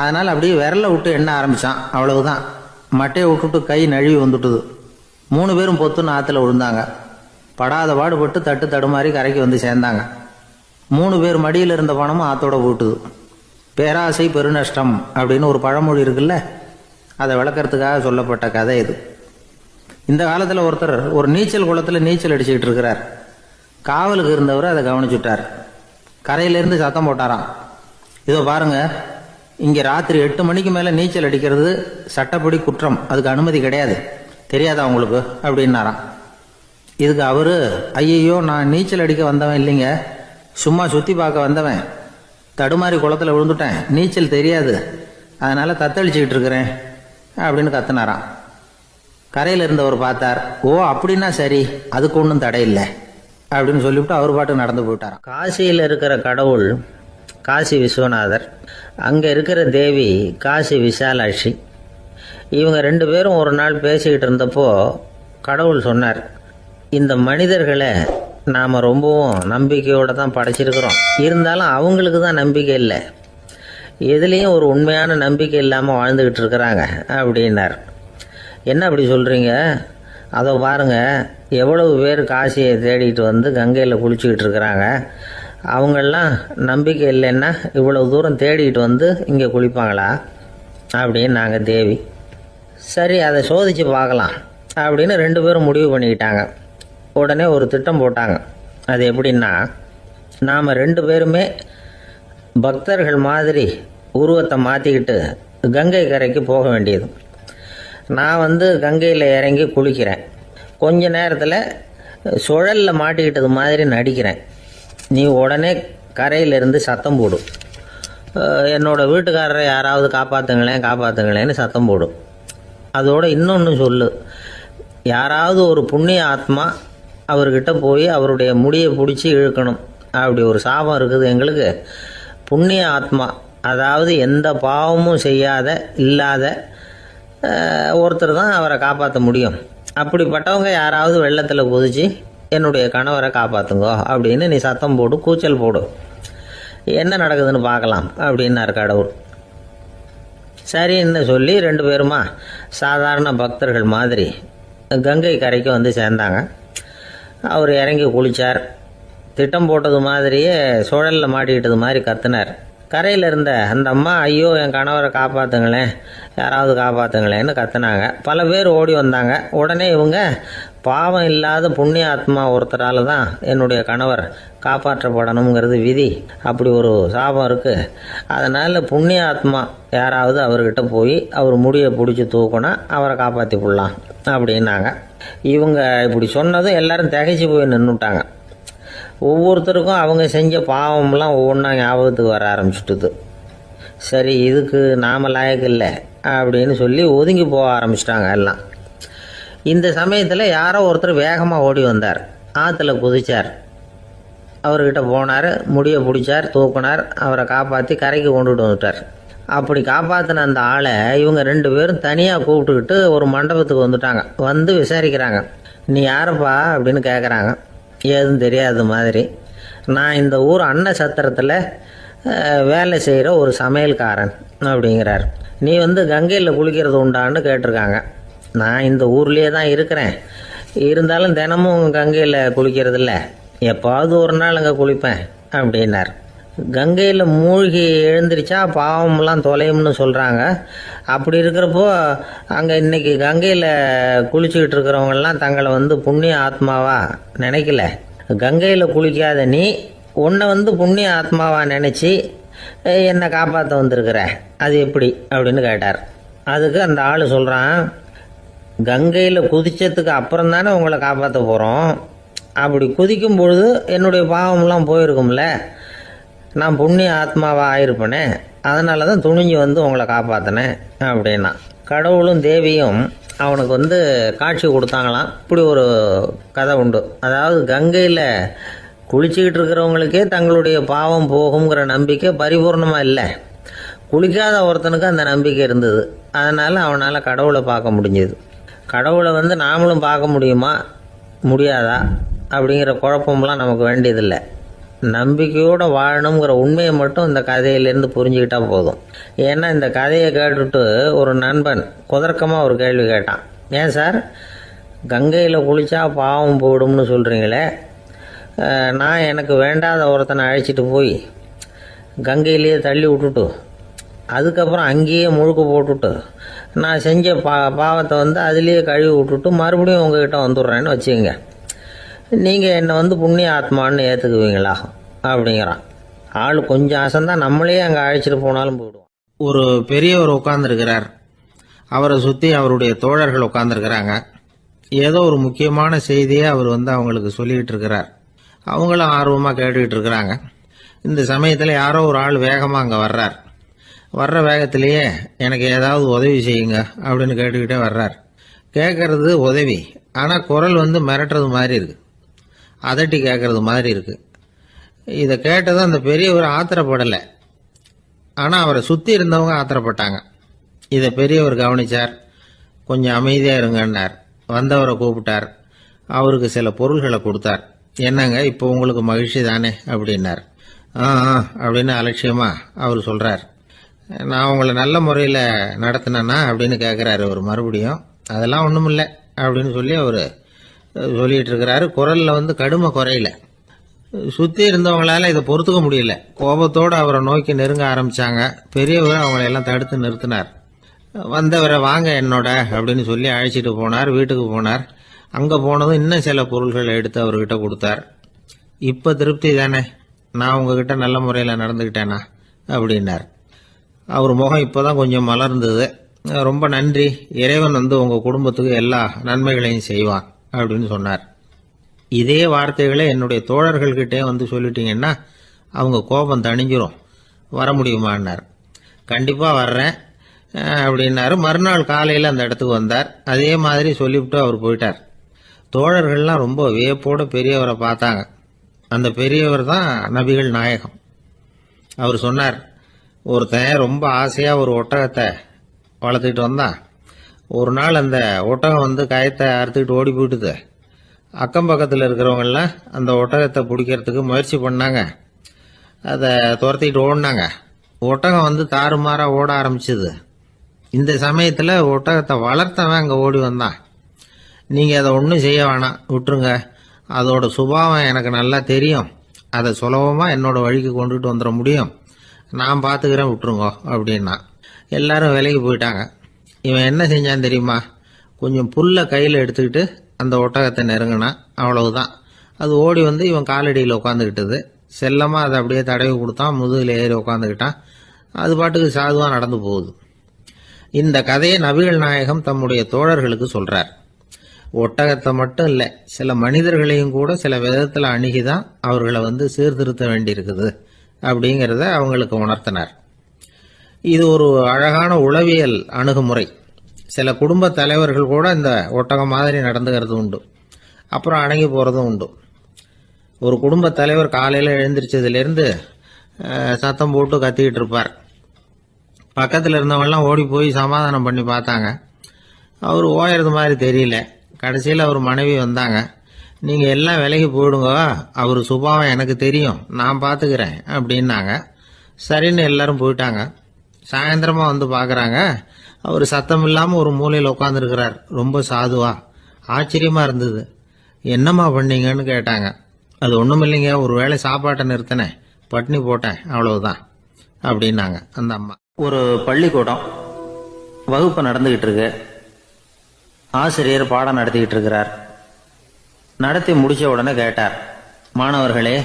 அதனால் அப்படியே விரலை விட்டு எண்ண ஆரம்பித்தான். அவ்வளவுதான், மட்டையை விட்டுட்டு கை நழுவி வந்துட்டுது. 3 பேரும் பொத்துன்னு ஆற்றுல விழுந்தாங்க. படாத பாடுபட்டு தட்டு தடுமாறி கரைக்கு வந்து சேர்ந்தாங்க. 3 பேர் மடியில் இருந்த பணமும் ஆற்றோட போட்டுது. பேராசை பெருநஷ்டம் அப்படின்னு ஒரு பழமொழி இருக்குல்ல, அதை விளக்கறதுக்காக சொல்லப்பட்ட கதை இது. இந்த காலத்தில் ஒருத்தர் ஒரு நீச்சல் குளத்தில் நீச்சல் அடிச்சுக்கிட்டு இருக்கிறார். காவலுக்கு இருந்தவர் அதை கவனிச்சுட்டார். கரையிலேருந்து சத்தம் போட்டாராம், இதோ பாருங்க, இங்கே ராத்திரி 8 மணிக்கு மேலே நீச்சல் அடிக்கிறது சட்டப்படி குற்றம், அதுக்கு அனுமதி கிடையாது, தெரியாதா உங்களுக்கு அப்படின்னாராம். இதுக்கு அவரு, ஐயையோ நான் நீச்சல் அடிக்க வந்தவன் இல்லைங்க, சும்மா சுற்றி பார்க்க வந்தவன், தடுமாறி குளத்துல விழுந்துட்டேன், நீச்சல் தெரியாது, அதனால தத்தளிச்சுக்கிட்டு இருக்கிறேன் அப்படின்னு கத்துனாராம். கரையில் இருந்தவர் பார்த்தார், ஓ அப்படின்னா சரி, அதுக்கு ஒன்றும் தடை இல்லை அப்படின்னு சொல்லிவிட்டு அவர் பாட்டு நடந்து போயிட்டாராம். காசியில் இருக்கிற கடவுள் காசி விஸ்வநாதர், அங்கே இருக்கிற தேவி காசி விசாலாட்சி. இவங்க 2 பேரும் ஒரு நாள் பேசிக்கிட்டு இருந்தப்போ கடவுள் சொன்னார், இந்த மனிதர்களை நாம் ரொம்பவும் நம்பிக்கையோடு தான் படைச்சிருக்கிறோம், இருந்தாலும் அவங்களுக்கு தான் நம்பிக்கை இல்லை, எதுலேயும் ஒரு உண்மையான நம்பிக்கை இல்லாமல் வாழ்ந்துக்கிட்டு இருக்கிறாங்க அப்படின்னார். என்ன அப்படி சொல்கிறீங்க? அதை பாருங்கள், எவ்வளவு பேர் காசியை தேடிட்டு வந்து கங்கையில் குளிச்சுக்கிட்டு இருக்கிறாங்க, அவங்களெலாம் நம்பிக்கை இல்லைன்னா இவ்வளவு தூரம் தேடிட்டு வந்து இங்கே குளிப்பாங்களா அப்படின்னு நாங்கள் தேவி. சரி, அதை சோதித்து பார்க்கலாம் அப்படின்னு 2 பேரும் முடிவு பண்ணிக்கிட்டாங்க. உடனே ஒரு திட்டம் போட்டாங்க. அது எப்படின்னா, நாம் 2 பேருமே பக்தர்கள் மாதிரி உருவத்தை மாற்றிக்கிட்டு கங்கை கரைக்கு போக வேண்டியது. நான் வந்து கங்கையில் இறங்கி குளிக்கிறேன், கொஞ்ச நேரத்தில் சுழலில் மாட்டிக்கிட்டது மாதிரி நடிக்கிறேன், நீ உடனே கரையிலிருந்து சத்தம் போடும், என்னோட வீட்டுக்காரரை யாராவது காப்பாற்றுங்களேன்னு சத்தம் போடும். அதோடு இன்னொன்று சொல்லு, யாராவது ஒரு புண்ணிய ஆத்மா அவர்கிட்ட போய் அவருடைய முடியை பிடிச்சி இழுக்கணும், அப்படி ஒரு சாபம் இருக்குது எங்களுக்கு. புண்ணிய ஆத்மா, அதாவது எந்த பாவமும் செய்யாத இல்லாத ஒருத்தர் தான் அவரை காப்பாற்ற முடியும். அப்படிப்பட்டவங்க யாராவது வெள்ளத்தில் குதிச்சு என்னுடைய கணவரை காப்பாற்றுங்கோ அப்படின்னு நீ சத்தம் போடு, கூச்சல் போடு, என்ன நடக்குதுன்னு பார்க்கலாம் அப்படின்னார் கடவுள். சரின்னு சொல்லி 2 பேருமா சாதாரண பக்தர்கள் மாதிரி கங்கை கரைக்கு வந்து சேர்ந்தாங்க. அவர் இறங்கி குளித்தார். திட்டம் போட்டது மாதிரியே சுழலில் மாட்டிக்கிட்டது மாதிரி கத்துனார். கரையில் இருந்த அந்த அம்மா, ஐயோ என் கணவரை காப்பாற்றுங்களேன், யாராவது காப்பாற்றுங்களேன்னு கத்துனாங்க. பல பேர் ஓடி வந்தாங்க. உடனே இவங்க, பாவம் இல்லாத புண்ணிய ஆத்மா ஒருத்தரால் தான் என்னுடைய கணவர் காப்பாற்றப்படணுங்கிறது விதி, அப்படி ஒரு சாபம் இருக்குது, அதனால் புண்ணிய ஆத்மா யாராவது அவர்கிட்ட போய் அவர் முடியை பிடிச்சி தூக்கினா அவரை காப்பாற்றி விடலாம் அப்படின்னாங்க. இவங்க இப்படி சொன்னதும் எல்லாரும் திகைச்சு போய் நின்றுட்டாங்க. ஒவ்வொருத்தருக்கும் அவங்க செஞ்ச பாவம்லாம் ஒவ்வொன்றா ஞாபகத்துக்கு வர ஆரம்பிச்சுட்டுது. சரி, இதுக்கு நாம லாயக்கு இல்லை அப்படின்னு சொல்லி ஒதுங்கி போக ஆரம்பிச்சிட்டாங்க எல்லாம். இந்த சமயத்தில் யாரோ ஒருத்தர் வேகமாக ஓடி வந்தார், ஆற்றுல குதிச்சார். அவர்கிட்ட போனார், முடியை பிடிச்சார், தூக்கினார், அவரை காப்பாற்றி கரைக்கு கொண்டுட்டு வந்துட்டார். அப்படி காப்பாற்றின அந்த ஆளை இவங்க 2 பேரும் தனியாக கூப்பிட்டுக்கிட்டு ஒரு மண்டபத்துக்கு வந்துட்டாங்க. வந்து விசாரிக்கிறாங்க, நீ யாரப்பா அப்படின்னு கேட்குறாங்க. ஏதும் தெரியாத மாதிரி, நான் இந்த ஊர் அன்ன சத்திரத்தில் வேலை செய்கிற ஒரு சமையல்காரன் அப்படிங்கிறார். நீ வந்து கங்கையில் குளிக்கிறது உண்டான்னு கேட்டிருக்காங்க. நான் இந்த ஊர்லேயே தான் இருக்கிறேன், இருந்தாலும் தினமும் கங்கையில் குளிக்கிறது இல்லை, எப்பாவது ஒரு நாள் அங்கே குளிப்பேன் அப்படின்னார். கங்கையில் மூழ்கி எழுந்திரிச்சா பாவம்லாம் தொலையும்னு சொல்கிறாங்க. அப்படி இருக்கிறப்போ அங்கே இன்றைக்கி கங்கையில் குளிச்சுக்கிட்டு இருக்கிறவங்கெல்லாம் தங்களை வந்து புண்ணிய ஆத்மாவா நினைக்கல. கங்கையில் குளிக்காத நீ உன்னை வந்து புண்ணிய ஆத்மாவா நினச்சி என்னை காப்பாற்ற வந்திருக்கிற, அது எப்படி அப்படின்னு கேட்டார். அதுக்கு அந்த ஆள் சொல்கிறான், கங்கையில் குதிச்சதுக்கு அப்புறம் தானே உங்களை காப்பாற்ற போகிறோம், அப்படி குதிக்கும் பொழுது என்னுடைய பாவம்லாம் போயிருக்கும்ல, நான் புண்ணிய ஆத்மாவாக ஆயிருப்பேனே, அதனால தான் துணிஞ்சு வந்து உங்களை காப்பாற்றினேன் அப்படின்னா. கடவுளும் தேவியும் அவனுக்கு வந்து காட்சி கொடுத்தாங்களாம். இப்படி ஒரு கதை உண்டு. அதாவது கங்கையில் குளிச்சுக்கிட்டு இருக்கிறவங்களுக்கே தங்களுடைய பாவம் போகுங்கிற நம்பிக்கை பரிபூர்ணமாக இல்லை, குளிக்காத ஒருத்தனுக்கு அந்த நம்பிக்கை இருந்தது. அதனால் அவனால் கடவுளை பார்க்க முடிஞ்சது. கடவுளை வந்து நாமளும் பார்க்க முடியுமா முடியாதா அப்படிங்கிற குழப்பம்லாம் நமக்கு வேண்டியதில்லை. நம்பிக்கையோடு வாழணுங்கிற உண்மையை மட்டும் இந்த கதையிலேருந்து புரிஞ்சுக்கிட்டா போதும். ஏன்னா இந்த கதையை கேட்டுட்டு ஒரு நண்பன் குதர்க்கமாக ஒரு கேள்வி கேட்டான். ஏன் சார், கங்கையில் குளித்தா பாவம் போயிடும்னு சொல்கிறீங்களே, நான் எனக்கு வேண்டாத ஒருத்தனை அழைச்சிட்டு போய் கங்கையிலேயே தள்ளி விட்டுட்டு அதுக்கப்புறம் அங்கேயே முழுக்க போட்டுட்டு நான் செஞ்ச பாவத்தை வந்து அதுலேயே கழுவி விட்டுட்டு மறுபடியும் உங்ககிட்ட வந்துடுறேன்னு வச்சுக்கோங்க, நீங்கள் என்னை வந்து புண்ணிய ஆத்மான்னு ஏற்றுக்குவீங்களா அப்படிங்கிறான். ஆள் கொஞ்சம் அசந்தான் நம்மளே அங்கே அழைச்சிட்டு போனாலும் போயிடுவோம். ஒரு பெரியவர் உட்கார்ந்துருக்கிறார். அவரை சுற்றி அவருடைய தோழர்கள் உட்கார்ந்துருக்கிறாங்க. ஏதோ ஒரு முக்கியமான செய்தியை அவர் வந்து அவங்களுக்கு சொல்லிக்கிட்டு இருக்கிறார். அவங்களும் ஆர்வமாக கேட்டுக்கிட்டு இருக்கிறாங்க. இந்த சமயத்தில் யாரோ ஒரு ஆள் வேகமாக அங்கே வர்றார். வர்ற வேகத்திலேயே எனக்கு ஏதாவது உதவி செய்யுங்க அப்படின்னு கேட்டுக்கிட்டே வர்றார். கேட்கறது உதவி, ஆனால் குரல் வந்து மிரட்டுறது மாதிரி இருக்கு, அதட்டி கேட்கறது மாதிரி இருக்கு. இதை கேட்டதும் அந்த பெரியவர் ஆத்திரப்படலை, ஆனால் அவரை சுற்றி இருந்தவங்க ஆத்திரப்பட்டாங்க. இதை பெரியவர் கவனிச்சார். கொஞ்சம் அமைதியாக இருங்கன்னார். வந்தவரை கூப்பிட்டார். அவருக்கு சில பொருள்களை கொடுத்தார். என்னங்க இப்போ உங்களுக்கு மகிழ்ச்சி தானே அப்படின்னார். ஆ அப்படின்னு அலட்சியமாக அவர் சொல்கிறார். நான் உங்களை நல்ல முறையில் நடத்தினேன்னா அப்படின்னு கேட்குறாரு அவர் மறுபடியும். அதெல்லாம் ஒன்றும் இல்லை அப்படின்னு சொல்லி அவர் சொல்லிகிட்டு இருக்கிறாரு. குரலில் வந்து கடுமை குறையில. சுற்றி இருந்தவங்களால இதை பொறுத்துக்க முடியல. கோபத்தோடு அவரை நோக்கி நெருங்க ஆரம்பித்தாங்க. பெரியவர் அவங்களையெல்லாம் தடுத்து நிறுத்தினார். வந்தவரை வாங்க என்னோட அப்படின்னு சொல்லி அழைச்சிட்டு போனார். வீட்டுக்கு போனார். அங்கே போனதும் இன்னும் சில பொருள்களை எடுத்து அவர்கிட்ட கொடுத்தார். இப்போ திருப்தி தானே, நான் உங்ககிட்ட நல்ல முறையில் நடந்துக்கிட்டேனா அப்படின்னார். அவர் முகம் இப்போ தான் கொஞ்சம் மலர்ந்தது. ரொம்ப நன்றி, இறைவன் வந்து உங்கள் குடும்பத்துக்கு எல்லா நன்மைகளையும் செய்வான் அப்படின்னு சொன்னார். இதே வார்த்தைகளை என்னுடைய தோழர்கள்கிட்டே வந்து சொல்லிட்டீங்கன்னா அவங்க கோபம் தணிஞ்சிரும், வர முடியுமான்னார். கண்டிப்பாக வர்றேன் அப்படின்னாரு. மறுநாள் காலையில் அந்த இடத்துக்கு வந்தார். அதே மாதிரி சொல்லிவிட்டு அவர் போயிட்டார். தோழர்கள்லாம் ரொம்ப வியப்போடு பெரியவரை பார்த்தாங்க. அந்த பெரியவர் தான் நபிகள் நாயகம். அவர் சொன்னார், ஒருத்தன் ரொம்ப ஆசையாக ஒரு ஒட்டகத்தை வளர்த்துக்கிட்டு வந்தான். ஒரு நாள் அந்த ஒட்டகம் வந்து கயத்தை அறுத்துக்கிட்டு ஓடி போயிட்டுது. அக்கம் பக்கத்தில் இருக்கிறவங்கெல்லாம் அந்த ஒட்டகத்தை பிடிக்கிறதுக்கு முயற்சி பண்ணாங்க. அதை துரத்திக்கிட்டு ஓடினாங்க. ஒட்டகம் வந்து தாறுமாறாக ஓட ஆரம்பிச்சுது. இந்த சமயத்தில் ஒட்டகத்தை வளர்த்தவன் அங்கே ஓடி வந்தான். நீங்கள் அதை ஒன்றும் செய்ய வேணாம், விட்டுருங்க. அதோட சுபாவம் எனக்கு நல்லா தெரியும். அதை சுலபமாக என்னோட வழிக்கு கொண்டுட்டு வந்துட முடியும். நான் பார்த்துக்கிறேன், விட்டுருங்க அப்படின்னா. எல்லாரும் விலைக்கு போயிட்டாங்க. இவன் என்ன செஞ்சான் தெரியுமா? கொஞ்சம் புல்லை கையில் எடுத்துக்கிட்டு அந்த ஒட்டகத்தை நெருங்கினான். அவ்வளவுதான். அது ஓடி வந்து இவன் காலடியில் உட்காந்துக்கிட்டது. செல்லமாக அதை அப்படியே தடவி கொடுத்தான். முதுகில் ஏறி உட்காந்துக்கிட்டான். அது பாட்டுக்கு சாதுவாக நடந்து போகுது. இந்த கதையை நபிகள் நாயகம் தம்முடைய தோழர்களுக்கு சொல்றார். ஒட்டகத்தை மட்டும் இல்லை, சில மனிதர்களையும் கூட சில விதத்தில் அணுகிதான் அவர்களை வந்து சீர்திருத்த வேண்டியிருக்குது அப்படிங்கிறத அவங்களுக்கு உணர்த்தினார். இது ஒரு அழகான உளவியல் அணுகுமுறை. சில குடும்ப தலைவர்கள் கூட இந்த ஒட்டகம் மாதிரி நடந்துக்கிறது உண்டு, அப்புறம் அடங்கி போகிறதும் உண்டு. ஒரு குடும்ப தலைவர் காலையில் எழுந்திரிச்சதுலேருந்து சத்தம் போட்டு கத்திக்கிட்டு இருப்பார். பக்கத்தில் இருந்தவங்கெல்லாம் ஓடி போய் சமாதானம் பண்ணி பார்த்தாங்க. அவர் ஓயறது மாதிரி தெரியல. கடைசியில் அவர் மனைவி வந்தாங்க. நீங்கள் எல்லாம் விலகி போயிடுங்க, அவர் சுபாவம் எனக்கு தெரியும், நான் பார்த்துக்கிறேன் அப்படின்னாங்க. சரின்னு எல்லாரும் போயிட்டாங்க. சாயந்தரமாக வந்து பார்க்குறாங்க, அவர் சத்தம் இல்லாமல் ஒரு மூலையில் உட்காந்துருக்கிறார். ரொம்ப சாதுவா. ஆச்சரியமாக இருந்தது. என்னம்மா பண்ணீங்கன்னு கேட்டாங்க. அது ஒன்றும் இல்லைங்க, ஒரு வேளை சாப்பாட்டை நிறுத்தினேன், பட்னி போட்டேன், அவ்வளவுதான் அப்படின்னாங்க அந்த அம்மா. ஒரு பள்ளிக்கூடம் வகுப்பு நடந்துகிட்டு இருக்கு. ஆசிரியர் பாடம் நடத்திக்கிட்டு இருக்கிறார். நடத்தி முடிச்ச உடனே கேட்டார், மாணவர்களே,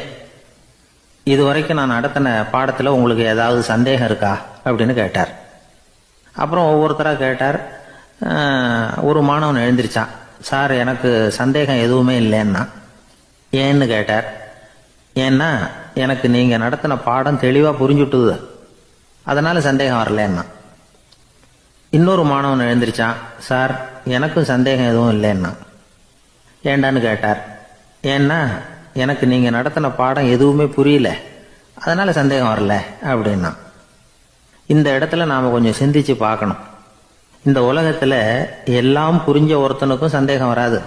இதுவரைக்கும் நான் நடத்தின பாடத்தில் உங்களுக்கு ஏதாவது சந்தேகம் இருக்கா அப்படின்னு கேட்டார். அப்புறம் ஒவ்வொருத்தராக கேட்டார். ஒரு மாணவன் எழுந்திரிச்சான். சார், எனக்கு சந்தேகம் எதுவுமே இல்லைன்னா. ஏன்னு கேட்டார். ஏன்னா எனக்கு நீங்கள் நடத்தின பாடம் தெளிவாக புரிஞ்சுட்டுது, அதனால சந்தேகம் வரலன்னா. இன்னொரு மாணவன் எழுந்திரிச்சான். சார், எனக்கும் சந்தேகம் எதுவும் இல்லைன்னா. ஏண்டான்னு கேட்டார். ஏன்னா எனக்கு நீங்கள் நடத்தின பாடம் எதுவுமே புரியல, அதனால சந்தேகம் வரல அப்படின்னா. இந்த இடத்துல நாம் கொஞ்சம் சிந்திச்சு பார்க்கணும். இந்த உலகத்தில் எல்லாம் புரிஞ்ச ஒருத்தனுக்கும் சந்தேகம் வராது,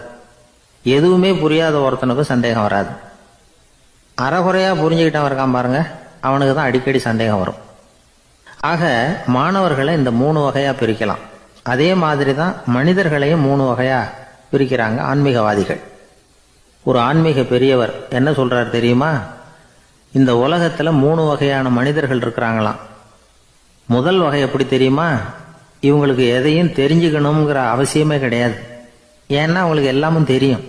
எதுவுமே புரியாத ஒருத்தனுக்கும் சந்தேகம் வராது. அறகுறையாக புரிஞ்சுக்கிட்டவன் இருக்கான் பாருங்க, அவனுக்கு தான் அடிக்கடி சந்தேகம் வரும். ஆக மாணவர்களை இந்த 3 வகையாக பிரிக்கலாம். அதே மாதிரி தான் மனிதர்களையும் 3 வகையாக பிரிக்கிறாங்க ஆன்மீகவாதிகள். ஒரு ஆன்மீக பெரியவர் என்ன சொல்றார் தெரியுமா? இந்த உலகத்தில் 3 வகையான மனிதர்கள் இருக்கிறாங்களாம். முதல் வகை எப்படி தெரியுமா? இவங்களுக்கு எதையும் தெரிஞ்சுக்கணுங்கிற அவசியமே கிடையாது. ஏன்னா அவங்களுக்கு எல்லாமும் தெரியும்.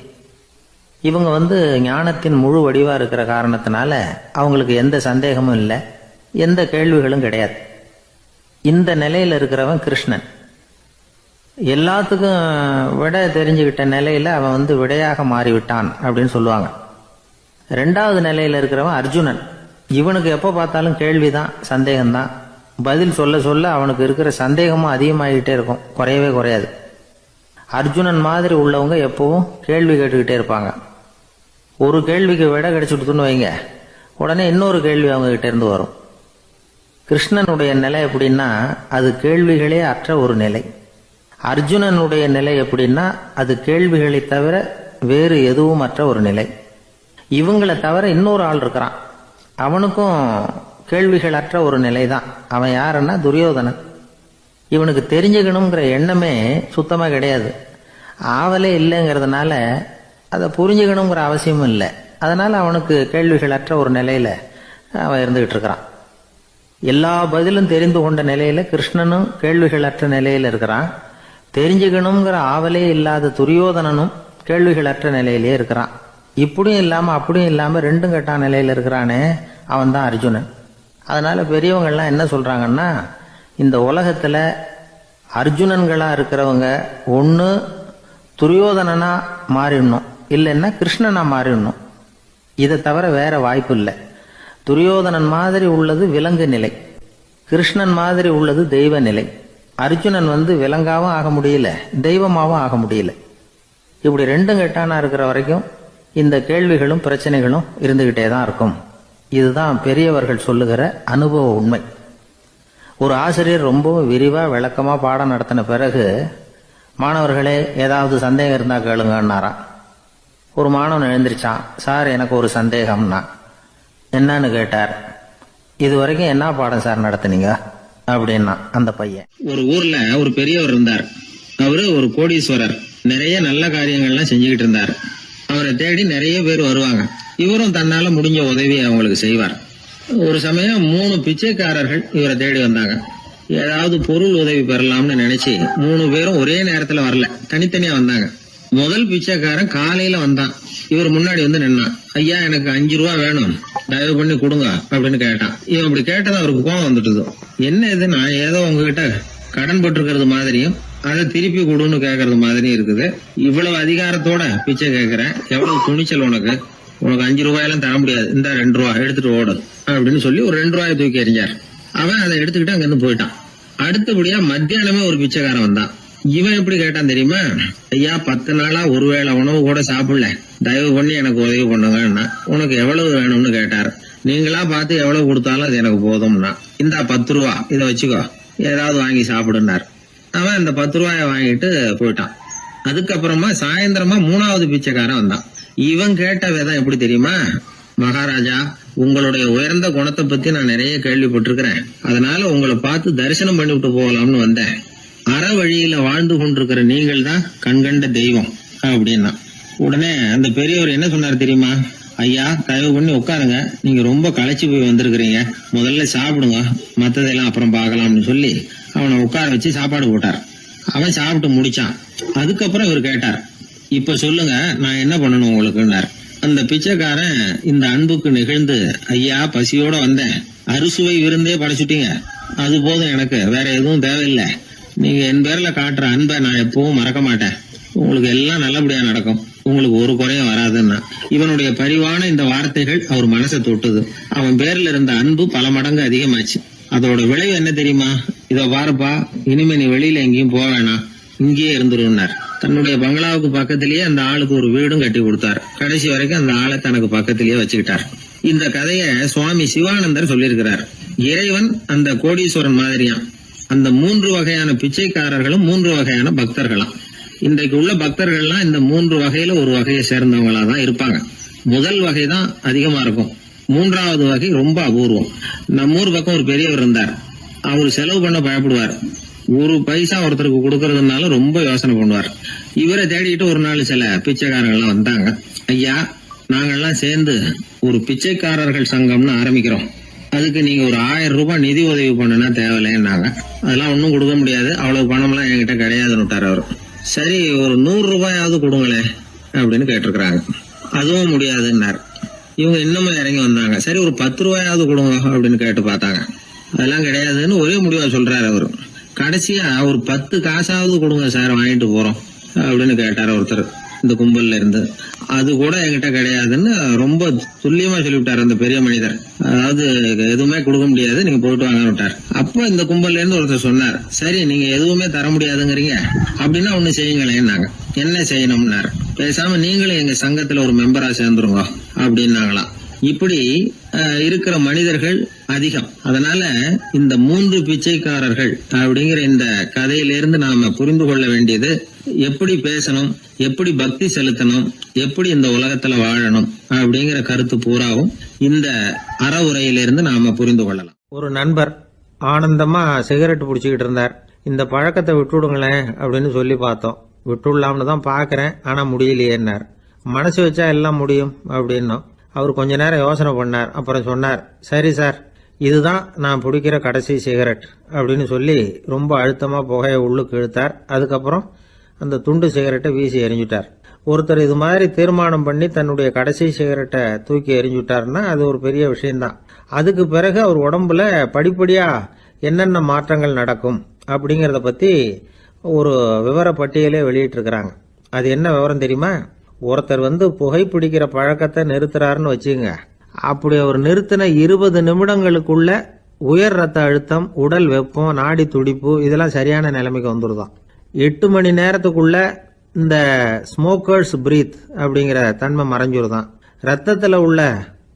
இவங்க ஞானத்தின் முழு வடிவா இருக்கிற காரணத்தினால அவங்களுக்கு எந்த சந்தேகமும் இல்லை, எந்த கேள்விகளும் கிடையாது. இந்த நிலையில இருக்கிறவன் கிருஷ்ணன். எல்லாத்துக்கும் விட தெரிஞ்சுக்கிட்ட நிலையில அவன் விடையாக மாறிவிட்டான் அப்படின்னு சொல்லுவாங்க. ரெண்டாவது நிலையில இருக்கிறவன் அர்ஜுனன். இவனுக்கு எப்போ பார்த்தாலும் கேள்விதான், சந்தேகம்தான். பதில் சொல்ல சொல்ல அவனுக்கு இருக்கிற சந்தேகமும் அதிகமாகிட்டே இருக்கும், குறையவே குறையாது. அர்ஜுனன் மாதிரி உள்ளவங்க எப்பவும் கேள்வி கேட்டுக்கிட்டே இருப்பாங்க. ஒரு கேள்விக்கு விடை கிடைச்சுட்டுன்னு வைங்க, உடனே இன்னொரு கேள்வி அவங்க கிட்ட இருந்து வரும். கிருஷ்ணனுடைய நிலை எப்படின்னா அது கேள்விகளே அற்ற ஒரு நிலை. அர்ஜுனனுடைய நிலை எப்படின்னா அது கேள்விகளை தவிர வேறு எதுவும் அற்ற ஒரு நிலை. இவங்களை தவிர இன்னொரு ஆள் இருக்கிறான், அவனுக்கும் கேள்விகள் அற்ற ஒரு நிலை தான். அவன் யாருன்னா துரியோதனன். இவனுக்கு தெரிஞ்சுக்கணுங்கிற எண்ணமே சுத்தமா கிடையாது. ஆவலே இல்லைங்கிறதுனால அதை புரிஞ்சுக்கணுங்கிற அவசியமும் இல்லை. அதனால அவனுக்கு கேள்விகள் அற்ற ஒரு நிலையில அவன் இருந்துகிட்டு இருக்கிறான். எல்லா பதிலும் தெரிந்து கொண்ட நிலையில கிருஷ்ணனும் கேள்விகள் அற்ற நிலையில இருக்கிறான். தெரிஞ்சுக்கணுங்கிற ஆவலே இல்லாத துரியோதனனும் கேள்விகள் அற்ற நிலையிலே இருக்கிறான். இப்படியும் இல்லாம அப்படியும் இல்லாம ரெண்டும் கெட்டான் நிலையில இருக்கிறானே, அவன் தான் அர்ஜுனன். அதனால பெரியவங்கள்லாம் என்ன சொல்றாங்கன்னா, இந்த உலகத்துல அர்ஜுனன்களா இருக்கிறவங்க ஒண்ணு துரியோதனனா மாறிடணும், இல்லைன்னா கிருஷ்ணனா மாறிடணும். இதை தவிர வேற வாய்ப்பு இல்லை. துரியோதனன் மாதிரி உள்ளது விலங்கு நிலை, கிருஷ்ணன் மாதிரி உள்ளது தெய்வ நிலை. அர்ஜுனன் விலங்காவும் ஆக முடியல, தெய்வமாவும் ஆக முடியல. இப்படி ரெண்டும் கெட்டானா இருக்கிற வரைக்கும் இந்த கேள்விகளும் பிரச்சனைகளும் இருந்துகிட்டே தான் இருக்கும். இதுதான் பெரியவர்கள் சொல்லுகிற அனுபவ உண்மை. ஒரு ஆசிரியர் ரொம்ப விரிவா விளக்கமா பாடம் நடத்தின பிறகு, மாணவர்களே ஏதாவது சந்தேகம் இருந்தா கேளுங்கன்னாராம். ஒரு மாணவன் எழுந்திருச்சான். சார், எனக்கு ஒரு சந்தேகம்னா. என்னன்னு கேட்டார். இது வரைக்கும் என்ன பாடம் சார் நடத்துனீங்க அப்படின்னா அந்த பையன். ஒரு ஊர்ல ஒரு பெரியவர் இருந்தார். அவரு ஒரு கோடீஸ்வரர். நிறைய நல்ல காரியங்கள்லாம் செஞ்சுக்கிட்டு இருந்தார். அவரை தேடி நிறைய பேர் வருவாங்க. இவரும் தன்னால முடிஞ்ச உதவியை அவங்களுக்கு செய்வார். ஒரு சமயம் 3 பிச்சைக்காரர்கள் இவரை தேடி வந்தாங்க. ஏதாவது பொருள் உதவி பெறலாம்னு நினைச்சு 3 பேரும் ஒரே நேரத்துல வரல, தனித்தனியா வந்தாங்க. முதல் பிச்சைக்காரன் காலையில வந்தான். இவர் முன்னாடி நின்னான். ஐயா, எனக்கு 5 ரூபா வேணும், தயவு பண்ணி கொடுங்க அப்படின்னு கேட்டான். இவன் இப்படி கேட்டது அவருக்கு கோவம் வந்துட்டுது. என்ன இது, நான் ஏதோ உங்ககிட்ட கடன் பட்டிருக்கிறது மாதிரியும் அதை திருப்பி கொடுன்னு கேட்கறது மாதிரியும் இருக்குது. இவ்வளவு அதிகாரத்தோட பிச்சை கேட்கிறேன், எவ்வளவு துணிச்சல் உனக்கு 5 ரூபாயெல்லாம் தர முடியாது, இந்த 2 ரூபா எடுத்துட்டு ஓடு அப்படின்னு சொல்லி ஒரு 2 ரூபாயை தூக்கி எறிஞ்சார். அவன் அதை எடுத்துக்கிட்டு அங்கிருந்து போயிட்டான். அடுத்தபடியா மத்தியானமே ஒரு பிச்சைக்காரன் வந்தான். இவன் எப்படி கேட்டான் தெரியுமா? ஐயா, 10 நாளா ஒருவேளை உணவு கூட சாப்பிடல, தயவு பண்ணி எனக்கு உதவி பண்ணுங்கன்னா. உனக்கு எவ்வளவு வேணும்னு கேட்டார். நீங்களா பார்த்து எவ்வளவு கொடுத்தாலும் அது எனக்கு போதும்னா. இந்தா 10 ரூபா, இதை வச்சுக்கோ, ஏதாவது வாங்கி சாப்பிடுனார். அவன் அந்த 10 ரூபாய வாங்கிட்டு போயிட்டான். அதுக்கப்புறமா சாயந்தரமா 3வது பிச்சைக்காரன் வந்தான். இவன் கேட்ட விதம் எப்படி தெரியுமா? மகாராஜா, உங்களுடைய உயர்ந்த குணத்தை பத்தி நான் நிறைய கேள்விப்பட்டிருக்கிறேன். அதனால உங்களை பார்த்து தரிசனம் பண்ணிவிட்டு போகலாம்னு வந்தேன். அற வழியில வாழ்ந்து கொண்டிருக்கிற நீங்கள் தான் கண்கண்ட தெய்வம் அப்படின்னா. உடனே அந்த பெரியவர் என்ன சொன்னார் தெரியுமா? ஐயா, தயவு பண்ணி உட்காருங்க, நீங்க ரொம்ப களைச்சு போய் வந்திருக்கிறீங்க, முதல்ல சாப்பிடுங்க, மத்ததெல்லாம் அப்புறம் பார்க்கலாம்னு சொல்லி அவனை உட்கார வச்சு சாப்பாடு போட்டார். அவன் சாப்பிட்டு முடிச்சான். அதுக்கப்புறம் இவர் கேட்டார், இப்ப சொல்லுங்க, நான் என்ன பண்ணணும் உங்களுக்குன்னார். அந்த பிச்சைக்காரன் இந்த அன்புக்கு நிகழ்ந்து, ஐயா, பசியோட வந்தேன், அறுசுவை விருந்தே படைச்சுட்டீங்க, அது போதும், எனக்கு வேற எதுவும் தேவையில்லை. நீங்க என் பேர்ல காட்டுற அன்பை நான் எப்பவும் மறக்க மாட்டேன். உங்களுக்கு எல்லாம் நல்லபடியா நடக்கும், உங்களுக்கு ஒரு குறையும் வராதுன்னா. இவனுடைய பரிவான இந்த வார்த்தைகள் அவர் மனசை தொட்டுது. அவன் பேர்ல இருந்த அன்பு பல மடங்கு அதிகமாச்சு. அதோட விளைவு என்ன தெரியுமா? இத பாருப்பா, இனிமே நீ வெளியில எங்கேயும் போக வேணாம், இங்கேயே இருந்துருன்னார். தன்னுடைய பங்களாவுக்கு பக்கத்திலேயே அந்த ஆளுக்கு ஒரு வீடும் கட்டி கொடுத்தார். கடைசி வரைக்கும் அந்த ஆளை தனக்கு பக்கத்திலேயே வச்சுக்கிட்டார். இந்த கதைய சுவாமி சிவானந்தர் சொல்லியிருக்கிறார். இறைவன் அந்த கோடீஸ்வரன் மாதிரியான். அந்த 3 வகையான பிச்சைக்காரர்களும் 3 வகையான பக்தர்களாம். இன்றைக்கு உள்ள பக்தர்கள்லாம் இந்த 3 வகையில ஒரு வகையை சேர்ந்தவங்களா தான் இருப்பாங்க. முதல் வகை தான் அதிகமா இருக்கும், 3வது வகை ரொம்ப அபூர்வம். நம்ம ஊர் பக்கம் ஒரு பெரியவர் இருந்தார். அவர் செலவு பண்ண பயப்படுவார். 1 பைசா ஒருத்தருக்கு கொடுக்கறதுனால ரொம்ப யோசனை பண்ணுவார். இவரை தேடிட்டு ஒரு நாள் சில பிச்சைக்காரர்கள்லாம் வந்தாங்க. ஐயா, நாங்கெல்லாம் சேர்ந்து ஒரு பிச்சைக்காரர்கள் சங்கம்னு ஆரம்பிக்கிறோம், அதுக்கு நீங்க ஒரு 1000 ரூபாய் நிதி உதவி பண்ணுனா தேவையில்லைன்னாங்க. அதெல்லாம் ஒன்னும் கொடுக்க முடியாது, அவ்வளவு பணம்லாம் என்கிட்ட கிடையாதுன்னு விட்டார் அவர். சரி, ஒரு 100 ரூபாயாவது கொடுங்களேன் அப்படின்னு கேட்டிருக்கிறாங்க. அதுவும் முடியாதுன்னார். இவங்க இன்னமும் இறங்கி வந்தாங்க. சரி ஒரு 10 ரூபாயாவது கொடுங்க அப்படின்னு கேட்டு பார்த்தாங்க. அதெல்லாம் கிடையாதுன்னு ஒரே முடிவா சொல்றாரு அவரு. கடைசியா ஒரு 10 காசாவது கொடுங்க சார், வாங்கிட்டு போறோம் அப்படின்னு கேட்டாரு ஒருத்தர் இந்த கும்பல்ல இருந்து. அது கூட என்கிட்ட கிடையாதுன்னு ரொம்ப துல்லியமா சொல்லிவிட்டாரு அந்த பெரிய மனிதர். அதாவது எதுவுமே கொடுக்க முடியாது, நீங்க போயிட்டு வாங்கன்னு விட்டார். அப்போ இந்த கும்பல்ல இருந்து ஒருத்தர் சொன்னார், சரி நீங்க எதுவுமே தர முடியாதுங்கிறீங்க, அப்படின்னா ஒண்ணு செய்யுங்களேன்னாங்க. என்ன செய்யணும்னாரு. பேசாம நீங்களும் எங்க சங்கத்துல ஒரு மெம்பரா சேர்ந்துருங்க அப்படின்னாங்களாம். இப்படி இருக்கிற மனிதர்கள் அதிகம். அதனால இந்த 3 பிச்சைக்காரர்கள் அப்படிங்கிற இந்த கதையிலிருந்து நாம புரிந்து கொள்ள வேண்டியது, எப்படி பேசணும், எப்படி பக்தி செலுத்தணும், எப்படி இந்த உலகத்துல வாழணும் அப்படிங்கிற கருத்து பூராவும் இந்த அறவுரையிலிருந்து நாம புரிந்து கொள்ளலாம். ஒரு நண்பர் ஆனந்தமா சிகரெட் பிடிச்சிக்கிட்டு இருந்தார். இந்த பழக்கத்தை விட்டுவிடுங்களேன் அப்படின்னு சொல்லி பார்த்தோம். விட்டுடலாம்னு தான் பாக்குறேன், ஆனா முடியலையேன்னார். மனசு வச்சா எல்லாம் முடியும் அப்படின்னும். அவர் கொஞ்ச நேரம் யோசனை பண்ணார். அப்புறம் சொன்னார், சரி சார், இதுதான் நான் பிடிக்கிற கடைசி சிகரெட் அப்படின்னு சொல்லி ரொம்ப அழுத்தமா புகையை உள்ளுக்கு இழுத்தார். அதுக்கப்புறம் அந்த துண்டு சிகரெட்டை வீசி எறிஞ்சுட்டார். ஒருத்தர் இது மாதிரி தீர்மானம் பண்ணி தன்னுடைய கடைசி சிகரெட்டை தூக்கி எறிஞ்சுட்டாருன்னா அது ஒரு பெரிய விஷயம்தான். அதுக்கு பிறகு அவர் உடம்புல படிப்படியா என்னென்ன மாற்றங்கள் நடக்கும் அப்படிங்கறத பத்தி ஒரு விவர பட்டியலே வெளியிட்டிருக்கிறாங்க. அது என்ன விவரம் தெரியுமா? ஒருத்தர் புகைப்பிடிக்கிற பழக்கத்தை நிறுத்துறாருன்னு வச்சுங்க. அப்படி அவர் நிறுத்தின 20 நிமிடங்களுக்குள்ள உயர் ரத்த அழுத்தம், உடல் வெப்பம், நாடி துடிப்பு இதெல்லாம் சரியான நிலைமைக்கு வந்துருதான். 8 மணி நேரத்துக்குள்ள இந்த ஸ்மோக்கர்ஸ் பிரீத் அப்படிங்கிற தன்மை மறைஞ்சிருதான். ரத்தத்துல உள்ள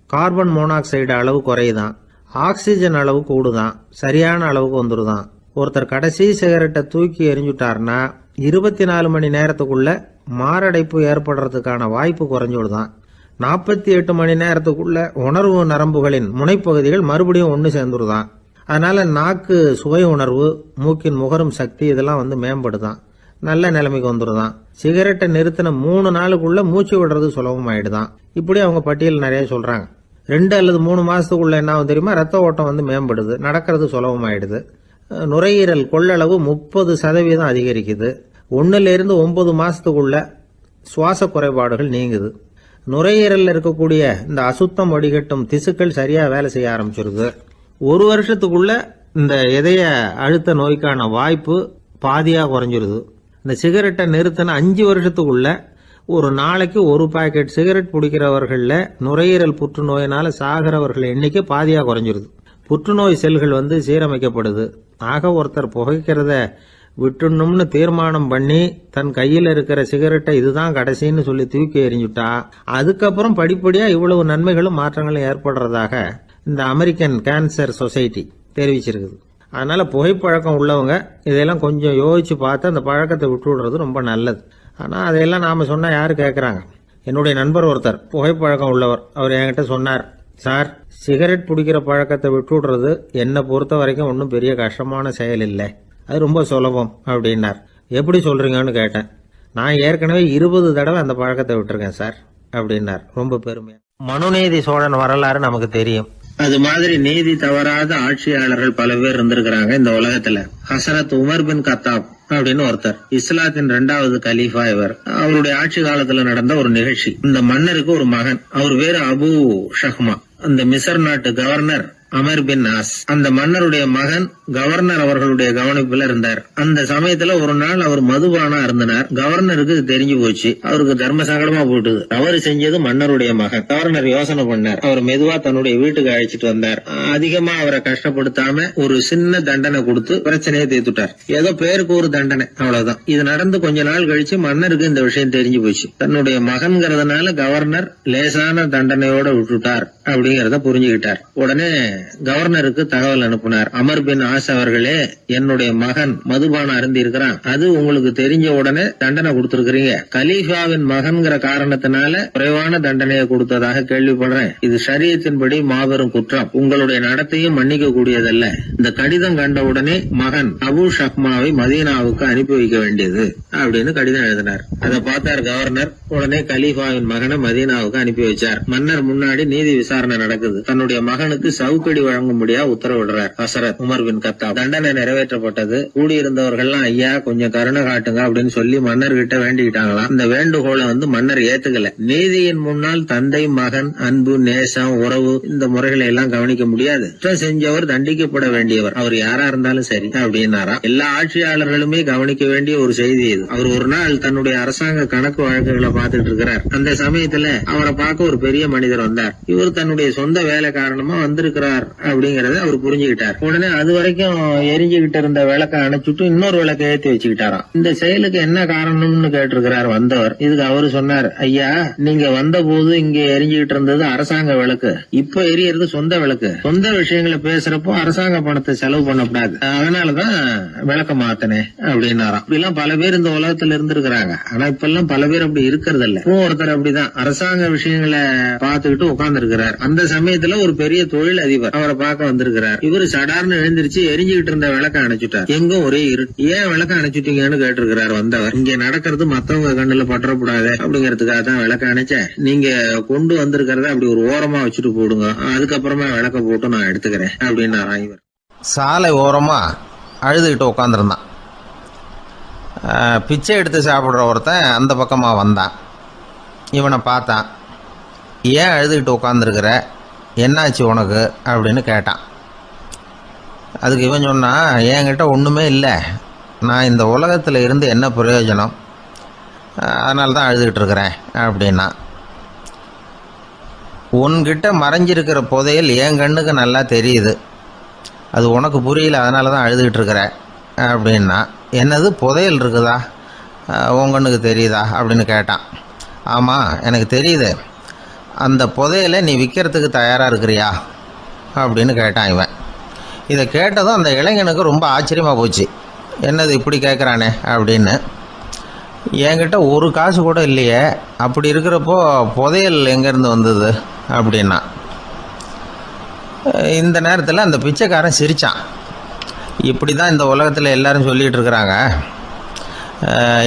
கார்பன் மோனாக்சைடு அளவு குறையுதான், ஆக்சிஜன் அளவு கூடுதான், சரியான அளவுக்கு வந்துருதான். ஒருத்தர் கடைசி சிகரெட்டை தூக்கி எறிஞ்சுட்டாருன்னா 24 மணி நேரத்துக்குள்ள மாரடைப்பு ஏற்படுறதுக்கான வாய்ப்பு குறைஞ்சுடுதான். 48 மணி நேரத்துக்குள்ள உணர்வு நரம்புகளின் முனைப்பகுதிகள் மறுபடியும் ஒன்று சேர்ந்துருதான். அதனால நாக்கு சுவை உணர்வு, மூக்கின் முகரும் சக்தி இதெல்லாம் மேம்படுதான், நல்ல நிலைமைக்கு வந்துருதான். சிகரெட்டை நிறுத்தின 3 நாளுக்குள்ள மூச்சு விடுறது சுலபமாயிடுதான். இப்படி அவங்க பட்டியல் நிறைய சொல்றாங்க. 2 அல்லது 3 மாசத்துக்குள்ள என்ன ஆகும் தெரியுமா? ரத்த ஓட்டம் மேம்படுது, நடக்கிறது சுலபமாயிடுது. நுரையீரல் கொள்ளளவு 30% அதிகரிக்குது. 1 to 9 மாசத்துக்குள்ள சுவாச குறைபாடுகள் நீங்குது. நுரையீரல்ல இருக்கக்கூடிய இந்த அசுத்தம் வடிகட்டும் திசுக்கள் சரியா வேலை செய்ய ஆரம்பிச்சிருது. 1 வருஷத்துக்குள்ள இந்த இதய அழுத்த நோய்க்கான வாய்ப்பு பாதியா குறைஞ்சிருது. இந்த சிகரெட்டை நிறுத்தின 5 வருஷத்துக்குள்ள ஒரு நாளைக்கு 1 பாக்கெட் சிகரெட் பிடிக்கிறவர்கள்ல நுரையீரல் புற்றுநோயினால சாகிறவர்கள் எண்ணிக்கை பாதியா குறைஞ்சிருது. புற்றுநோய் செல்கள் சீரமைக்கப்படுது. ஆக ஒருத்தர் புகைக்கிறத விட்டுணும்னு தீர்மானம் பண்ணி தன் கையில் இருக்கிற சிகரெட்டை இதுதான் கடைசின்னு சொல்லி தூக்கி எறிஞ்சுட்டா அதுக்கப்புறம் படிப்படியா இவ்வளவு நன்மைகளும் மாற்றங்களும் ஏற்படுறதாக இந்த அமெரிக்கன் கேன்சர் சொசைட்டி தெரிவிச்சிருக்குது. அதனால புகைப்பழக்கம் உள்ளவங்க இதெல்லாம் கொஞ்சம் யோசிச்சு பார்த்து அந்த பழக்கத்தை விட்டு விடுறது ரொம்ப நல்லது. ஆனா அதையெல்லாம் நாம சொன்னா யாரு கேட்கறாங்க? என்னுடைய நண்பர் ஒருத்தர் புகைப்பழக்கம் உள்ளவர், அவர் என்கிட்ட சொன்னார், சார் சிகரெட் பிடிக்கிற பழக்கத்தை விட்டு விடுறது என்னை பொறுத்த வரைக்கும் ஒன்றும் பெரிய கஷ்டமான செயல் இல்லை, அது ரொம்ப சுலபம் அப்படின்னார். எப்படி சொல்றீங்கன்னு கேட்டேன். நான் ஏற்கனவே 20 தடவை அந்த பழக்கத்தை விட்டுருக்கேன் சார் அப்படின்னார் ரொம்ப பெருமையா. மனுநீதி சோழன் வரலாறு நமக்கு தெரியும். அது மாதிரி நீதி தவறாத ஆட்சியாளர்கள் பல பேர் இருந்திருக்கிறாங்க இந்த உலகத்துல. ஹசரத் உமர் பின் கத்தாப் அப்படின்னு ஒருத்தர், இஸ்லாத்தின் 2வது கலீஃபா இவர். அவருடைய ஆட்சி காலத்துல நடந்த ஒரு நிகழ்ச்சி. இந்த மன்னருக்கு ஒரு மகன், அவர் பேரு அபு ஷஹ்மா. அந்த மிசர் நாட்டு கவர்னர் அமர் பின் ஆஸ், அந்த மன்னருடைய மகன் கவர்னர் அவர்களுடைய கவனிப்புல இருந்தார். அந்த சமயத்துல ஒரு நாள் அவர் மதுபானா இருந்தனார். கவர்னருக்கு தெரிஞ்சு போச்சு. அவருக்கு தர்ம சங்கடமா போட்டுது. தவறு செஞ்சது மன்னருடைய மகன். கவர்னர் யோசனை பண்ணார். அவர் மெதுவா தன்னுடைய வீட்டுக்கு அழைச்சிட்டு வந்தார். அதிகமா அவரை கஷ்டப்படுத்தாம ஒரு சின்ன தண்டனை கொடுத்து பிரச்சனையை தீர்த்துட்டார். ஏதோ பேருக்கு ஒரு தண்டனை, அவ்வளவுதான். இது நடந்து கொஞ்ச நாள் கழிச்சு மன்னருக்கு இந்த விஷயம் தெரிஞ்சு போச்சு. தன்னுடைய மகன்கிறதுனால கவர்னர் லேசான தண்டனையோட விட்டுட்டார் அப்படிங்கறத புரிஞ்சுக்கிட்டார். உடனே கவர்னருக்கு தகவல் அனுப்பினார். அமர் பின் ஆஸ் அவர்களே, என்னுடைய மகன் மதுபானம் அருந்தி இருக்கிறான், அது உங்களுக்கு தெரிஞ்ச உடனே தண்டனை கொடுத்திருக்கிறீங்க. கலீஃபாவின் மகன்கிற காரணத்தினால குறைவான தண்டனையை கொடுத்ததாக கேள்விப்படுறேன். இது ஷரியத்தின்படி மாபெரும் குற்றம், உங்களுடைய நடத்தையும் மன்னிக்க கூடியதல்ல. இந்த கடிதம் கண்ட உடனே மகன் அபு ஷஹ்மாவை மதீனாவுக்கு அனுப்பி வைக்க வேண்டியது அப்படின்னு கடிதம் எழுதினார். அதை பார்த்தார் கவர்னர். உடனே கலீஃபாவின் மகனை மதீனாவுக்கு அனுப்பி வச்சார். மன்னர் முன்னாடி நீதி விசாரணை நடக்குது. தன்னுடைய மகனுக்கு சவுக்கடி வழங்கும்படியா உத்தரவிடுறார் ஹசரத் உமர் பின் கத்தா. தண்டனை நிறைவேற்றப்பட்டது. கூடியிருந்தவர்கள்லாம் ஐயா கொஞ்சம் கருணை காட்டுங்க அப்படின்னு சொல்லி மன்னர்கிட்ட வேண்டிக்கிட்டாங்களாம். இந்த வேண்டுகோளை மன்னர் ஏத்துக்கல. நீதியின் முன்னால் தந்தை மகன் அன்பு நேசம் உறவு இந்த முறைகளை எல்லாம் கவனிக்க முடியாது. குற்றம் செஞ்சவர் தண்டிக்கப்பட வேண்டியவர், அவர் யாரா இருந்தாலும் சரி அப்படின்னாராம். எல்லா ஆட்சியாளர்களுமே கவனிக்க வேண்டிய ஒரு செய்தி இது. அவர் ஒரு நாள் தன்னுடைய அரசாங்க கணக்கு வழக்குகளை பார்த்துட்டு இருக்கிறார். அந்த சமயத்துல அவரை பார்க்க ஒரு பெரிய மனிதர் வந்தார். இவர் தன்னுடைய சொந்த வேலை காரணமா வந்திருக்கிறார் அப்படிங்கறத அவர் புரிஞ்சுக்கிட்டார். உடனே அது வரைக்கும் எரிஞ்சுகிட்டு இருந்த விளக்க அணைச்சுட்டு இன்னொரு விளக்க ஏற்றி வச்சுக்கிட்டாராம். இந்த செயலுக்கு என்ன காரணம்னு கேட்டிருக்கிறார் வந்தவர். இதுக்கு அவரு சொன்னார், ஐயா நீங்க வந்த போது இங்க எரிஞ்சுகிட்டு இருந்தது அரசாங்க விளக்கு, இப்ப எரியறது சொந்த விளக்கு. சொந்த விஷயங்களை பேசுறப்போ அரசாங்க பணத்தை செலவு பண்ணக்கூடாது, அதனாலதான் விளக்க மாத்தினேன் அப்படின்னாராம். இப்படிலாம் பல பேர் இந்த உலகத்துல இருந்திருக்கிறாங்க. ஆனா இப்ப எல்லாம் பல பேர் அப்படி இருக்கிறது இல்ல. ஒருத்தர் அப்படிதான் அரசாங்க விஷயங்களை பார்த்துக்கிட்டு உட்கார்ந்து இருக்கிறார். அந்த சமயத்துல ஒரு பெரிய தொழில் அதிபர் அவரை பார்க்க வந்திருக்கிறார். இவரு சடார்னு எழுந்திருச்சு எரிஞ்சுகிட்டு இருந்த விளக்க அணைச்சுட்டார். எங்கும் ஒரே இருட்டு. ஏன் விளக்க அணைச்சுட்டீங்கன்னு கேட்டிருக்கிறார் வந்தவர். இங்க நடக்கிறது மத்தவங்க கண்ணுல பற்றக்கூடாது அப்படிங்கறதுக்காக தான் விளக்க அணைச்சேன். நீங்க கொண்டு வந்திருக்கிறத அப்படி ஒரு ஓரமா வச்சுட்டு போடுங்க, அதுக்கப்புறமா விளக்க போட்டு நான் எடுத்துக்கிறேன் அப்படின்னாராம் இவர். சாலை ஓரமா அழுதுகிட்டு உட்காந்துருந்தான். பிச்சை எடுத்து சாப்பிட்ற ஒருத்தன் அந்த பக்கமாக வந்தான். இவனை பார்த்தான். ஏன் அழுதுகிட்டு உட்காந்துருக்கிற, என்னாச்சு உனக்கு அப்படின்னு கேட்டான். அதுக்கு இவன் சொன்னான், என்கிட்ட ஒன்றுமே இல்லை, நான் இந்த உலகத்தில் இருந்து என்ன பிரயோஜனம், அதனால தான் அழுதுகிட்டு இருக்கிறேன் அப்படின்னா. உன்கிட்ட மறைஞ்சிருக்கிற புதையல் என் கண்ணுக்கு நல்லா தெரியுது, அது உனக்கு புரியல, அதனால தான் அழுதுகிட்டு இருக்கிற அப்படின்னா. என்னது புதையல் இருக்குதா, உன் கண்ணுக்கு தெரியுதா அப்படின்னு கேட்டான். ஆமாம் எனக்கு தெரியுது, அந்த புதையலை நீ விற்கிறதுக்கு தயாராக இருக்கிறியா அப்படின்னு கேட்டான் இவன். இதை கேட்டதும் அந்த இளைஞனுக்கு ரொம்ப ஆச்சரியமாக போச்சு. என்னது இப்படி கேட்குறானே அப்படின்னு. என்கிட்ட ஒரு காசு கூட இல்லையே, அப்படி இருக்கிறப்போ புதையல் எங்கேருந்து வந்தது அப்படின்னா. இந்த நேரத்தில் அந்த பிச்சைக்காரன் சிரித்தான். இப்படி தான் இந்த உலகத்தில் எல்லாரும் சொல்லிகிட்டு இருக்கிறாங்க,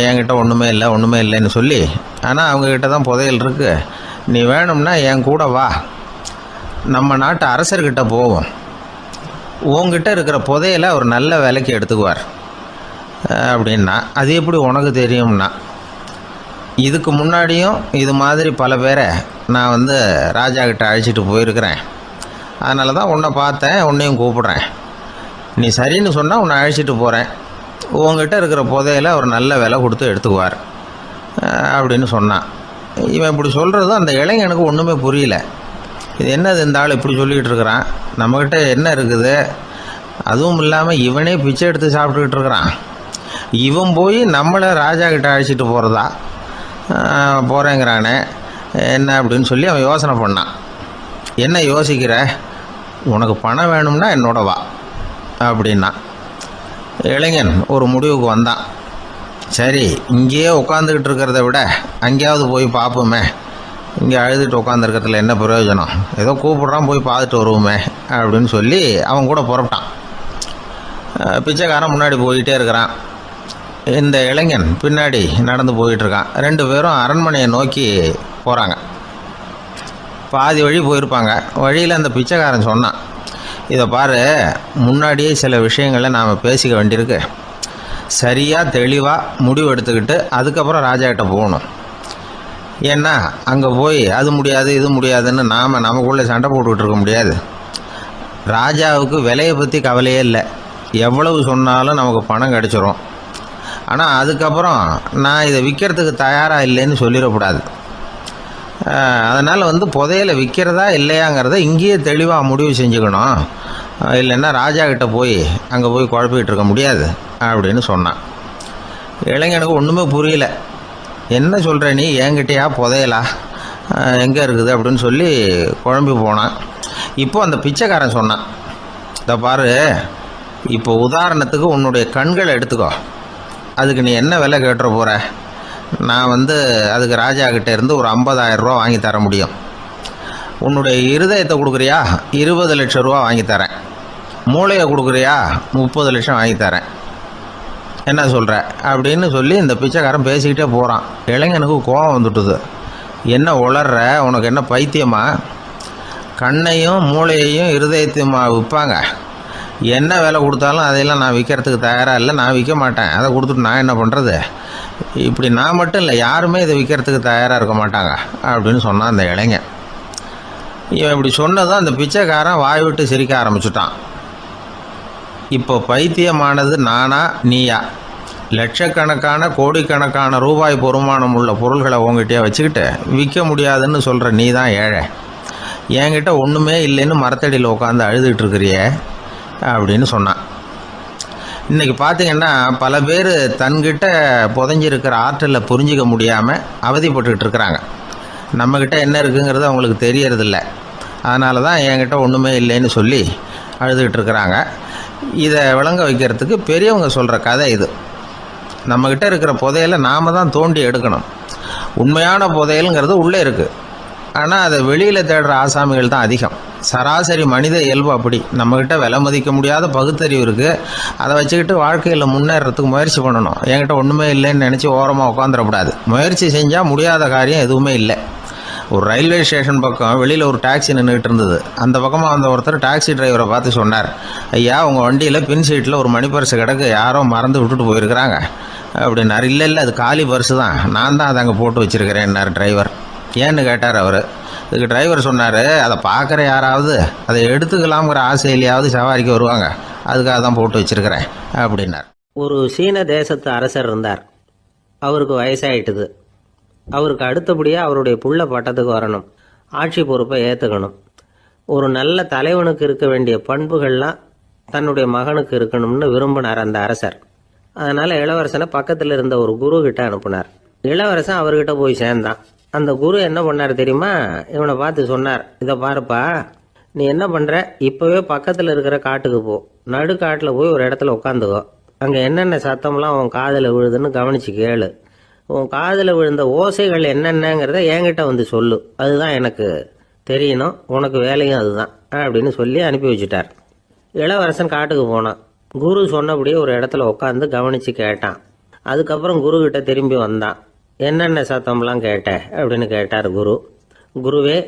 என்கிட்ட ஒன்றுமே இல்லை ஒன்றுமே இல்லைன்னு சொல்லி. ஆனால் அவங்கக்கிட்ட தான் புதையல் இருக்குது. நீ வேணும்னா என் கூட வா, நம்ம நாட்டு அரசர்கிட்ட போவோம், உங்ககிட்ட இருக்கிற புதையலை அவர் நல்ல விலைக்கு எடுத்துக்குவார் அப்படின்னா. அது எப்படி உனக்கு தெரியும்னா, இதுக்கு முன்னாடியும் இது மாதிரி பல பேரை நான் ராஜா கிட்ட அழைச்சிட்டு போயிருக்கிறேன், அதனால தான் உன்னை பார்த்தேன், உன்னையும் கூப்பிடுறேன். நீ சரின்னு சொன்னால் உன்னை அழைச்சிட்டு போகிறேன், உங்ககிட்ட இருக்கிற புதையலை அவர் நல்ல விலை கொடுத்து எடுத்துக்குவார் அப்படின்னு சொன்னான். இவன் இப்படி சொல்கிறது அந்த இளைஞனுக்கு ஒன்றுமே புரியல. இது என்னது இந்த ஆள் இப்படி சொல்லிகிட்டு இருக்கிறான், நம்மக்கிட்ட என்ன இருக்குது, அதுவும் இல்லாமல் இவனே பிச்சை எடுத்து சாப்பிட்டுக்கிட்டு இருக்கிறான், இவன் போய் நம்மளை ராஜா கிட்ட அழைச்சிட்டு போகிறதா போகிறேங்கிறானே என்ன அப்படின்னு சொல்லி அவன் யோசனை பண்ணான். என்ன யோசிக்கிற, உனக்கு பணம் வேணும்னா என்னோட வா அப்படின்னா. இளைஞன் ஒரு முடிவுக்கு வந்தான். சரி, இங்கேயே உட்காந்துக்கிட்டு இருக்கிறத விட அங்கேயாவது போய் பார்ப்போமே, இங்கே அழுதுட்டு உட்காந்துருக்கிறதுல என்ன பிரயோஜனம், ஏதோ கூப்பிட்றான் போய் பார்த்துட்டு வருவோமே அப்படின்னு சொல்லி அவன் கூட புறப்பட்டான். பிச்சைக்காரன் முன்னாடி போயிட்டே இருக்கிறான், இந்த இளைஞன் பின்னாடி நடந்து போயிட்டுருக்கான். ரெண்டு பேரும் அரண்மனையை நோக்கி போகிறாங்க. பாதி வழி போயிருப்பாங்க. வழியில் அந்த பிச்சைக்காரன் சொன்னான், இதை பாரு, முன்னாடியே சில விஷயங்களை நாம் பேசிக்க வேண்டியிருக்கு, சரியாக தெளிவாக முடிவு எடுத்துக்கிட்டு அதுக்கப்புறம் ராஜா கிட்ட போகணும். ஏன்னா அங்கே போய் அது முடியாது இது முடியாதுன்னு நாம் நமக்குள்ளே சண்டை போட்டுக்கிட்டு இருக்க முடியாது. ராஜாவுக்கு விலையை பற்றி கவலையே இல்லை, எவ்வளவு சொன்னாலும் நமக்கு பணம் கிடச்சிரும். ஆனால் அதுக்கப்புறம் நான் இதை விற்கிறதுக்கு தயாராக இல்லைன்னு சொல்லிடக்கூடாது. அதனால் புதையலை விற்கிறதா இல்லையாங்கிறத இங்கேயே தெளிவாக முடிவு செஞ்சுக்கணும், இல்லைன்னா ராஜா கிட்ட போய் அங்கே போய் குழப்பிக்கிட்டு இருக்க முடியாது அப்படின்னு சொன்னான். இளைஞனுக்கு ஒன்றுமே புரியல. என்ன சொல்கிற நீ, என்கிட்டயா புதையலா, எங்கே இருக்குது அப்படின்னு சொல்லி குழம்பி போனான். இப்போ அந்த பிச்சைக்காரன் சொன்னான், இதை பாரு, இப்போ உதாரணத்துக்கு உன்னுடைய கண்களை எடுத்துக்கோ, அதுக்கு நீ என்ன விலை கேட்டுற போகிற, நான் அதுக்கு ராஜா கிட்டே இருந்து ஒரு 50,000 ரூபா வாங்கி தர முடியும். உன்னுடைய இருதயத்தை கொடுக்குறியா, 20 லட்சம் ரூபா வாங்கி தரேன். மூளையை கொடுக்குறியா, 30 லட்சம் வாங்கி தரேன். என்ன சொல்கிற அப்படின்னு சொல்லி இந்த பிச்சைக்காரன் பேசிக்கிட்டே போகிறான். இளைஞனுக்கு கோபம் வந்துட்டுது. என்ன உளர்ற, உனக்கு என்ன பைத்தியமா, கண்ணையும் மூளையையும் இருதயத்தையுமா விற்பாங்க, என்ன விலை கொடுத்தாலும் அதையெல்லாம் நான் விற்கிறதுக்கு தயாராக இல்லை, நான் விற்க மாட்டேன், அதை கொடுத்துட்டு நான் என்ன பண்ணுறது, இப்படி நான் மட்டும் இல்லை யாருமே இதை விற்கிறதுக்கு தயாராக இருக்க மாட்டாங்க அப்படின்னு சொன்னான் அந்த இளைஞன். இவன் இப்படி சொன்னதும் அந்த பிச்சைக்காரன் வாய் விட்டு சிரிக்க ஆரம்பிச்சுட்டான். இப்போ பைத்தியமானது நானா நீயா? லட்சக்கணக்கான கோடிக்கணக்கான ரூபாய் பொறுமானம் உள்ள பொருள்களை உங்ககிட்டயே வச்சுக்கிட்டு விற்க முடியாதுன்னு சொல்கிற நீ தான் ஏழை, என்கிட்ட ஒன்றுமே இல்லைன்னு மரத்தடியில் உட்காந்து அழுதுகிட்டு இருக்கிறியே அப்படின்னு சொன்னான். இன்றைக்கி பார்த்திங்கன்னா பல பேர் தன்கிட்ட புதைஞ்சிருக்கிற ஆற்றலை புரிஞ்சிக்க முடியாமல் அவதிப்பட்டுக்கிட்டு இருக்கிறாங்க. நம்மக்கிட்ட என்ன இருக்குங்கிறது அவங்களுக்கு தெரியறதில்ல, அதனால தான் என்கிட்ட ஒன்றுமே இல்லைன்னு சொல்லி அழுதுகிட்டு இருக்கிறாங்க. இதை விளங்க வைக்கிறதுக்கு பெரியவங்க சொல்கிற கதை இது. நம்மக்கிட்ட இருக்கிற புதையலை நாம் தான் தோண்டி எடுக்கணும். உண்மையான புதையலுங்கிறது உள்ளே இருக்குது, ஆனால் அதை வெளியில் தேடுற ஆசாமிகள் தான் அதிகம். சராசரி மனித இயல்பு அப்படி. நம்மக்கிட்ட விலை மதிக்க முடியாத பகுத்தறிவு இருக்குது, அதை வச்சுக்கிட்டு வாழ்க்கையில் முன்னேறதுக்கு முயற்சி பண்ணணும். என்கிட்ட ஒன்றுமே இல்லைன்னு நினச்சி ஓரமாக உட்காந்துடக்கூடாது. முயற்சி செஞ்சால் முடியாத காரியம் எதுவுமே இல்லை. ஒரு ரயில்வே ஸ்டேஷன் பக்கம் வெளியில் ஒரு டாக்ஸி நின்றுட்டு இருந்தது. அந்த பக்கமாக வந்த ஒருத்தர் டாக்ஸி டிரைவரை பார்த்து சொன்னார், ஐயா உங்கள் வண்டியில் பின் சீட்டில் ஒரு மணி பர்ஸு கிடக்கு, யாரோ மறந்து விட்டுட்டு போயிருக்கிறாங்க அப்படின்னாரு. இல்லை அது காலி பர்ஸு தான், நான் தான் அதை அங்கே போட்டு வச்சுருக்கிறேன்னார் டிரைவர். ஏன்னு கேட்டார் அவர். இதுக்கு டிரைவர் சொன்னார், அதை பார்க்குற யாராவது அதை எடுத்துக்கலாம்ங்கிற ஆசையிலையாவது சவாரிக்கு வருவாங்க, அதுக்காக தான் போட்டு வச்சுருக்கிறேன் அப்படின்னார். ஒரு சீன தேசத்து அரசர் இருந்தார். அவருக்கு வயசாயிட்டுது. அவருக்கு அடுத்தபடியாக அவருடைய புள்ள பட்டத்துக்கு வரணும், ஆட்சி பொறுப்பை ஏற்றுக்கணும். ஒரு நல்ல தலைவனுக்கு இருக்க வேண்டிய பண்புகள்லாம் தன்னுடைய மகனுக்கு இருக்கணும்னு விரும்பினார் அந்த அரசர். அதனால் இளவரசனை பக்கத்தில் இருந்த ஒரு குரு கிட்ட அனுப்புனார். இளவரசன் அவர்கிட்ட போய் சேர்ந்தான். அந்த குரு என்ன பண்ணார் தெரியுமா? இவனை பார்த்து சொன்னார், இதை பாருப்பா, நீ என்ன பண்ணுற, இப்போவே பக்கத்தில் இருக்கிற காட்டுக்கு போ, நடுக்காட்டில் போய் ஒரு இடத்துல உட்காந்துக்கோ, அங்கே என்னென்ன சத்தம்லாம் உன் காதில் விழுதுன்னு கவனிச்சு கேளு, உன் காதில் விழுந்த ஓசைகள் என்னென்னங்கிறத என்கிட்ட வந்து சொல்லு, அதுதான் எனக்கு தெரியணும், உனக்கு வேலையும் அதுதான் அப்படின்னு சொல்லி அனுப்பி வச்சுட்டார். இளவரசன் காட்டுக்கு போனான். குரு சொன்னபடியே ஒரு இடத்துல உட்காந்து கவனித்து கேட்டான். அதுக்கப்புறம் குரு கிட்ட திரும்பி வந்தான். என்னென்ன சத்தம்லாம் கேட்ட அப்படின்னு கேட்டார் குரு. குருவே,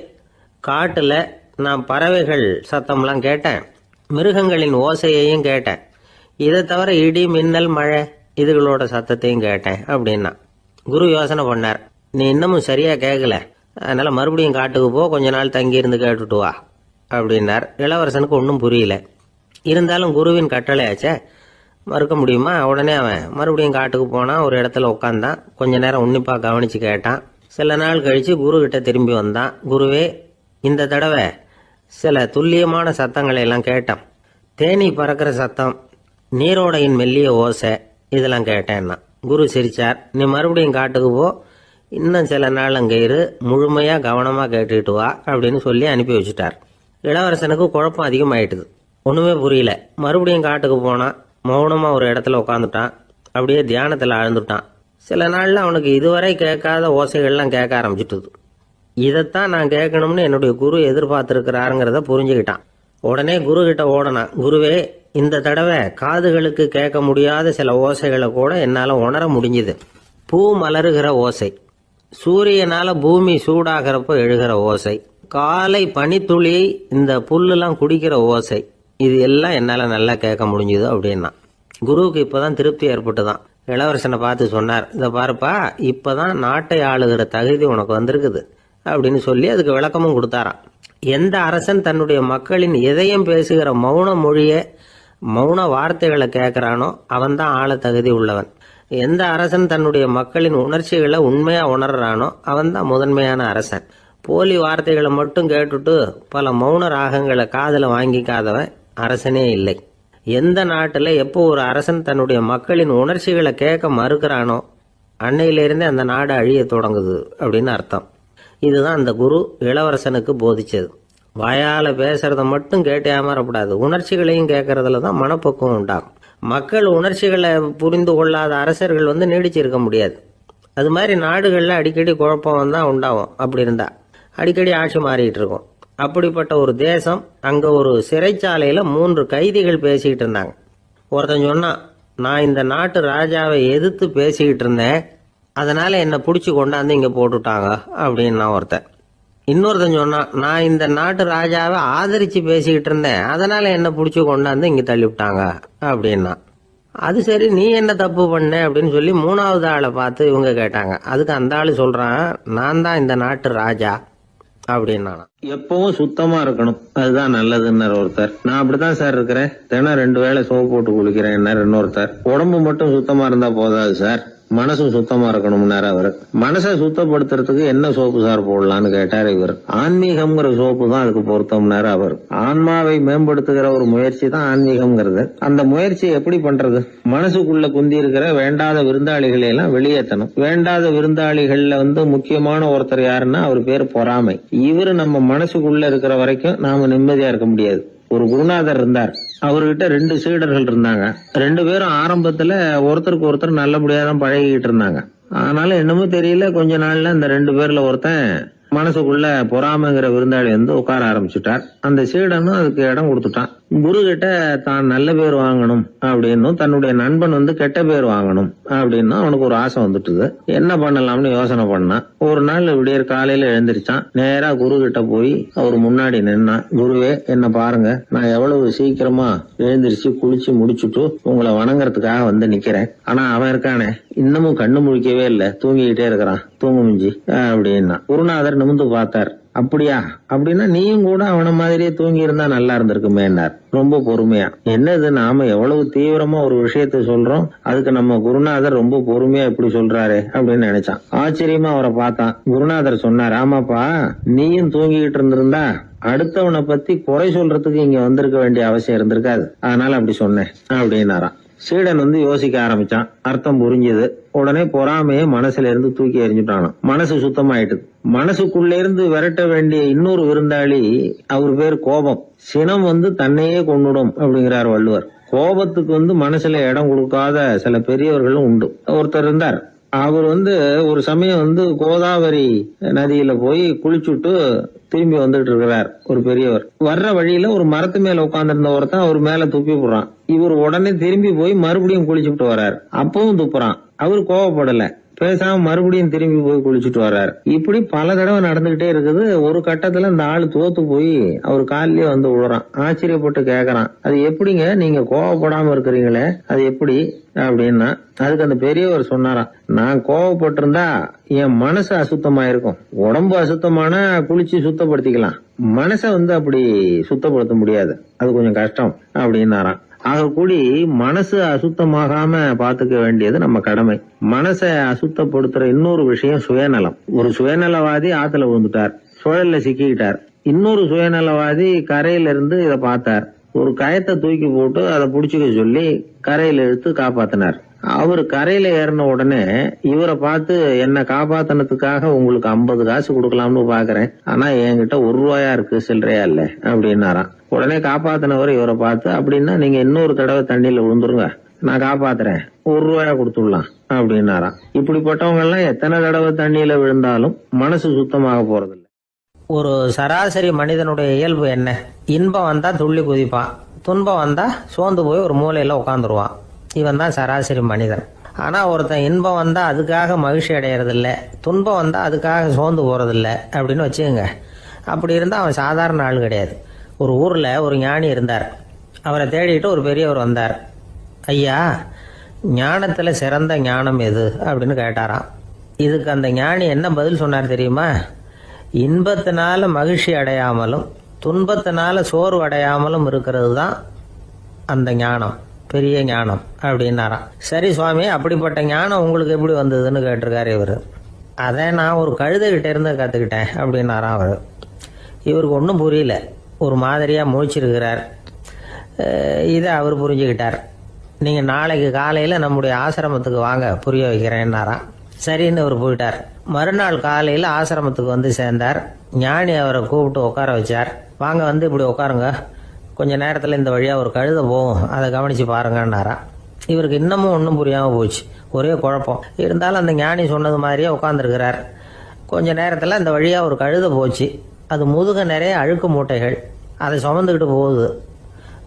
காட்டில் நான் பறவைகள் சத்தம்லாம் கேட்டேன், மிருகங்களின் ஓசையையும் கேட்டேன், இதை தவிர இடி மின்னல் மழை இதுகளோட சத்தத்தையும் கேட்டேன் அப்படின்னா. குரு யோசனை பண்ணார், நீ இன்னமும் சரியாக கேட்கல, அதனால் மறுபடியும் காட்டுக்கு போ, கொஞ்ச நாள் தங்கியிருந்து கேட்டுட்டு வா அப்படின்னார். இளவரசனுக்கு ஒன்றும் புரியல. இருந்தாலும் குருவின் கட்டளையாச்சே, மறுக்க முடியுமா? உடனே அவன் மறுபடியும் காட்டுக்கு போனான். ஒரு இடத்துல உட்காந்தான். கொஞ்ச நேரம் உன்னிப்பாக கவனித்து கேட்டான். சில நாள் கழித்து குரு கிட்ட திரும்பி வந்தான். குருவே, இந்த தடவை சில துல்லியமான சத்தங்களை எல்லாம் கேட்டான். தேனி பறக்கிற சத்தம், நீரோடையின் மெல்லிய ஓசை, இதெல்லாம் கேட்டேன்னா. குரு சிரிச்சார். நீ மறுபடியும் காட்டுக்கு போ, இன்னும் சில நாள் அங்கே இரு, முழுமையாக கவனமாக கேட்டுக்கிட்டு வா அப்படின்னு சொல்லி அனுப்பி வச்சுட்டார். இளவரசனுக்கு குழப்பம் அதிகமாயிட்டுது. ஒன்றுமே புரியல. மறுபடியும் காட்டுக்கு போனான். மௌனமாக ஒரு இடத்துல உட்காந்துட்டான். அப்படியே தியானத்தில் ஆழ்ந்துட்டான். சில நாளில் அவனுக்கு இதுவரை கேட்காத ஓசைகள்லாம் கேட்க ஆரம்பிச்சுட்டுது. இதைத்தான் நான் கேட்கணும்னு என்னுடைய குரு எதிர்பார்த்துருக்கிறாருங்கிறத புரிஞ்சுக்கிட்டான். உடனே குரு கிட்ட ஓடனான். குருவே, இந்த தடவை காதுகளுக்கு கேட்க முடியாத சில ஓசைகளை கூட என்னால் உணர முடிஞ்சுது. பூ மலருகிற ஓசை, சூரியனால் பூமி சூடாகிறப்போ எழுகிற ஓசை, காலை பனித்துளி இந்த புல்லுலாம் குடிக்கிற ஓசை, இது எல்லாம் என்னால் நல்லா கேட்க முடிஞ்சுது அப்படின்னா. குருவுக்கு இப்போதான் திருப்தி ஏற்பட்டுதான். இளவரசனை பார்த்து சொன்னார், இதை பாருப்பா, இப்போதான் நாட்டை ஆளுகிற தகுதி உனக்கு வந்திருக்குது அப்படின்னு சொல்லி அதுக்கு விளக்கமும் கொடுத்தாராம். எந்த அரசன் தன்னுடைய மக்களின் இதயம் பேசுகிற மௌன மொழியை, மௌன வார்த்தைகளை கேட்குறானோ அவன்தான் ஆள தகுதி உள்ளவன். எந்த அரசன் தன்னுடைய மக்களின் உணர்ச்சிகளை உண்மையாக உணர்றானோ அவன்தான் முதன்மையான அரசன். போலி வார்த்தைகளை மட்டும் கேட்டுட்டு பல மௌன ராகங்களை காதில் வாங்கிக்காதவன் அரசனே இல்லை. எந்த நாட்டில் எப்போ ஒரு அரசன் தன்னுடைய மக்களின் உணர்ச்சிகளை கேட்க மறுக்கிறானோ அன்னையிலிருந்தே அந்த நாடு அழிய தொடங்குது அப்படின்னு அர்த்தம். இதுதான் அந்த குரு இளவரசனுக்கு போதிச்சது. வாயால் பேசுறத மட்டும் கேட்டு ஏமாறக்கூடாது, உணர்ச்சிகளையும் கேட்கறதுல தான் மனப்பக்குவம் உண்டாகும். மக்கள் உணர்ச்சிகளை புரிந்து கொள்ளாத அரசர்கள் நீடிச்சிருக்க முடியாது. அது மாதிரி நாடுகளில் அடிக்கடி குழப்பம் தான் உண்டாகும். அப்படி இருந்தால் அடிக்கடி ஆட்சி மாறிட்டு இருக்கும். அப்படிப்பட்ட ஒரு தேசம், அங்கே ஒரு சிறைச்சாலையில் 3 கைதிகள் பேசிக்கிட்டு இருந்தாங்க. ஒருத்தன் சொன்னான், நான் இந்த நாட்டு ராஜாவை எதிர்த்து பேசிக்கிட்டு இருந்தேன், அதனால் என்னை பிடிச்சி கொண்டாந்து இங்கே போட்டுட்டாங்க அப்படின்னா ஒருத்தன். இன்னொருத்தன் சொன்னான், நான் இந்த நாட்டு ராஜாவை ஆதரிச்சு பேசிக்கிட்டு இருந்தேன், அதனால என்ன பிடிச்சி கொண்டாந்து இங்க தள்ளி விட்டாங்க அப்படின்னா. அது சரி, நீ என்ன தப்பு பண்ண அப்படின்னு சொல்லி மூணாவது ஆளை பார்த்து இவங்க கேட்டாங்க. அதுக்கு அந்த ஆளு சொல்றான், நான் தான் இந்த நாட்டு ராஜா அப்படின்னா. எப்பவும் சுத்தமா இருக்கணும், அதுதான் நல்லதுன்னு ஒருத்தர். நான் அப்படித்தான் சார் இருக்கிறேன், தினம் 2 வேளை சோப்பு போட்டு குளிக்கிறேன் இன்னொருத்தர். உடம்பு மட்டும் சுத்தமா இருந்தா போதாது சார், மனசும் சுத்தமா இருக்கணும்னாரு அவரு. மனசை சுத்தப்படுத்துறதுக்கு என்ன சோப்பு சார் போடலான்னு கேட்டாரு இவர். ஆன்மீகம்ங்கிற சோப்பு தான் அதுக்கு பொருத்தம்னாரு அவர். ஆன்மாவை மேம்படுத்துகிற ஒரு முயற்சி தான் ஆன்மீகம்ங்கிறது. அந்த முயற்சியை எப்படி பண்றது? மனசுக்குள்ள குந்தி இருக்கிற வேண்டாத விருந்தாளிகளை எல்லாம் வெளியேற்றணும். வேண்டாத விருந்தாளிகள்ல முக்கியமான ஒருத்தர் யாருன்னா அவர் பேர் பொறாமை. இவரு நம்ம மனசுக்குள்ள இருக்கிற வரைக்கும் நாம நிம்மதியா இருக்க முடியாது. ஒரு குருநாதர் இருந்தார், அவர்கிட்ட 2 சீடர்கள் இருந்தாங்க. 2 பேரும் ஆரம்பத்துல ஒருத்தருக்கு ஒருத்தர் நல்லபடியா தான் பழகிட்டு இருந்தாங்க. ஆனாலும் என்னமோ தெரியல, கொஞ்ச நாள்ல இந்த 2 பேர்ல ஒருத்தன் மனசுக்குள்ள பொறாமைங்கிற விருந்தாளி உட்கார ஆரம்பிச்சுட்டார். அந்த சீடனும் அதுக்கு இடம் கொடுத்துட்டான். குரு கிட்ட தான் நல்ல பேர் வாங்கணும் அப்படின்னும், தன்னுடைய நண்பன் கெட்ட பேர் வாங்கணும் அப்படின்னு அவனுக்கு ஒரு ஆசை வந்துட்டுது. என்ன பண்ணலாம்னு யோசனை பண்ணான். ஒரு நாள் விடியற் காலையில எழுந்திருச்சான். நேரா குரு கிட்ட போய் அவர் முன்னாடி நின்னான். குருவே, என்ன பாருங்க, நான் எவ்வளவு சீக்கிரமா எழுந்திருச்சு குளிச்சு முடிச்சுட்டு உங்களை வணங்குறதுக்காக நிக்கிறேன். ஆனா அவன் இருக்கானே, இன்னமும் கண்ணு முழிக்கவே இல்ல, தூங்கிக்கிட்டே இருக்கிறான், தூங்கு மிஞ்சி அப்படின்னா. குருநாதர் நிமிந்து பார்த்தார். அப்படியா? அப்படின்னா நீயும் கூட அவன மாதிரியே தூங்கி இருந்தா நல்லா இருந்திருக்குமேன்னார் ரொம்ப பொறுமையா. என்னது, நாம எவ்வளவு தீவிரமா ஒரு விஷயத்த சொல்றோம், அதுக்கு நம்ம குருநாதர் ரொம்ப பொறுமையா இப்படி சொல்றாரு அப்படின்னு நினைச்சான். ஆச்சரியமா அவரை பார்த்தான். குருநாதர் சொன்னார், ஆமாப்பா, நீயும் தூங்கிக்கிட்டு இருந்திருந்தா அடுத்தவனை பத்தி குறை சொல்றதுக்கு இங்க வந்திருக்க வேண்டிய அவசியம் இருந்திருக்காது, அதனால அப்படி சொன்னேன் அப்படின்னாராம். சீடன் யோசிக்க ஆரம்பிச்சான். அர்த்தம் புரிஞ்சது. உடனே பொறாமையை மனசுல இருந்து தூக்கி எறிஞ்சுட்டானாம். மனசு சுத்தமாயிட்டு. மனசுக்குள்ள இருந்து விரட்ட வேண்டிய இன்னொரு விருந்தாளி, அவர் பேர் கோபம். சினம் தன்னையே கொன்னுடும் அப்படிங்கிறார் வள்ளுவர். கோபத்துக்கு மனசுல இடம் கொடுக்காத சில பெரியவர்களும் உண்டு. ஒருத்தர் இருந்தார், அவர் ஒரு சமயம் கோதாவரி நதியில போய் குளிச்சுட்டு திரும்பி வந்துட்டு இருக்கிறார். ஒரு பெரியவர் வர்ற வழியில ஒரு மரத்து மேல உட்கார்ந்திருந்த ஒருத்தன் அவர் மேல துப்பி போடுறான். இவர் உடனே திரும்பி போய் மறுபடியும் குளிச்சுட்டு வர்றார். அப்பவும் துப்புறான். அவர் கோவப்படல, பேசாம மறுபடியும் திரும்பி போய் குளிச்சுட்டு வர்றாரு. இப்படி பல தடவை நடந்துகிட்டே இருக்குது. ஒரு கட்டத்துல இந்த ஆளு தோத்து போய் அவர் காலிலேயே விழுறான். ஆச்சரியப்பட்டு கேக்குறான், அது எப்படிங்க நீங்க கோவப்படாம இருக்கிறீங்களே, அது எப்படி அப்படின்னா. அதுக்கு அந்த பெரியவர் சொன்னாராம், நான் கோவப்பட்டிருந்தா என் மனசு அசுத்தமா இருக்கும். உடம்பு அசுத்தமான குளிச்சு சுத்தப்படுத்திக்கலாம், மனசை அப்படி சுத்தப்படுத்த முடியாது, அது கொஞ்சம் கஷ்டம் அப்படின்னாராம். ஆக கூடி மனசு அசுத்தமாகாம பாத்துக்க வேண்டியது நம்ம கடமை. மனசை அசுத்தப்படுத்துற இன்னொரு விஷயம் சுயநலம். ஒரு சுயநலவாதி ஆத்துல விழுந்துட்டார், சுழல்ல சிக்கிக்கிட்டார். இன்னொரு சுயநலவாதி கரையில இருந்து இத பார்த்தார். ஒரு கயத்தை தூக்கி போட்டு அதை புடிச்சுக்க சொல்லி கரையில இழுத்து காப்பாத்தினார். அவரு கரையில ஏறின உடனே இவரை பார்த்து, என்ன காப்பாத்தினதுக்காக உங்களுக்கு 50 காசு கொடுக்கலாம்னு பாக்குறேன், ஆனா என்கிட்ட 1 ரூபாயா இருக்கு, சில்லறையா இல்ல அப்படின்னாராம். உடனே காப்பாத்தினவர் இவரை பார்த்து, அப்படின்னா நீங்க இன்னொரு தடவை தண்ணியில விழுந்துருங்க, நான் காப்பாத்துறேன், 1 ரூபாயா கொடுத்துடலாம் அப்படின்னாராம். இப்படிப்பட்டவங்க எல்லாம் எத்தனை தடவை தண்ணியில விழுந்தாலும் மனசு சுத்தமாக போறதில்லை. ஒரு சராசரி மனிதனுடைய இயல்பு என்ன? இன்பம் வந்தா துள்ளி குதிப்பான், துன்பம் வந்தா சோர்ந்து போய் ஒரு மூலையில உட்காந்துருவான். இவன் தான் சராசரி மனிதன். ஆனா ஒருத்தன் இன்பம் வந்தா அதுக்காக மகிழ்ச்சி அடையறதில்ல, துன்பம் வந்தா அதுக்காக சோர்ந்து போறதில்ல அப்படின்னு வச்சுக்கோங்க. அப்படி இருந்தா அவன் சாதாரண ஆள் கிடையாது. ஒரு ஊர்ல ஒரு ஞானி இருந்தார். அவரை தேடிட்டு ஒரு பெரியவர் வந்தார். ஐயா, ஞானத்துல சிறந்த ஞானம் எது அப்படின்னு கேட்டாராம். இதுக்கு அந்த ஞானி என்ன பதில் சொன்னார் தெரியுமா? இன்பத்தினால மகிழ்ச்சி அடையாமலும் துன்பத்தினால சோர்வு அடையாமலும் இருக்கிறது தான் அந்த ஞானம், பெரிய ஞானம் அப்படின்னாராம். சரி சுவாமி, அப்படிப்பட்ட ஞானம் உங்களுக்கு எப்படி வந்ததுன்னு கேட்டிருக்காரு இவர். அதை நான் ஒரு கழுதைகிட்ட இருந்து கற்றுக்கிட்டேன் அப்படின்னாராம் அவர். இவருக்கு ஒன்றும் புரியல, ஒரு மாதிரியாக முழிச்சிருக்கிறார். இதை அவர் புரிஞ்சுக்கிட்டார். நீங்கள் நாளைக்கு காலையில் நம்முடைய ஆசிரமத்துக்கு வாங்க, புரிய வைக்கிறேன்னாராம். சரின்னு அவர் போயிட்டார். மறுநாள் காலையில் ஆசிரமத்துக்கு சேர்ந்தார். ஞானி அவரை கூப்பிட்டு உட்கார வச்சார். வாங்க இப்படி உட்காருங்க, கொஞ்ச நேரத்தில் இந்த வழியாக ஒரு கழுதை போகும், அதை கவனித்து பாருங்கன்னாராம். இவருக்கு இன்னமும் ஒன்றும் புரியாமல் போச்சு, ஒரே குழப்பம். இருந்தாலும் அந்த ஞானி சொன்னது மாதிரியே உட்காந்துருக்கிறார். கொஞ்ச நேரத்தில் இந்த வழியாக ஒரு கழுதை போச்சு. அது முதுக நிறைய அழுக்கு மூட்டைகள், அதை சுமந்துக்கிட்டு போகுது.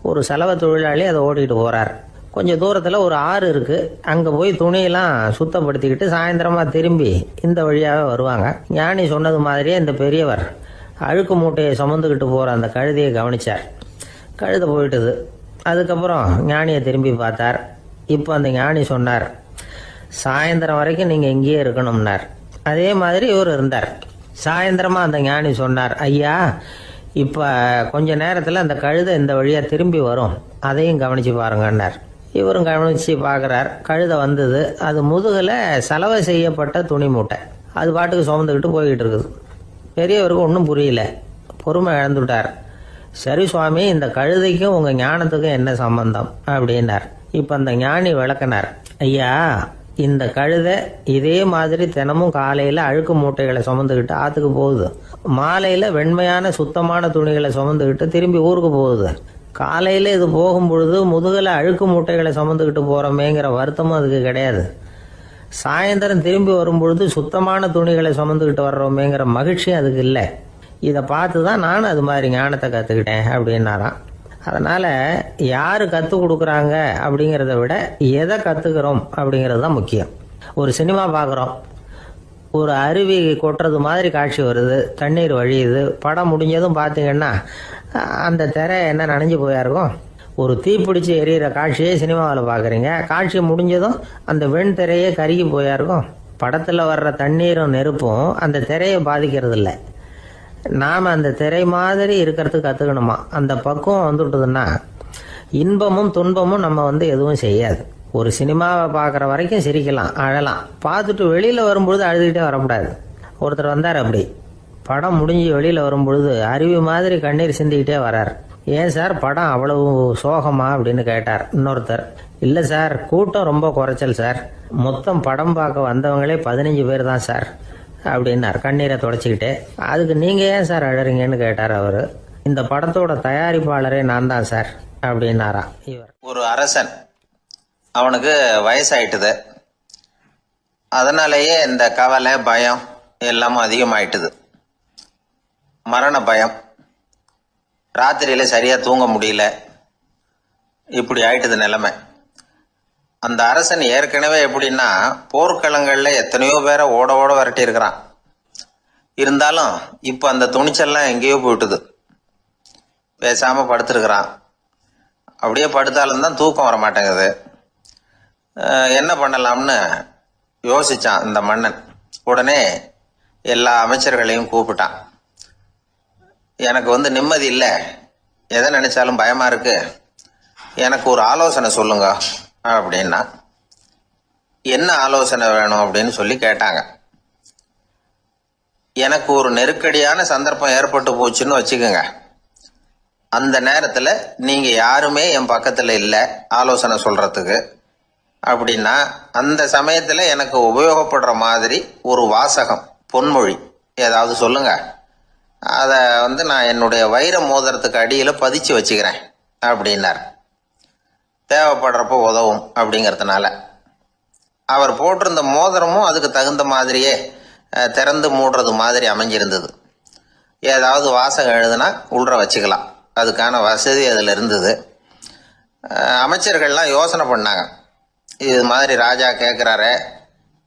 ஒரு செலவு தொழிலாளி அதை ஓட்டிகிட்டு போகிறார். கொஞ்சம் தூரத்தில் ஒரு ஆறு இருக்குது. அங்கே போய் துணியெல்லாம் சுத்தப்படுத்திக்கிட்டு சாயந்தரமாக திரும்பி இந்த வழியாகவே வருவாங்க. ஞானி சொன்னது மாதிரியே இந்த பெரியவர் அழுக்கு மூட்டையை சுமந்துக்கிட்டு போகிற அந்த கழுதையை கவனித்தார். கழுதை போயிட்டுது. அதுக்கப்புறம் ஞானியை திரும்பி பார்த்தார். இப்போ அந்த ஞானி சொன்னார், சாயந்தரம் வரைக்கும் நீங்கள் இங்கேயே இருக்கணும்னார். அதே மாதிரி இவர் இருந்தார். சாயந்தரமாக அந்த ஞானி சொன்னார், ஐயா இப்போ கொஞ்ச நேரத்தில் அந்த கழுதை இந்த வழியாக திரும்பி வரும், அதையும் கவனித்து பாருங்கன்னார். இவரும் கவனித்து பார்க்குறார். கழுதை வந்தது. அது முதுகில் சலவை செய்யப்பட்ட துணி மூட்டை. அது பாட்டுக்கு சுமந்துக்கிட்டு போய்கிட்டு இருக்குது. பெரியவருக்கு ஒன்றும் புரியல. பொறுமை இழந்துட்டார். சரி சுவாமி, இந்த கழுதைக்கும் உங்கள் ஞானத்துக்கும் என்ன சம்பந்தம் அப்படின்னார். இப்போ அந்த ஞானி விளக்கினார், ஐயா இந்த கழுதை இதே மாதிரி தினமும் காலையில் அழுக்கு மூட்டைகளை சுமந்துக்கிட்டு ஆற்றுக்கு போகுது, மாலையில் வெண்மையான சுத்தமான துணிகளை சுமந்துக்கிட்டு திரும்பி ஊருக்கு போகுது. காலையில் இது போகும் பொழுது முதுகில் அழுக்கு மூட்டைகளை சுமந்துக்கிட்டு போகிறோமேங்கிற வருத்தமும் அதுக்கு கிடையாது. சாயந்தரம் திரும்பி வரும்பொழுது சுத்தமான துணிகளை சுமந்துக்கிட்டு வர்றோமேங்கிற மகிழ்ச்சியும் அதுக்கு இல்லை. இதை பார்த்து தான் நான் அது மாதிரி ஞானத்தை கற்றுக்கிட்டேன் அப்படின்னாராம். அதனால் யார் கற்றுக் கொடுக்குறாங்க அப்படிங்கிறத விட எதை கற்றுக்கிறோம் அப்படிங்கிறது தான் முக்கியம். ஒரு சினிமா பார்க்குறோம், ஒரு அருவி கொட்டுறது மாதிரி காட்சி வருது, தண்ணீர் வழியுது. படம் முடிஞ்சதும் பார்த்தீங்கன்னா அந்த திரை என்ன நனைஞ்சு போயா இருக்கும். ஒரு தீப்பிடிச்சு எரியிற காட்சியே சினிமாவில் பார்க்குறீங்க, காட்சி முடிஞ்சதும் அந்த வெண் திரையே கருகி போயா இருக்கும். படத்தில் வர்ற தண்ணீரும் நெருப்பும் அந்த திரையை பாதிக்கிறது இல்லை. நாம் அந்த திரை மாதிரி இருக்கிறதுக்கு கற்றுக்கணுமா. அந்த பக்குவம் வந்துவிட்டதுன்னா இன்பமும் துன்பமும் நம்ம எதுவும் செய்யாது. ஒரு சினிமாவை பார்க்குற வரைக்கும் சிரிக்கலாம், அழலாம். பார்த்துட்டு வெளியில் வரும்பொழுது அழுதுகிட்டே வரக்கூடாது. ஒருத்தர் வந்தார், அப்படி படம் முடிஞ்சு வெளியில் வரும்பொழுது அருவி மாதிரி கண்ணீர் சிந்திக்கிட்டே வரார். ஏன் சார் படம் அவ்வளவு சோகமா அப்படின்னு கேட்டார். இன்னொருத்தர், இல்லை சார் கூட்டம் ரொம்ப குறைச்சல் சார், மொத்தம் படம் பார்க்க வந்தவங்களே 15 பேர் தான் சார் அப்படின்னார் கண்ணீரை தொடச்சிக்கிட்டே. அதுக்கு நீங்கள் ஏன் சார் அழறீங்கன்னு கேட்டார் அவர். இந்த படத்தோட தயாரிப்பாளரே நான் தான் சார் அப்படின்னாரா இவர். ஒரு அரசன், அவனுக்கு வயசாயிட்டுது. அதனாலேயே இந்த கவலை பயம் எல்லாமும் அதிகமாயிட்டுது. மரண பயம், ராத்திரியில சரியா தூங்க முடியல, இப்படி ஆயிட்டுது நிலைமை. அந்த அரசன் ஏற்கனவே எப்படின்னா போர்க்களங்கள்ல எத்தனையோ பேரை ஓட ஓட விரட்டி இருக்கிறான். இருந்தாலும் இப்ப அந்த துணிச்சல்லாம் எங்கேயோ போயிட்டுது. பேசாம படுத்திருக்கிறான். அப்படியே படுத்தாலும் தான் தூக்கம் வர மாட்டேங்குது. என்ன பண்ணலாம்னு யோசிச்சான் இந்த மன்னன். உடனே எல்லா அமைச்சர்களையும் கூப்பிட்டான். எனக்கு நிம்மதி இல்லை, எதை நினைச்சாலும் பயமா இருக்கு, எனக்கு ஒரு ஆலோசனை சொல்லுங்க அப்படின்னா. என்ன ஆலோசனை வேணும் அப்படின்னு சொல்லி கேட்டாங்க. எனக்கு ஒரு நெருக்கடியான சந்தர்ப்பம் ஏற்பட்டு போச்சுன்னு வச்சுக்கோங்க. அந்த நேரத்தில் நீங்க யாருமே என் பக்கத்தில் இல்லை ஆலோசனை சொல்றதுக்கு அப்படின்னா, அந்த சமயத்தில் எனக்கு உபயோகப்படுற மாதிரி ஒரு வாசகம், பொன்மொழி ஏதாவது சொல்லுங்க. அதை நான் என்னுடைய வைர மோதிரத்துக்கு அடியில் பதிச்சு வச்சுக்கிறேன் அப்படின்னார். தேவைப்படுறப்போ உதவும் அப்படிங்கிறதுனால. அவர் போட்டிருந்த மோதிரமும் அதுக்கு தகுந்த மாதிரியே திறந்து மூடுறது மாதிரி அமைஞ்சிருந்தது. ஏதாவது வாசகம் எழுதுனா உள்ற வச்சுக்கலாம், அதுக்கான வசதி அதில் இருந்தது. அமைச்சர்கள்லாம் யோசனை பண்ணாங்க, இது மாதிரி ராஜா கேட்குறாரு,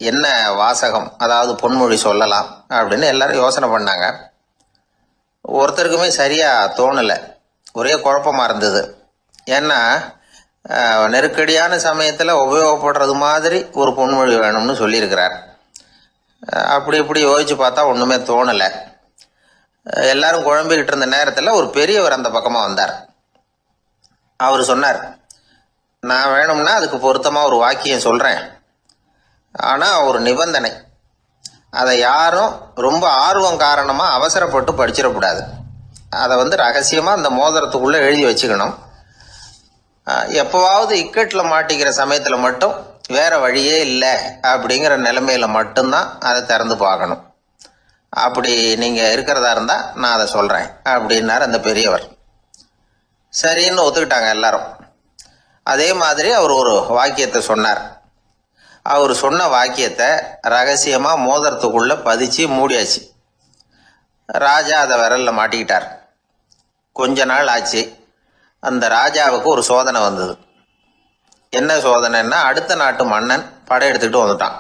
என்ன வாசகம் அதாவது பொன்மொழி சொல்லலாம் அப்படின்னு எல்லாரும் யோசனை பண்ணாங்க. ஒருத்தருக்குமே சரியா தோணலை, ஒரே குழப்பமா இருந்தது. ஏன்னா நெருக்கடியான சமயத்தில் உபயோகப்படுறது மாதிரி ஒரு பொன்மொழி வேணும்னு சொல்லியிருக்கிறார். அப்படி இப்படி யோசிச்சு பார்த்தா ஒன்றுமே தோணலை. எல்லாரும் குழம்பிக்கிட்டு இருந்த நேரத்தில் ஒரு பெரியவர் அந்த பக்கமாக வந்தார். அவர் சொன்னார், நான் வேணும்னா அதுக்கு பொருத்தமாக ஒரு வாக்கியம் சொல்கிறேன், ஆனால் ஒரு நிபந்தனை. அதை யாரும் ரொம்ப ஆர்வம் காரணமாக அவசரப்பட்டு படிச்சிடக்கூடாது. அதை ரகசியமாக அந்த மோதிரத்துக்குள்ளே எழுதி வச்சுக்கணும். எப்போவாவது இக்கட்டில் மாட்டிக்கிற சமயத்தில் மட்டும் வேற வழியே இல்லை அப்படிங்கிற நிலைமையில மட்டும்தான் அதை திறந்து பார்க்கணும். அப்படி நீங்கள் இருக்கிறதா இருந்தால் நான் அதை சொல்கிறேன் அப்படின்னார் அந்த பெரியவர். சரின்னு ஒத்துக்கிட்டாங்க எல்லாரும். அதே மாதிரி அவர் ஒரு வாக்கியத்தை சொன்னார். அவர் சொன்ன வாக்கியத்தை ரகசியமாக மோதிரத்துக்குள்ளே பதிச்சு மூடியாச்சு. ராஜா அதை விரலில் மாட்டிக்கிட்டார். கொஞ்ச நாள் ஆச்சு. அந்த ராஜாவுக்கு ஒரு சோதனை வந்தது. என்ன சோதனைன்னா, அடுத்த நாட்டு மன்னன் படையெடுத்துக்கிட்டு வந்துட்டான்.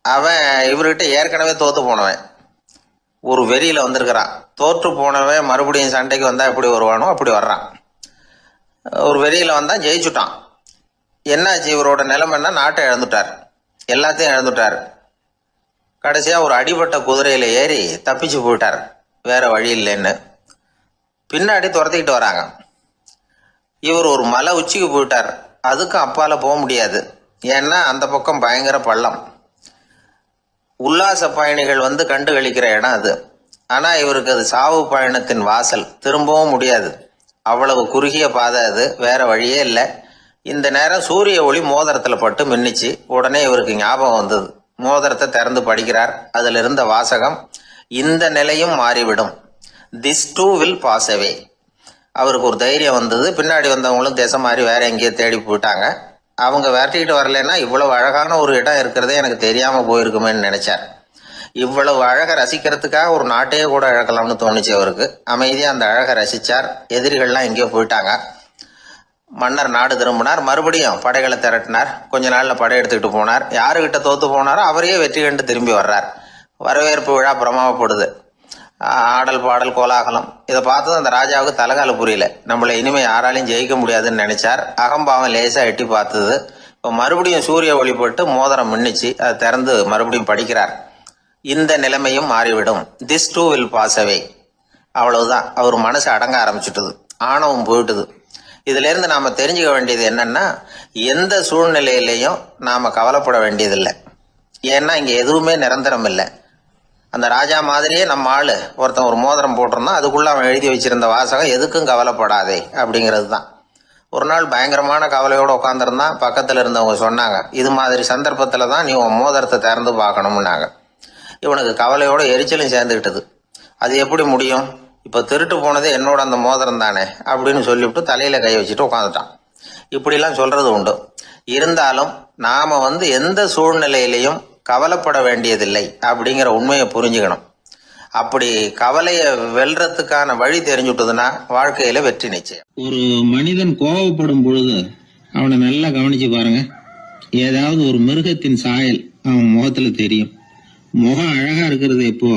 அவன் இவர்கிட்ட ஏற்கனவே தோத்து போனவன், ஒரு வெறியில வந்திருக்கிறான். தோற்று போனவன் மறுபடியும் சண்டைக்கு வந்தா எப்படி வருவானோ அப்படி வர்றான். ஒரு வெறியில வந்தா ஜெயிச்சுட்டான். என்னாச்சு, இவரோட நிலைமைன்னா நாட்டை இழந்துட்டார், எல்லாத்தையும் இழந்துட்டார். கடைசியா ஒரு அடிபட்ட குதிரையில ஏறி தப்பிச்சு போயிட்டார், வேற வழி இல்லைன்னு. பின்னாடி துரத்திக்கிட்டு வராங்க. இவர் ஒரு மலை உச்சிக்கு போயிட்டார், அதுக்கும் அப்பால போக முடியாது, ஏன்னா அந்த பக்கம் பயங்கர பள்ளம். உல்லாச பயணிகள் வந்து கண்டு கழிக்கிற இடம் அது. ஆனா இவருக்கு அது சாவு பயணத்தின் வாசல், திரும்பவும் முடியாது, அவ்வளவு குறுகிய பாதை அது, வேற வழியே இல்லை. இந்த நேரம் சூரிய ஒளி மோதிரத்துல பட்டு மின்னிச்சு. உடனே இவருக்கு ஞாபகம் வந்தது. மோதிரத்தை திறந்து படிக்கிறார். அதுல இருந்த வாசகம், இந்த நிலையும் மாறிவிடும், this too will pass away. அவருக்கு ஒரு தைரியம் வந்தது. பின்னாடி வந்தவங்களும் திசை மாறி வேற எங்கேயோ தேடி போயிட்டாங்க. அவங்க விரட்டிக்கிட்டு வரலன்னா இவ்வளவு அழகான ஒரு இடம் இருக்கிறதே எனக்கு தெரியாம போயிருக்குமேன்னு நினைச்சார். இவ்வளவு அழகை ரசிக்கிறதுக்காக ஒரு நாட்டையே கூட இழக்கலாம்னு தோணுச்சு அவருக்கு. அமைதியா அந்த அழகை ரசிச்சார். எதிரிகள்லாம் எங்கேயோ போயிட்டாங்க. மன்னர் நாடு திரும்பினார். மறுபடியும் படைகளை திரட்டினார். கொஞ்ச நாள்ல படை எடுத்துக்கிட்டு போனார். யாருகிட்ட தோத்து போனாரோ அவரையே வெற்றி கண்டு திரும்பி வர்றார். வரவேற்பு விழா பிரமாவப்படுது. ஆடல் பாடல் கோலாகலம். இதை பார்த்தது அந்த ராஜாவுக்கு தலைகால புரியல. நம்மளை இனிமே யாராலையும் ஜெயிக்க முடியாதுன்னு நினைச்சார். அகம்பாவம் லேசா எட்டி பார்த்தது. இப்போ மறுபடியும் சூரிய ஒளிப்பட்டு மோதிரம் மின்னிச்சு. அதை திறந்து மறுபடியும் படிக்கிறார். இந்த நிலைமையும் மாறிவிடும், this too will pass away. அவ்வளவுதான், அவர் மனசு அடங்க ஆரம்பிச்சுட்டுது, ஆணவம் போயிட்டுது. இதுல இருந்து நாம தெரிஞ்சுக்க வேண்டியது என்னன்னா, எந்த சூழ்நிலையிலையும் நாம கவலைப்பட வேண்டியதில்லை. ஏன்னா இங்க எதுவுமே நிரந்தரம் இல்லை. அந்த ராஜா மாதிரியே நம்ம ஆளு ஒருத்தன் ஒரு மோதிரம் போட்டிருந்தான், அதுக்குள்ள அவன் எழுதி வச்சிருந்த வாசகம், எதுக்கும் கவலைப்படாதே அப்படிங்கிறது தான். ஒரு நாள் பயங்கரமான கவலையோட உட்காந்துருந்தான். பக்கத்துல இருந்தவங்க சொன்னாங்க, இது மாதிரி சந்தர்ப்பத்துல தான் நீ உன் மோதிரத்தை திறந்து பார்க்கணும்னாங்க. இவனுக்கு கவலையோட எரிச்சலும் சேர்ந்துக்கிட்டது. அது எப்படி முடியும், இப்ப திருட்டு போனது என்னோட அந்த மோதிரம் தானே அப்படின்னு சொல்லிவிட்டு தலையில கை வச்சுட்டு உட்காந்துட்டான். இப்படிலாம் சொல்றது உண்டு. இருந்தாலும் நாம எந்த சூழ்நிலையிலையும் கவலைப்பட வேண்டியதில்லை அப்படிங்கிற உண்மையை புரிஞ்சுக்கணும். அப்படி கவலைய வெல்றதுக்கான வழி தெரிஞ்சுட்டதுன்னா வாழ்க்கையில வெற்றி நிச்சயம். ஒரு மனிதன் கோபப்படும் பொழுது அவனை நல்லா கவனிச்சு பாருங்க. ஏதாவது ஒரு மிருகத்தின் சாயல் அவன் முகத்துல தெரியும். முகம் அழகா இருக்கிறது எப்போ,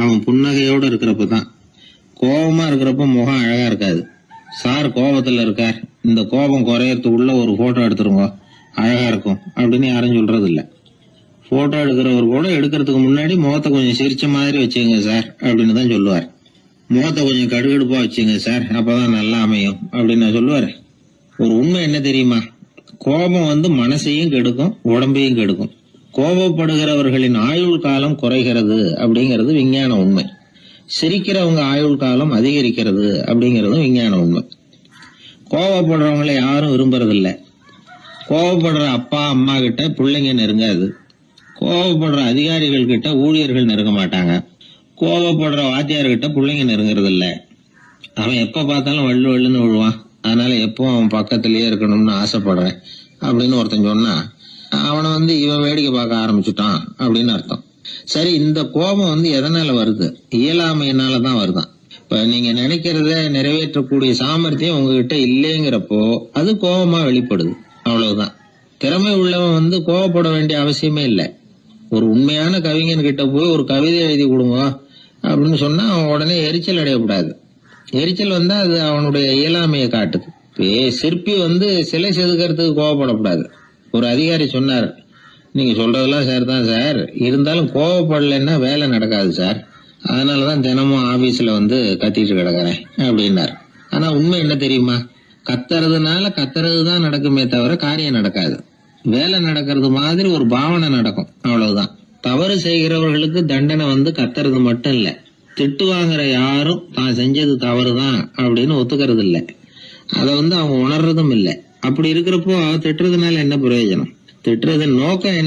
அவன் புன்னகையோட இருக்கிறப்பதான். கோபமா இருக்கிறப்ப முகம் அழகா இருக்காது. சார் கோபத்துல இருக்கார், இந்த கோபம் குறையறதுக்குள்ள ஒரு போட்டோ எடுத்துருங்க, அழகா இருக்கும் அப்படின்னு யாரும் சொல்றது இல்ல. போட்டோ எடுக்கிறவர் கூட எடுக்கிறதுக்கு முன்னாடி முகத்தை கொஞ்சம் சிரிச்ச மாதிரி வச்சுங்க சார் அப்படின்னு தான் சொல்லுவார். முகத்தை கொஞ்சம் கடுகடுப்பா வச்சுங்க சார், அப்பதான் நல்லா அமையும் அப்படின்னு நான் சொல்லுவார். ஒரு உண்மை என்ன தெரியுமா, கோபம் மனசையும் கெடுக்கும், உடம்பையும் கெடுக்கும். கோபப்படுகிறவர்களின் ஆயுள் காலம் குறைகிறது அப்படிங்கிறது விஞ்ஞான உண்மை. சிரிக்கிறவங்க ஆயுள் காலம் அதிகரிக்கிறது அப்படிங்கறதும் விஞ்ஞான உண்மை. கோபப்படுறவங்களை யாரும் விரும்புறதில்லை. கோபப்படுற அப்பா அம்மா கிட்ட பிள்ளைங்க நெருங்காது. கோபப்படுற அதிகாரிகள் கிட்ட ஊழியர்கள் நெருங்க மாட்டாங்க. கோபப்படுற வாத்தியார்கிட்ட பிள்ளைங்க நெருங்குறது இல்ல. அவன் எப்ப பார்த்தாலும் வள்ளு வள்ளுன்னு விழுவான். அதனால எப்போ அவன் பக்கத்திலேயே இருக்கணும்னு ஆசைப்படுறேன் அப்படின்னு ஒருத்தன் சொன்னா அவனை இவன் வேடிக்கை பார்க்க ஆரம்பிச்சுட்டான் அப்படின்னு அர்த்தம். சரி, இந்த கோபம் எதனால வருது? இயலாமையினாலதான் வருதான். இப்ப நீங்க நினைக்கிறத நிறைவேற்றக்கூடிய சாமர்த்தியம் உங்ககிட்ட இல்லைங்கிறப்போ அது கோபமா வெளிப்படுது, அவ்வளவுதான். திறமை உள்ளவன் கோபப்பட வேண்டிய அவசியமே இல்லை. ஒரு உண்மையான கவிஞன் கிட்ட போய் ஒரு கவிதை எழுதி கொடுங்க அப்படின்னு சொன்னா அவன் உடனே எரிச்சல் அடையக்கூடாது. எரிச்சல் வந்தா அது அவனுடைய இயலாமையை காட்டுது. சிற்பி சிலை செதுக்கிறதுக்கு கோபப்படக்கூடாது. ஒரு அதிகாரி சொன்னார், நீங்க சொல்றதெல்லாம் சார் தான் சார், இருந்தாலும் கோவப்படலைன்னா வேலை நடக்காது சார், அதனாலதான் தினமும் ஆபீஸ்ல கத்திட்டு கிடக்குறேன் அப்படின்னார். ஆனா உண்மை என்ன தெரியுமா, கத்துறதுனால கத்துறதுதான் நடக்குமே தவிர காரியம் நடக்காது. வேலை நடக்கிறது மாதிரி ஒரு பாவனை நடக்கும், அவ்வளவுதான். தவறு செய்கிறவர்களுக்கு தண்டனை கத்துறது மட்டும் இல்ல, திட்டு வாங்குற யாரும் தான் செஞ்சது தவறுதான் அப்படின்னு ஒத்துக்கிறது இல்ல. அதை அவங்க உணர்றதும் இல்லை. அப்படி இருக்கிறப்போ திட்டுறதுனால என்ன பிரயோஜனம்? திட்டுறதன் நோக்கம் என்ன?